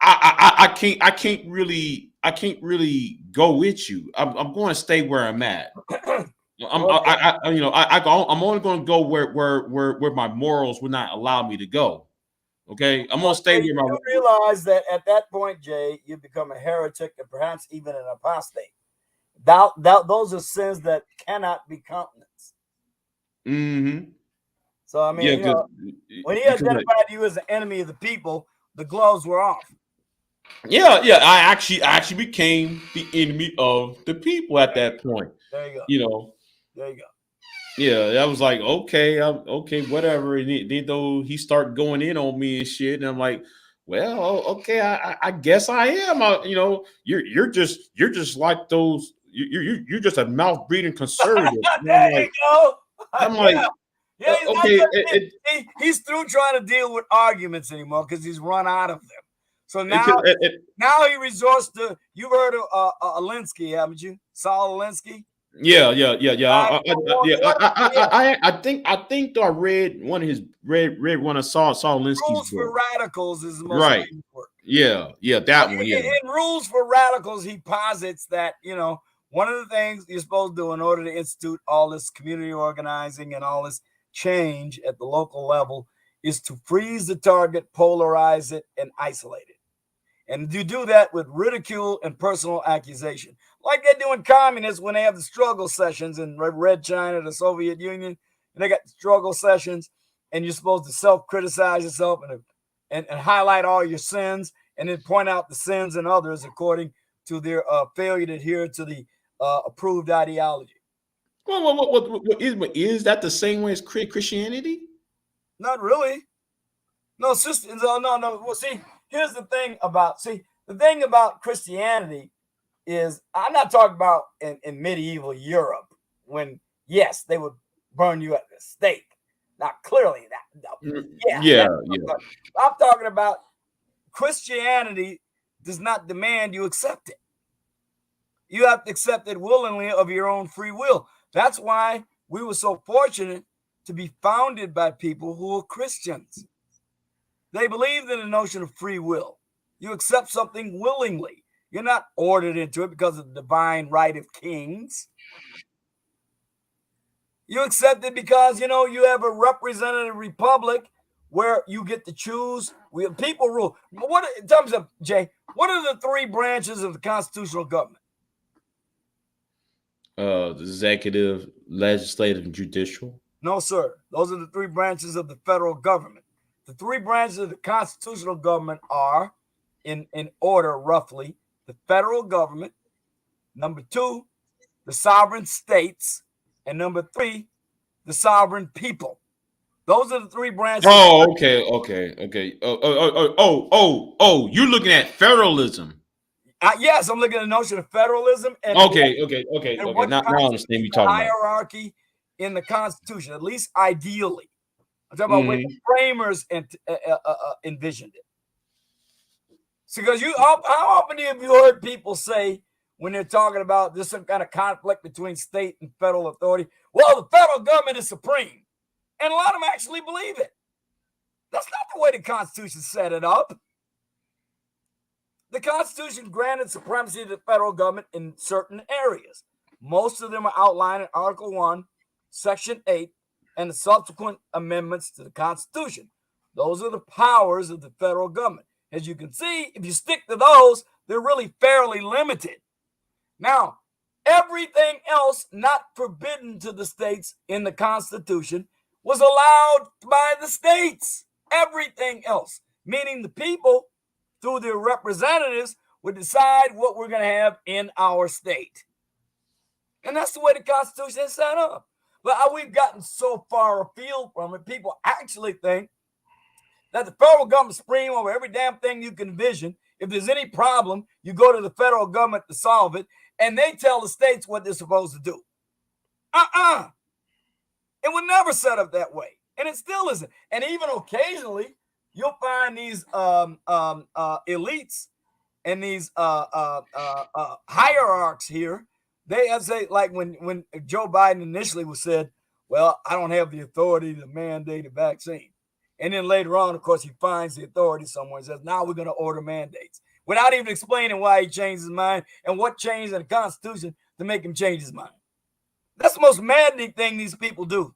I can't really go with you. I'm going to stay where I'm at. I'm only going to go where my morals would not allow me to go. Okay, I'm going to stay where my. You realize that at that point, Jay, you become a heretic and perhaps even an apostate. Those are sins that cannot be countenanced. Mm-hmm. So I mean, when he identified you as an enemy of the people, the gloves were off. Yeah. I actually became the enemy of the people at that point. There you go. You know. There you go. Yeah, I was like, okay, whatever. And then though he started going in on me and shit, and I'm like, well, okay, I guess I am. You're just like those. You're just a mouth breathing conservative. There you go. I'm like, yeah, okay. He's through trying to deal with arguments anymore because he's run out of them. So now he resorts to. You've heard of Alinsky, haven't you? Saul Alinsky. Yeah. I think though I read one of his one of Saul Alinsky's Rules for Radicals is the most right. Work. Yeah, that one. Yeah. In Rules for Radicals, he posits that one of the things you're supposed to do in order to institute all this community organizing and all this change at the local level is to freeze the target, polarize it, and isolate it. And you do that with ridicule and personal accusation. Like they do in communists when they have the struggle sessions in Red China, the Soviet Union, and they got the struggle sessions and you're supposed to self-criticize yourself and highlight all your sins and then point out the sins in others according to their failure to adhere to the approved ideology. Is that the same way as Christianity? Not really. No, sister. No. Well, see, here's the thing about Christianity is I'm not talking about in medieval Europe when, yes, they would burn you at the stake. Now, clearly that. I'm talking about Christianity does not demand you accept it. You have to accept it willingly of your own free will. That's why we were so fortunate to be founded by people who are Christians. They believed in the notion of free will. You accept something willingly. You're not ordered into it because of the divine right of kings. You accept it because, you have a representative republic where you get to choose. People rule. What in terms of, Jay, what are the three branches of the constitutional government? The executive, legislative, and judicial. No, sir. Those are the three branches of the federal government. The three branches of the constitutional government are, in order roughly, the federal government, number two, the sovereign states, and number three, the sovereign people. Those are the three branches. Oh, okay. Oh, you're looking at federalism. Yes, I'm looking at the notion of federalism. And okay. Now I understand you talking about hierarchy in the Constitution, at least ideally. I'm talking about when the framers envisioned it. So, because how often have you heard people say when they're talking about there's some kind of conflict between state and federal authority? Well, the federal government is supreme, and a lot of them actually believe it. That's not the way the Constitution set it up. The Constitution granted supremacy to the federal government in certain areas. Most of them are outlined in Article 1, Section 8, and the subsequent amendments to the Constitution. Those are the powers of the federal government. As you can see, if you stick to those, they're really fairly limited. Now, everything else not forbidden to the states in the Constitution was allowed by the states. Everything else, meaning the people, through their representatives, would decide what we're going to have in our state. And that's the way the Constitution is set up. But we've gotten so far afield from it, people actually think that the federal government is supreme over every damn thing you can envision. If there's any problem, you go to the federal government to solve it, and they tell the states what they're supposed to do. It was never set up that way, and it still isn't. And even occasionally, you'll find these elites and these hierarchs here. They have say, like when Joe Biden initially was said, well, I don't have the authority to mandate a vaccine. And then later on, of course, he finds the authority somewhere and says, now we're going to order mandates, without even explaining why he changed his mind and what changed in the Constitution to make him change his mind. That's the most maddening thing these people do.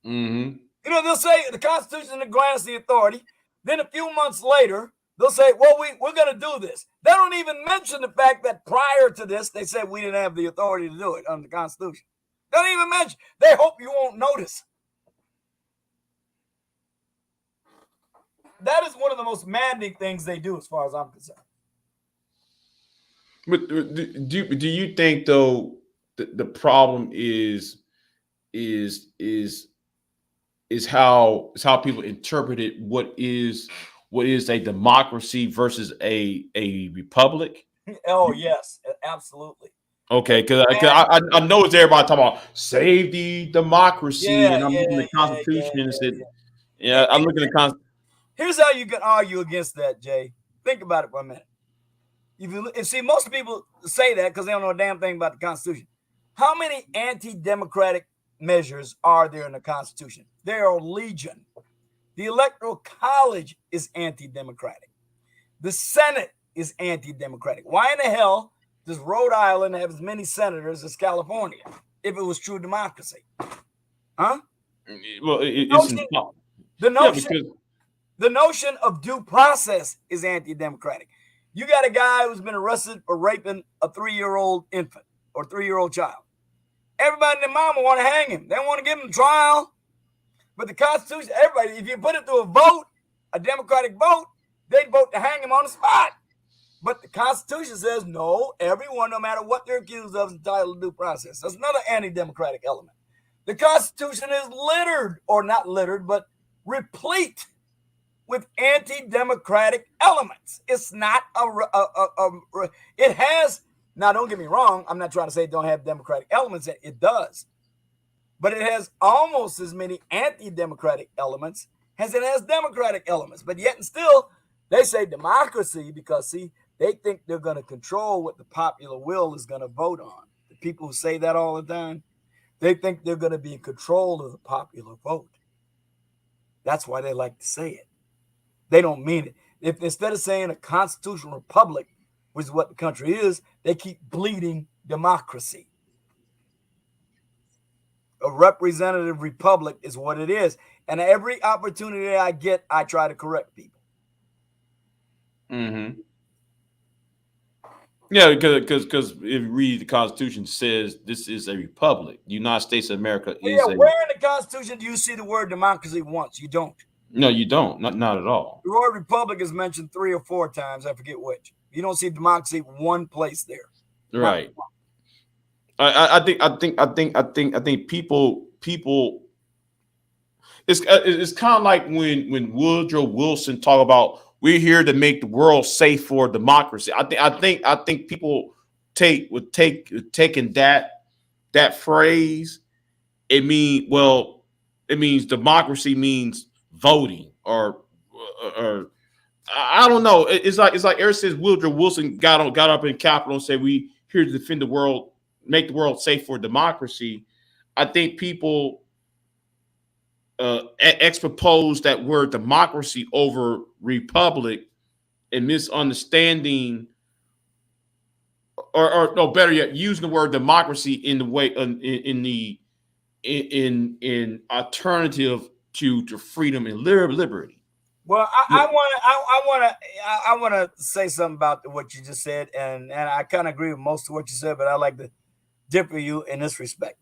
Mm-hmm. They'll say the Constitution grants the authority. Then a few months later, they'll say, well, we're going to do this. They don't even mention the fact that prior to this, they said we didn't have the authority to do it under the Constitution. They don't even mention. They hope you won't notice. That is one of the most maddening things they do, as far as I'm concerned. But do you think, though, the problem is how people interpreted what is a democracy versus a republic? Oh, yes, absolutely. Okay, because I know it's everybody talking about save the democracy, and I'm looking at the Constitution and said, I'm looking at the Constitution. Here's how you can argue against that, Jay. Think about it for a minute. See, most people say that because they don't know a damn thing about the Constitution. How many anti-democratic measures are there in the Constitution? There are legion. The Electoral College is anti-democratic. The Senate is anti-democratic. Why in the hell does Rhode Island have as many senators as California if it was true democracy? Huh? Well, the notion of due process is anti-democratic. You got a guy who's been arrested for raping a 3-year-old infant or 3-year-old child. Everybody and their mama want to hang him. They want to give him a trial. But the Constitution, everybody, if you put it through a vote, a democratic vote, they'd vote to hang him on the spot. But the Constitution says no, everyone, no matter what they're accused of, is entitled to due process. That's another anti-democratic element. The Constitution is littered, or not littered, but replete with anti-democratic elements. It's not it has, now don't get me wrong, I'm not trying to say it don't have democratic elements, it does. But it has almost as many anti-democratic elements as it has democratic elements. But yet and still, they say democracy because, see, they think they're going to control what the popular will is going to vote on. The people who say that all the time, they think they're going to be in control of the popular vote. That's why they like to say it. They don't mean it. If instead of saying a constitutional republic, which is what the country is, they keep bleeding democracy. A representative republic is what it is. And every opportunity I get, I try to correct people. Mm-hmm. Yeah, because if you read the Constitution, says this is a republic. The United States of America is where in the Constitution do you see the word democracy once? You don't. No, you don't. Not at all. The word republic is mentioned 3 or 4 times. I forget which. You don't see democracy one place there. Right. I think people. It's kind of like when Woodrow Wilson talk about we're here to make the world safe for democracy. I think people taking that phrase. It means democracy means voting or I don't know. It's like ever since Woodrow Wilson got up in Capitol and said we here to defend the world, make the world safe for democracy. I think people expose that word democracy over republic and misunderstanding, or no, better yet, using the word democracy in the way in alternative to freedom and liberty. Well, I want to say something about what you just said, and I kind of agree with most of what you said, but I like to differ you in this respect.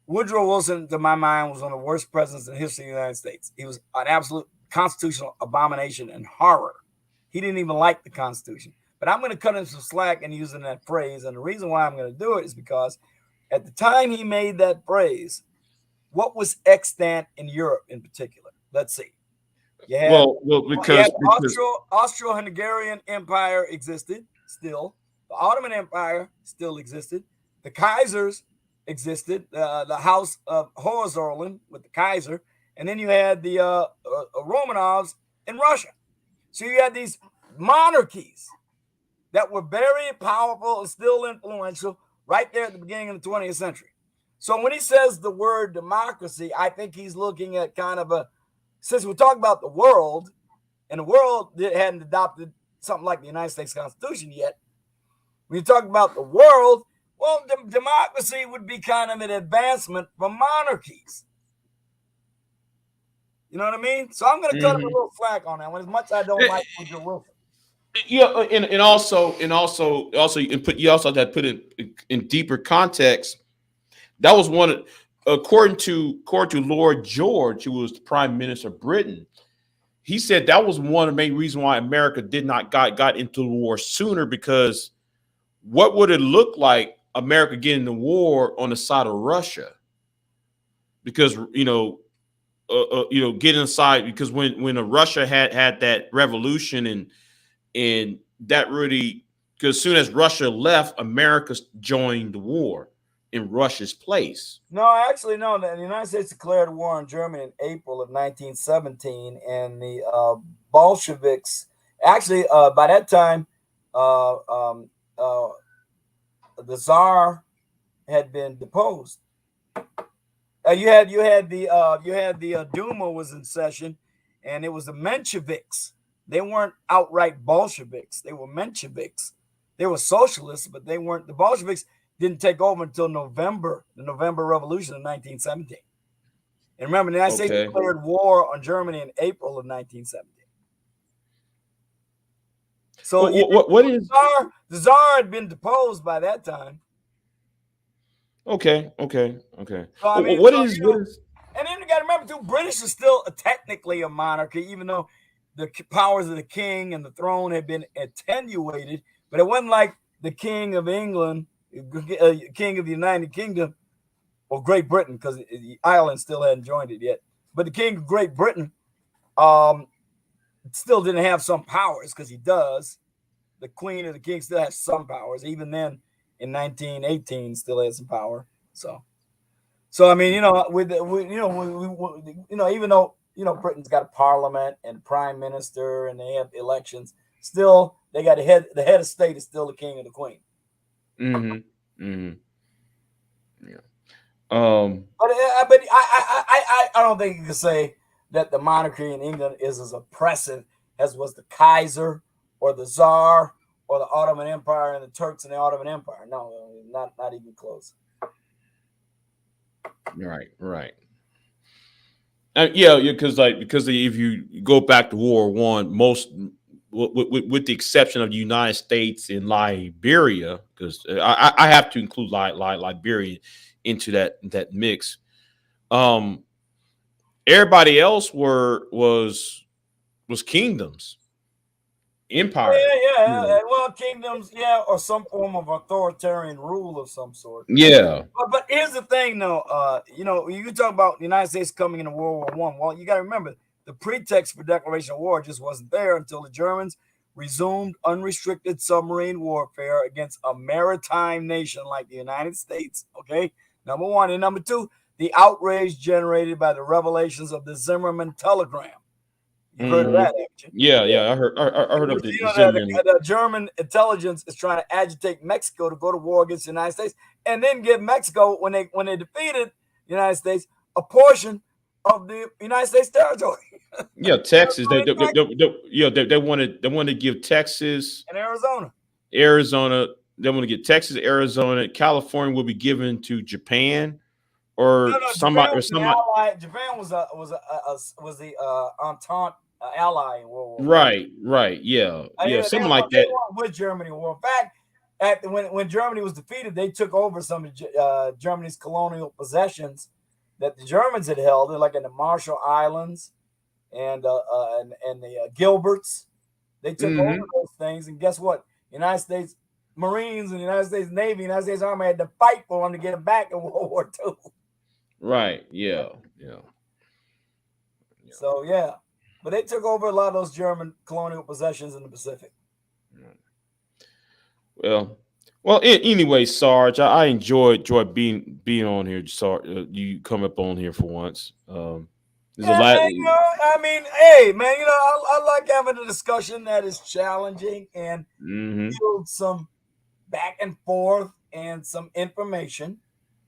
Woodrow Wilson, to my mind, was one of the worst presidents in the history of the United States. He was an absolute constitutional abomination and horror. He didn't even like the Constitution. But I'm going to cut him some slack in using that phrase, and the reason why I'm going to do it is because at the time he made that phrase, what was extant in Europe in particular? Let's see. Because Austro-Hungarian Empire existed still. The Ottoman Empire still existed. The Kaisers existed. The House of Hohenzollern with the Kaiser. And then you had the Romanovs in Russia. So you had these monarchies that were very powerful and still influential right there at the beginning of the 20th century. So when he says the word democracy, I think he's looking at kind of since we're talking about the world, and the world hadn't adopted something like the United States Constitution yet. When you talk about the world, well, democracy would be kind of an advancement for monarchies. You know what I mean? So I'm going to cut him a little slack on that one, as much as I don't like Woodrow Wilson. Yeah, and also you also have to put it in deeper context. That was one of, according to Lord George, who was the Prime Minister of Britain. He said that was one of the main reasons why America did not got into the war sooner, because what would it look like America getting the war on the side of Russia? Because get inside, because when Russia had that revolution and that really, because as soon as Russia left, America joined the war in Russia's place. No, actually, no. The United States declared war on Germany in April of 1917, and the Bolsheviks actually by that time the Tsar had been deposed. You had the Duma was in session, and it was the Mensheviks. They weren't outright Bolsheviks. They were Mensheviks. They were socialists, but they weren't. The Bolsheviks didn't take over until November, the November Revolution of 1917. And remember, the United States declared war on Germany in April of 1917. So the Tsar had been deposed by that time. Okay. So, I mean, and then you got to remember, remember too, British is still technically a monarchy, even though the powers of the king and the throne had been attenuated. But it wasn't like the King of England, King of the United Kingdom, or Great Britain, because Ireland still hadn't joined it yet. But the King of Great Britain still didn't have some powers, because he does. The Queen or the King still has some powers. Even then, in 1918, still had some power. So I mean, even though Britain's got a parliament and prime minister and they have elections, still they got the head of state is still the king and the queen. Yeah. But I don't think you can say that the monarchy in England is as oppressive as was the Kaiser or the Tsar or the Ottoman Empire and the Turks and the Ottoman Empire. No, not even close. Right. Yeah, because if you go back to World War I, most with the exception of the United States and Liberia, because I have to include Liberia into that mix. Everybody else was kingdoms, empire. Yeah. Well, kingdoms, or some form of authoritarian rule of some sort. Yeah. But here's the thing, though. You talk about the United States coming into World War I. Well, you got to remember the pretext for declaration of war just wasn't there until the Germans resumed unrestricted submarine warfare against a maritime nation like the United States. Okay, number one. And number two, the outrage generated by the revelations of the Zimmerman telegram. You've heard of that, haven't you? Yeah. I heard of the Zimmerman. The German intelligence is trying to agitate Mexico to go to war against the United States, and then give Mexico, when they defeated the United States, a portion of the United States territory. Yeah, Texas. They wanted to give Texas and Arizona. They want to get Texas, Arizona, California will be given to Japan or somebody. Japan was the Entente ally in World War I. Right. Yeah. Something like that. With Germany. Well, in fact, when Germany was defeated, they took over some of Germany's colonial possessions that the Germans had held, like in the Marshall Islands and the Gilberts. They took over those things, and guess what? United States Marines and the United States Navy, United States Army had to fight for them to get them back in World War II. Right. Yeah. So but they took over a lot of those German colonial possessions in the Pacific. Well. Anyway, Sarge, I enjoyed being on here. Sarge, you come up on here for once. I mean, hey, man, I like having a discussion that is challenging and build some back and forth and some information.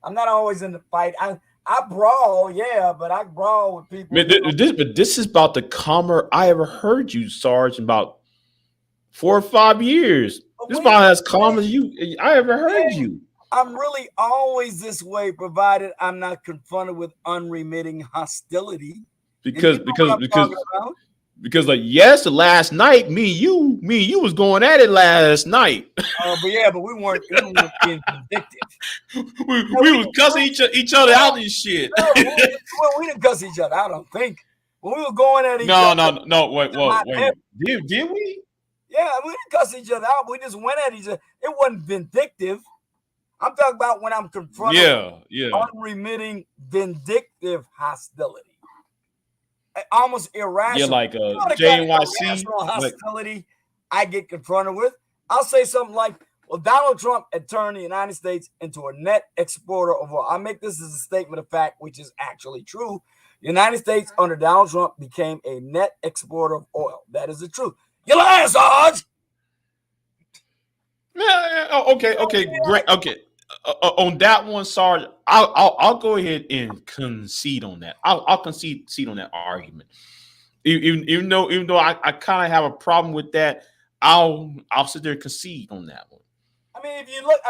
I'm not always in the fight. I brawl, but I brawl with people. But this is about the calmer I ever heard you, Sarge, in about 4 or 5 years. This is about as calm as I ever heard you. I'm really always this way, provided I'm not confronted with unremitting hostility. Because like the last night, me and you was going at it last night. But we weren't being vindictive. we was cussing each other out and shit. We didn't cuss each other. I don't think. When we were going at each other. No. Wait. Did we? Yeah, we didn't cuss each other out. We just went at each other. It wasn't vindictive. I'm talking about when I'm confronted with unremitting vindictive hostility. Almost irrational. Yeah, like JNYC hostility I get confronted with. I'll say something like, well, Donald Trump had turned the United States into a net exporter of oil. I make this as a statement of fact, which is actually true. The United States under Donald Trump became a net exporter of oil. That is the truth. You lying, Sarge. Okay, great. Okay, on that one, Sarge, I'll go ahead and concede on that. I'll concede on that argument. Even though I kind of have a problem with that, I'll sit there and concede on that one. I mean, if you look,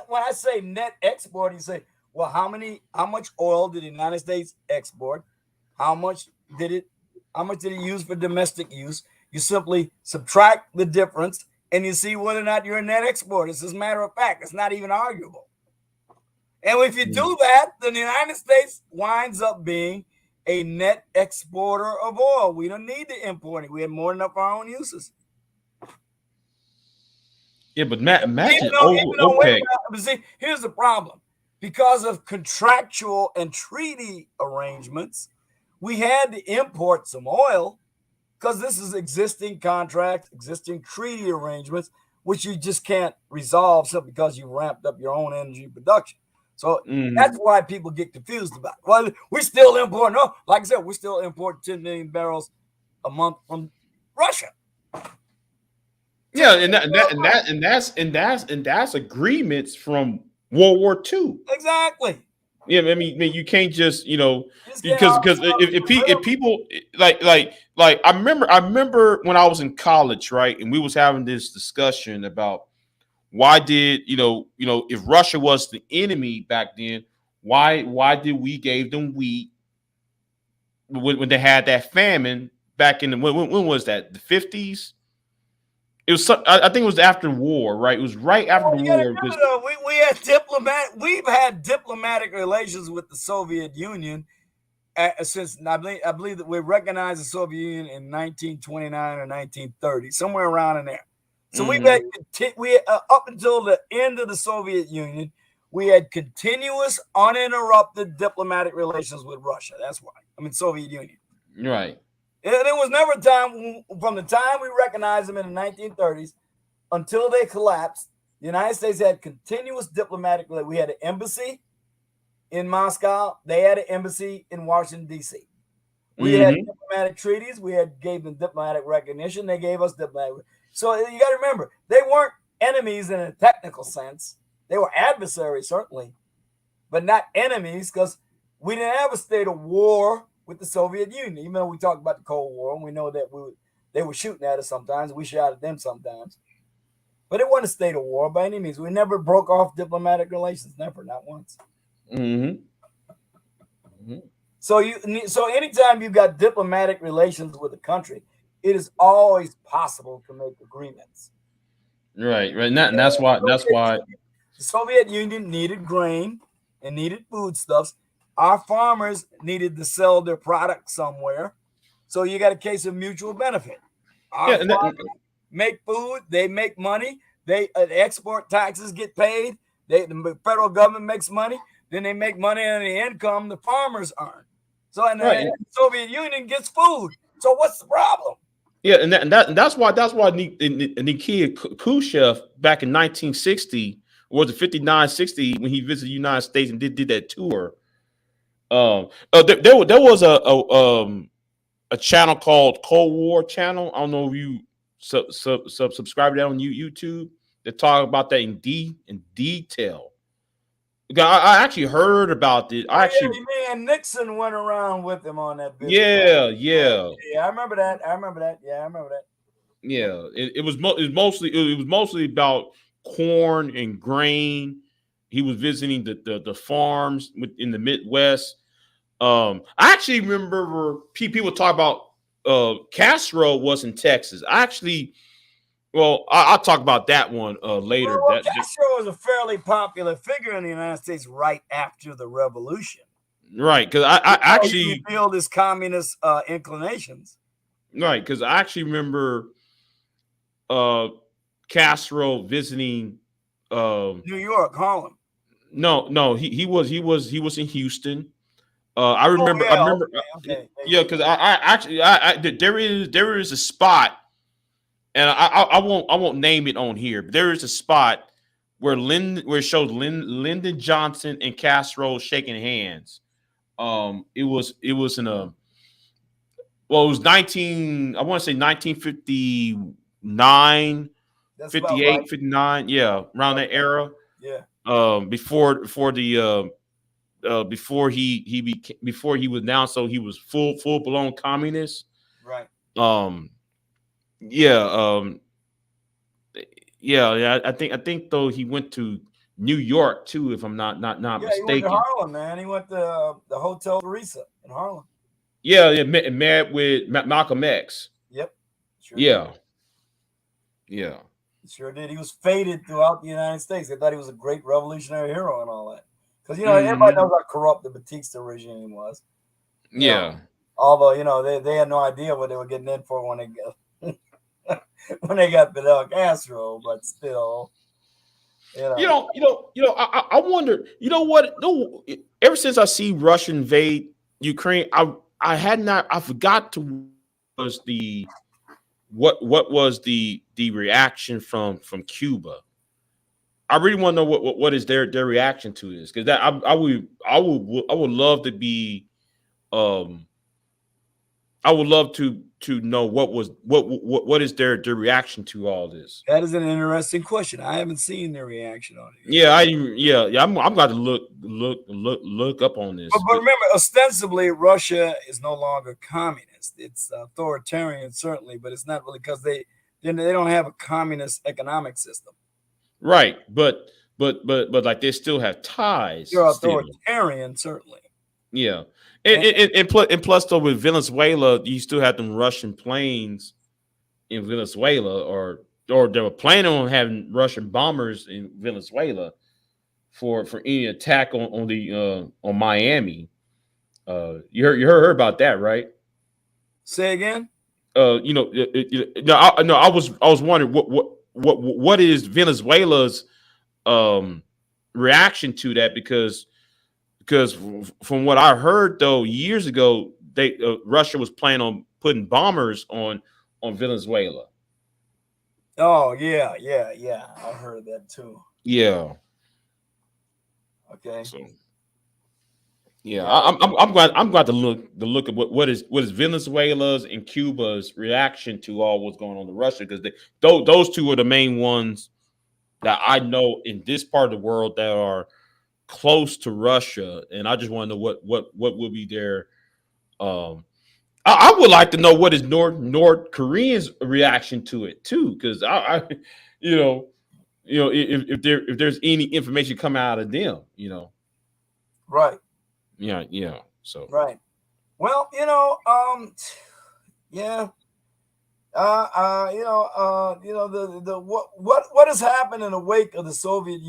when I say net export, you say, well, how much oil did the United States export? How much did it use for domestic use? You simply subtract the difference and you see whether or not you're a net exporter. It's just a matter of fact. It's not even arguable. And if you do that, then the United States winds up being a net exporter of oil. We don't need to import it. We had more than enough our own uses. Yeah, but imagine OPEC. But see, here's the problem. Because of contractual and treaty arrangements, we had to import some oil because this is existing contracts, existing treaty arrangements, which you just can't resolve simply because you ramped up your own energy production. So that's why people get confused about it. Well, we still import. No, like I said, we still import 10 million barrels a month from Russia. Yeah, and that's agreements from World War II. Exactly. Yeah, I mean you can't just because if people like I remember when I was in college, right, and we was having this discussion about why did if Russia was the enemy back then, why did we gave them wheat when they had that famine back in when was that, the 50s? It was I think it was after the war, right? It was right after the war. We've had diplomatic relations with the Soviet Union since I believe that we recognized the Soviet Union in 1929 or 1930, somewhere around in there. So we've had up until the end of the Soviet Union, we had continuous, uninterrupted diplomatic relations with Russia. That's why. I mean, Soviet Union. Right. And there was never a time from the time we recognized them in the 1930s until they collapsed. The United States had continuous diplomatic relations. We had an embassy in Moscow. They had an embassy in Washington, D.C. We had diplomatic treaties. We gave them diplomatic recognition. They gave us diplomatic. So you got to remember, they weren't enemies in a technical sense. They were adversaries, certainly, but not enemies, because we didn't have a state of war with the Soviet Union. Even though we talked about the Cold War, and we know that they were shooting at us sometimes. We shot at them sometimes. But it wasn't a state of war by any means. We never broke off diplomatic relations. Never, not once. So anytime you've got diplomatic relations with a country, it is always possible to make agreements. Right. And that's why the Soviet Union needed grain and needed foodstuffs. Our farmers needed to sell their product somewhere. So you got a case of mutual benefit. Our farmers make food, they make money, the export taxes get paid, the federal government makes money, then they make money on the income the farmers earn. So the Soviet Union gets food. So what's the problem? Yeah, and that's why Nikita Khrushchev back in 1960, or was it 59-60, when he visited the United States and did that tour. There was a channel called Cold War Channel. I don't know if you subscribe to that on YouTube. They talk about that in detail. I actually heard about it. And Nixon went around with him on that video. Yeah. I remember that. Yeah, it was mostly about corn and grain. He was visiting the farms in the Midwest. I actually remember people talk about Castro was in Texas. I'll talk about that one later. Castro was a fairly popular figure in the United States right after the revolution. Right, because I actually revealed his communist inclinations. Right, because I actually remember Castro visiting New York, Harlem. No, he was in Houston. I remember. Because I actually there is a spot, and I won't name it on here, but there is a spot where it shows Lyndon Johnson and Castro shaking hands. It was in it was 1959, 58, 59, around that era. Yeah. Before he was announced, so he was full blown communist. Right. I think though he went to New York too, if I'm not mistaken. He went to Harlem, man. He went to the Hotel Teresa in Harlem. Met with Malcolm X. Yep. Sure did. Sure did. He was faded throughout the United States. They thought he was a great revolutionary hero and all that. Because everybody knows how corrupt the Batista regime was. Yeah. Although they had no idea what they were getting in for when they got Fidel Castro, but still, I wonder. You know what? No, ever since I see Russia invade Ukraine, I forgot to was the what was the reaction from Cuba. I really want to know what is their reaction to this, because that I would love to be I would love to know what is their reaction to all this. That is an interesting question. I haven't seen their reaction on it. Yeah. I'm going to look up on this. But remember, ostensibly, Russia is no longer communist. It's authoritarian, certainly, but it's not really, because they don't have a communist economic system. Right, but like they still have ties. You're authoritarian, certainly. Yeah, and plus though, with Venezuela, you still have them Russian planes in Venezuela, or they were planning on having Russian bombers in Venezuela for any attack on Miami. You heard about that, right? Say again. I was wondering what is Venezuela's reaction to that, because from what I heard though years ago, Russia was planning on putting bombers on Venezuela. Oh yeah, I heard that too. Yeah. Okay. So, I'm glad to look at what is Venezuela's and Cuba's reaction to all what's going on in Russia, because those two are the main ones that I know in this part of the world that are close to Russia, and I just want to know what will be their. I would like to know what is North Korean's reaction to it too, because if there's any information coming out of them, Right. Yeah. So. Right. Well, yeah. What has happened in the wake of the Soviet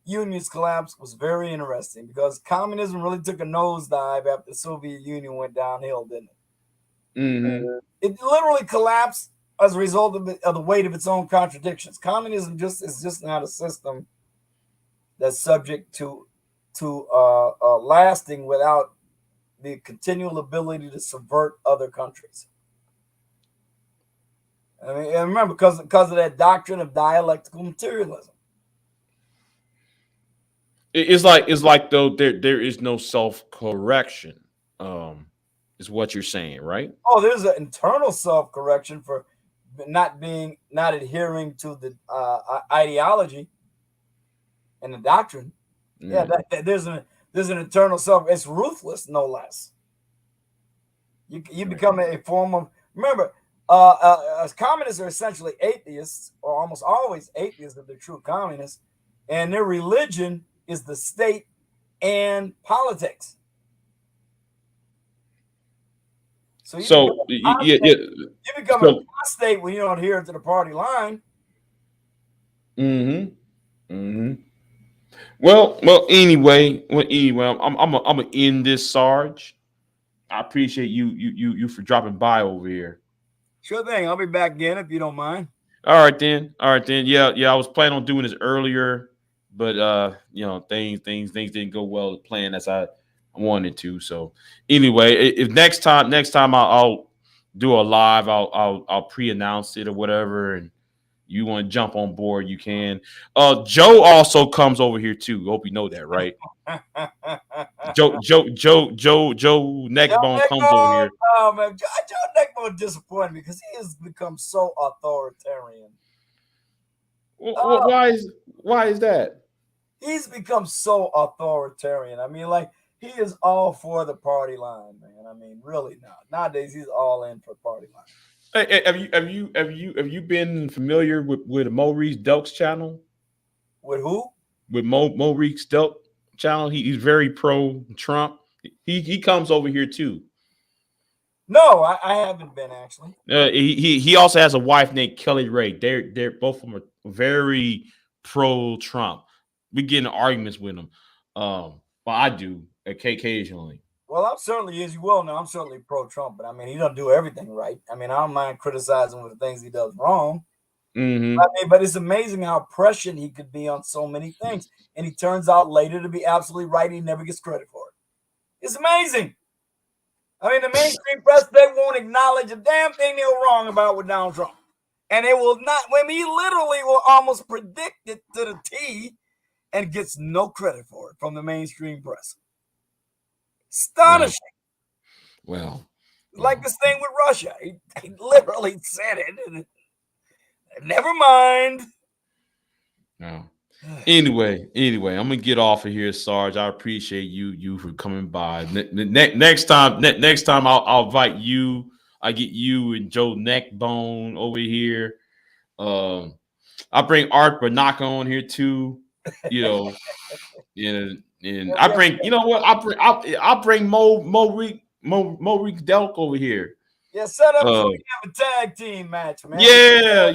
Union's collapse was very interesting, because communism really took a nosedive after the Soviet Union went downhill, didn't it? Mm-hmm. It literally collapsed as a result of the weight of its own contradictions. Communism is just not a system that's subject to lasting without the continual ability to subvert other countries. I mean, and remember, because of that doctrine of dialectical materialism. It's like though there is no self-correction, is what you're saying, right? Oh, there's an internal self-correction for not adhering to the ideology and the doctrine. Yeah, there's an internal self. It's ruthless, no less. You become a form of, remember, communists are essentially atheists, or almost always atheists if they're true communists, and their religion is the state and politics. So you become a apostate when you don't adhere to the party line. Well, anyway, I'm gonna end this, Sarge. I appreciate you for dropping by over here. Sure thing. I'll be back again if you don't mind. All right then. Yeah. I was planning on doing this earlier, but things didn't go well to plan as I wanted to. So anyway, if next time I'll do a live, I'll pre-announce it or whatever, and you want to jump on board, you can. Joe also comes over here too. Hope you know that, right? Joe Neckbone comes over here. Oh man, Joe Neckbone disappointed me because he has become so authoritarian. Why is that? He's become so authoritarian. I mean, like, he is all for the party line, man. I mean, really now. Nowadays, he's all in for party line. Hey, have you been familiar with Maurice Delk's channel? With who? With Maurice Delk channel. He's very pro Trump. He comes over here too. No, I haven't been actually. He also has a wife named Kelly Ray. They're both of them are very pro Trump. We get in arguments with them. But I do occasionally. Well, I'm certainly, as you well know, I'm certainly pro-Trump, but I mean, he doesn't do everything right. I mean, I don't mind criticizing with the things he does wrong. Mm-hmm. I mean, but it's amazing how prescient he could be on so many things, and he turns out later to be absolutely right. He never gets credit for it. It's amazing. I mean, the mainstream press, they won't acknowledge a damn thing they were wrong about with Donald Trump, and they will not. I mean, he literally will almost predict it to the T, and gets no credit for it from the mainstream press. Astonishing. Well, like this thing with Russia. He literally said it. And never mind. No. Anyway, I'm gonna get off of here, Sarge. I appreciate you for coming by. Next time, I'll invite you. I get you and Joe Neckbone over here. I bring Art Banaka on here too. You know, and I bring. You know what? I'll bring Mo Reek Delk over here. Yeah, set up so we can have a tag team match, man. Yeah.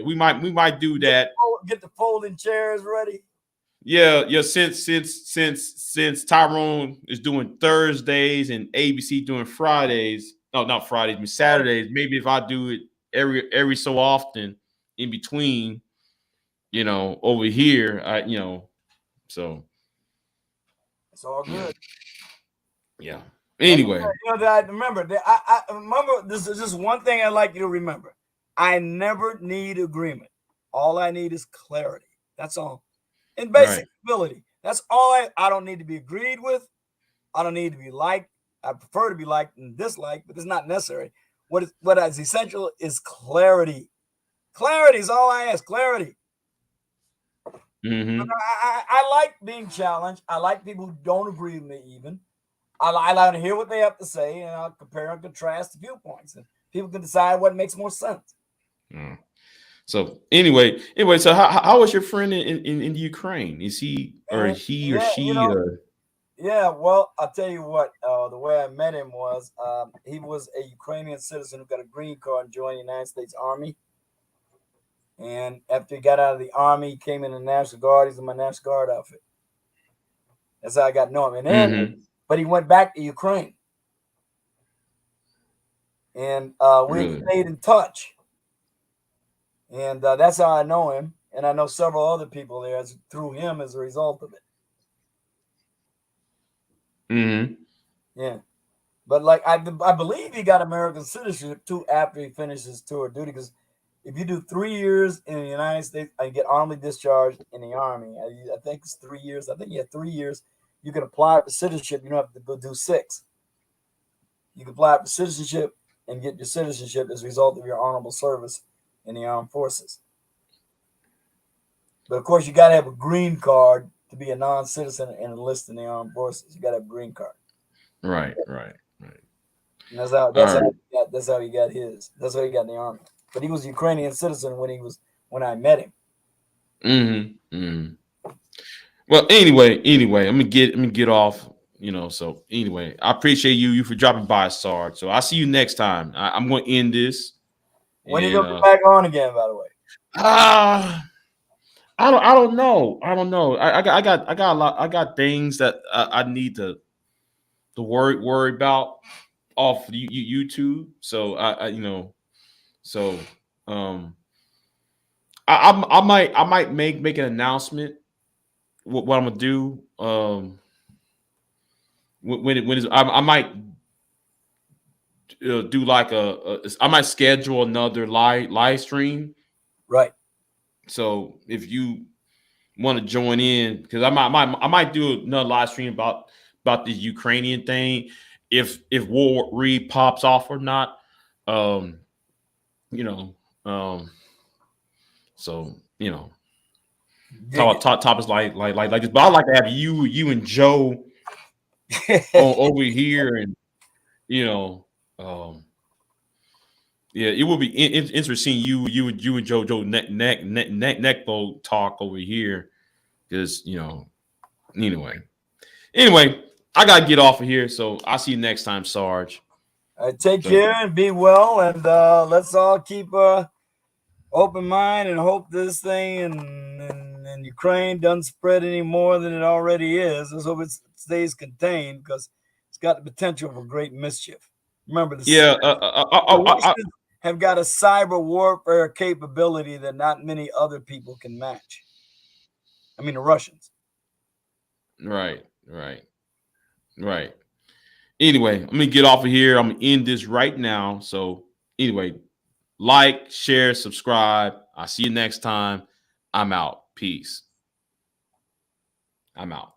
We might do that. Get the folding chairs ready. Yeah. Since Tyrone is doing Thursdays and ABC doing Fridays. No, not Fridays, but Saturdays. Maybe if I do it every so often in between, over here, so it's all good. Yeah. Anyway, I remember. I remember. This is just one thing I'd like you to remember. I never need agreement. All I need is clarity. That's all. And basic ability. That's all. I don't need to be agreed with. I don't need to be liked. I prefer to be liked and disliked, but it's not necessary. What is essential is clarity. Clarity is all I ask. Clarity. Mm-hmm. I like being challenged. I like people who don't agree with me even. I like to hear what they have to say, and I'll compare and contrast viewpoints, and people can decide what makes more sense. So anyway, so how was your friend in the Ukraine? Is he or he or she? Yeah, well, I'll tell you what. The way I met him was he was a Ukrainian citizen who got a green card and joined the United States Army. And after he got out of the Army, he came in the National Guard. He's in my National Guard outfit. That's how I got to know him. And then, but he went back to Ukraine. And we stayed in touch. And that's how I know him. And I know several other people there through him as a result of it. Yeah. But like I believe he got American citizenship too after he finished his tour of duty, because if you do 3 years in the United States, I get honorably discharged in the Army. I think it's 3 years. I think you have 3 years. You can apply for citizenship. You don't have to go do 6. You can apply for citizenship and get your citizenship as a result of your honorable service in the armed forces. But of course, you got to have a green card to be a non-citizen and enlist in the armed forces. You got to have a green card. Right. And that's how he got his. That's how he got in the Army. But he was a Ukrainian citizen when I met him. Well, anyway, I'm gonna get off. So anyway, I appreciate you for dropping by, Sarge. So I'll see you next time. I'm going to end this. When are you gonna be back on again? By the way, I don't know. I got a lot. I got things that I need to worry about off YouTube. So I might make an announcement. What I'm gonna do I might do like I might schedule another live stream. Right. So if you want to join in, because I might do another live stream about the Ukrainian thing, if war pops off or not. Topics like this. But I'd like to have you and Joe over here, and it will be interesting. You and Joe Neckbo talk over here, because anyway, I gotta get off of here. So I'll see you next time, Sarge. Take care and be well, and let's all keep open mind and hope this thing in Ukraine doesn't spread any more than it already is. Let's hope it stays contained because it's got the potential for great mischief. Remember, the Russians have got a cyber warfare capability that not many other people can match. I mean, the Russians. Right. Anyway, I'm gonna get off of here. I'm gonna end this right now. So anyway, like, share, subscribe. I'll see you next time. I'm out. Peace. I'm out.